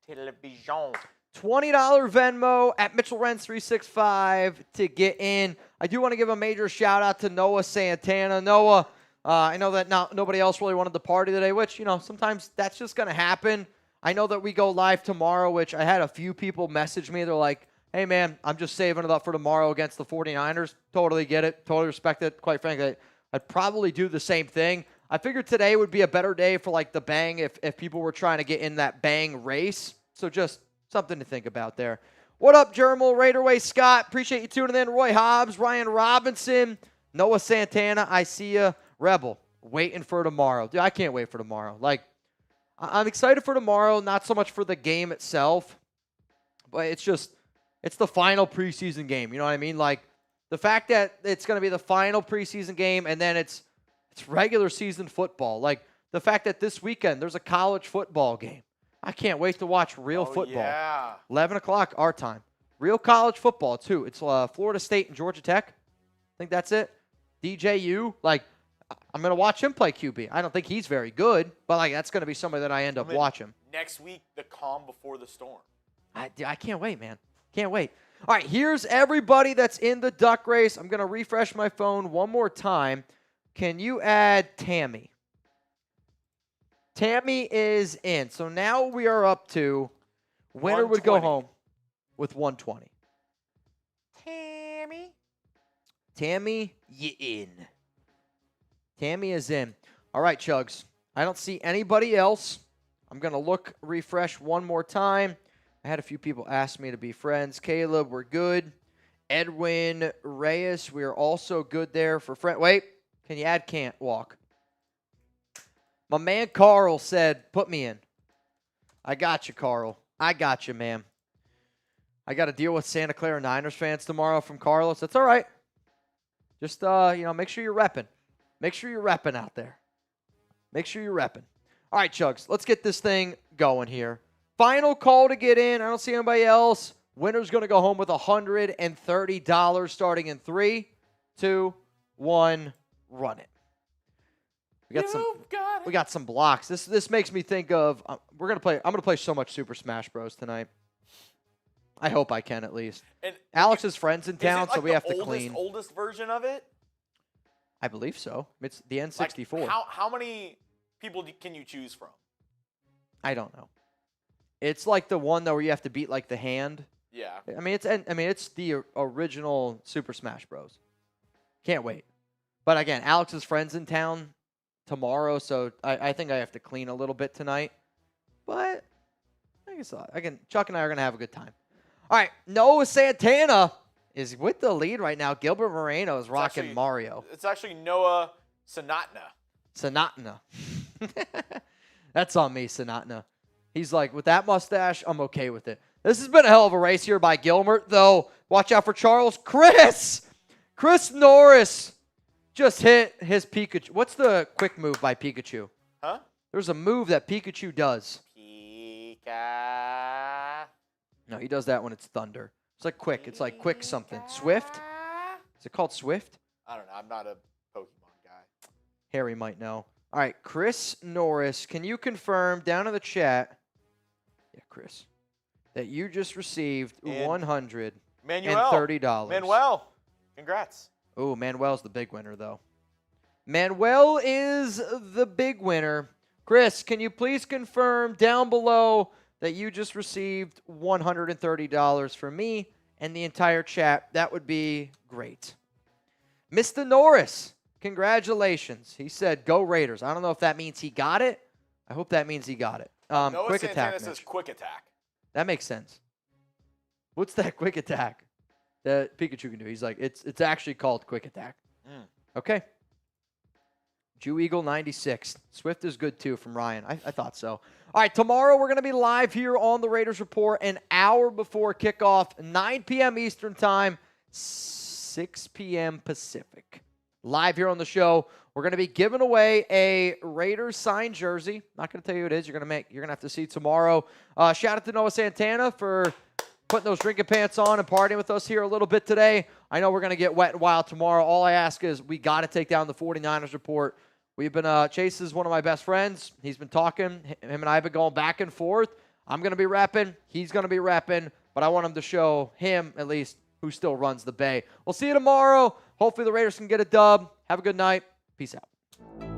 television. $20 Venmo at Mitchell Renz 365 to get in. I do want to give a major shout out to Noah Santana. Noah, I know that nobody else really wanted to party today, which, sometimes that's just going to happen. I know that we go live tomorrow, which I had a few people message me. They're like, hey, man, I'm just saving it up for tomorrow against the 49ers. Totally get it. Totally respect it. Quite frankly, I'd probably do the same thing. I figured today would be a better day for the bang if people were trying to get in that bang race. So just something to think about there. What up, Jermel, Raiderway, Scott? Appreciate you tuning in. Roy Hobbs, Ryan Robinson, Noah Santana, I see ya. Rebel, waiting for tomorrow. Dude, I can't wait for tomorrow. I'm excited for tomorrow, not so much for the game itself, but it's the final preseason game. You know what I mean? The fact that it's going to be the final preseason game and then it's regular season football. The fact that this weekend there's a college football game. I can't wait to watch real football. Yeah. 11 o'clock our time. Real college football, too. It's Florida State and Georgia Tech. I think that's it. DJU. I'm going to watch him play QB. I don't think he's very good, but that's going to be somebody that I end up watching. Next week, the calm before the storm. I can't wait, man. Can't wait. All right, here's everybody that's in the duck race. I'm going to refresh my phone one more time. Can you add Tammy? Tammy is in. So now we are up to winner would go home with 120. Tammy, you in. Tammy is in. All right, Chuggs. I don't see anybody else. I'm going to refresh one more time. I had a few people ask me to be friends. Caleb, we're good. Edwin Reyes, we are also good there for friend. Wait, Can you add can't walk? My man Carl said, put me in. I got you, Carl. I got you, man. I got to deal with Santa Clara Niners fans tomorrow from Carlos. That's all right. Just, make sure you're repping. Make sure you're repping out there. Make sure you're repping. All right, Chuggs, let's get this thing going here. Final call to get in. I don't see anybody else. Winner's going to go home with $130 starting in 3, 2, 1. Run it. We got some blocks. This makes me think of I'm going to play so much Super Smash Bros tonight. I hope I can at least. And Alex's friends in town, so we have to clean. Oldest version of it? I believe so. It's the N64. Like how many people can you choose from? I don't know. It's like the one though where you have to beat like the hand. Yeah. It's the original Super Smash Bros. Can't wait. But again, Alex's friends in town tomorrow, so I think I have to clean a little bit tonight. But I guess Chuck and I are gonna have a good time. All right, Noah Santana is with the lead right now. Gilbert Moreno is rocking Mario. It's actually Noah Sanatna. Sanatna. That's on me, Sanatna. He's like, with that mustache, I'm okay with it. This has been a hell of a race here by Gilbert, though. Watch out for Charles. Chris Norris just hit his Pikachu. What's the quick move by Pikachu? Huh? There's a move that Pikachu does. Pika. No, he does that when it's thunder. It's like quick. It's like quick something. Swift? Is it called Swift? I don't know. I'm not a Pokemon guy. Harry might know. All right, Chris Norris, can you confirm down in the chat, yeah, Chris, that you just received $130? Manuel, congrats. Oh, Manuel's the big winner, though. Manuel is the big winner. Chris, can you please confirm down below that you just received $130 from me and the entire chat? That would be great. Mr. Norris, congratulations. He said, go Raiders. I don't know if that means he got it. I hope that means he got it. Noah Quick Santana attack. says quick attack. That makes sense. What's that quick attack that Pikachu can do? He's like, it's actually called quick attack. Okay. Jew Eagle 96. Swift is good too from Ryan. I thought so. All right, tomorrow we're going to be live here on the Raiders Report an hour before kickoff, 9 p.m. Eastern Time, 6 p.m. Pacific. Live here on the show, we're going to be giving away a Raiders signed jersey. Not going to tell you who it is. You're going to have to see tomorrow. Shout out to Noah Santana for putting those drinking pants on and partying with us here a little bit today. I know we're going to get wet and wild tomorrow. All I ask is we got to take down the 49ers report. We've been, Chase is one of my best friends. He's been talking. Him and I have been going back and forth. I'm going to be repping. He's going to be repping. But I want him to show him, at least, who still runs the Bay. We'll see you tomorrow. Hopefully the Raiders can get a dub. Have a good night. Peace out.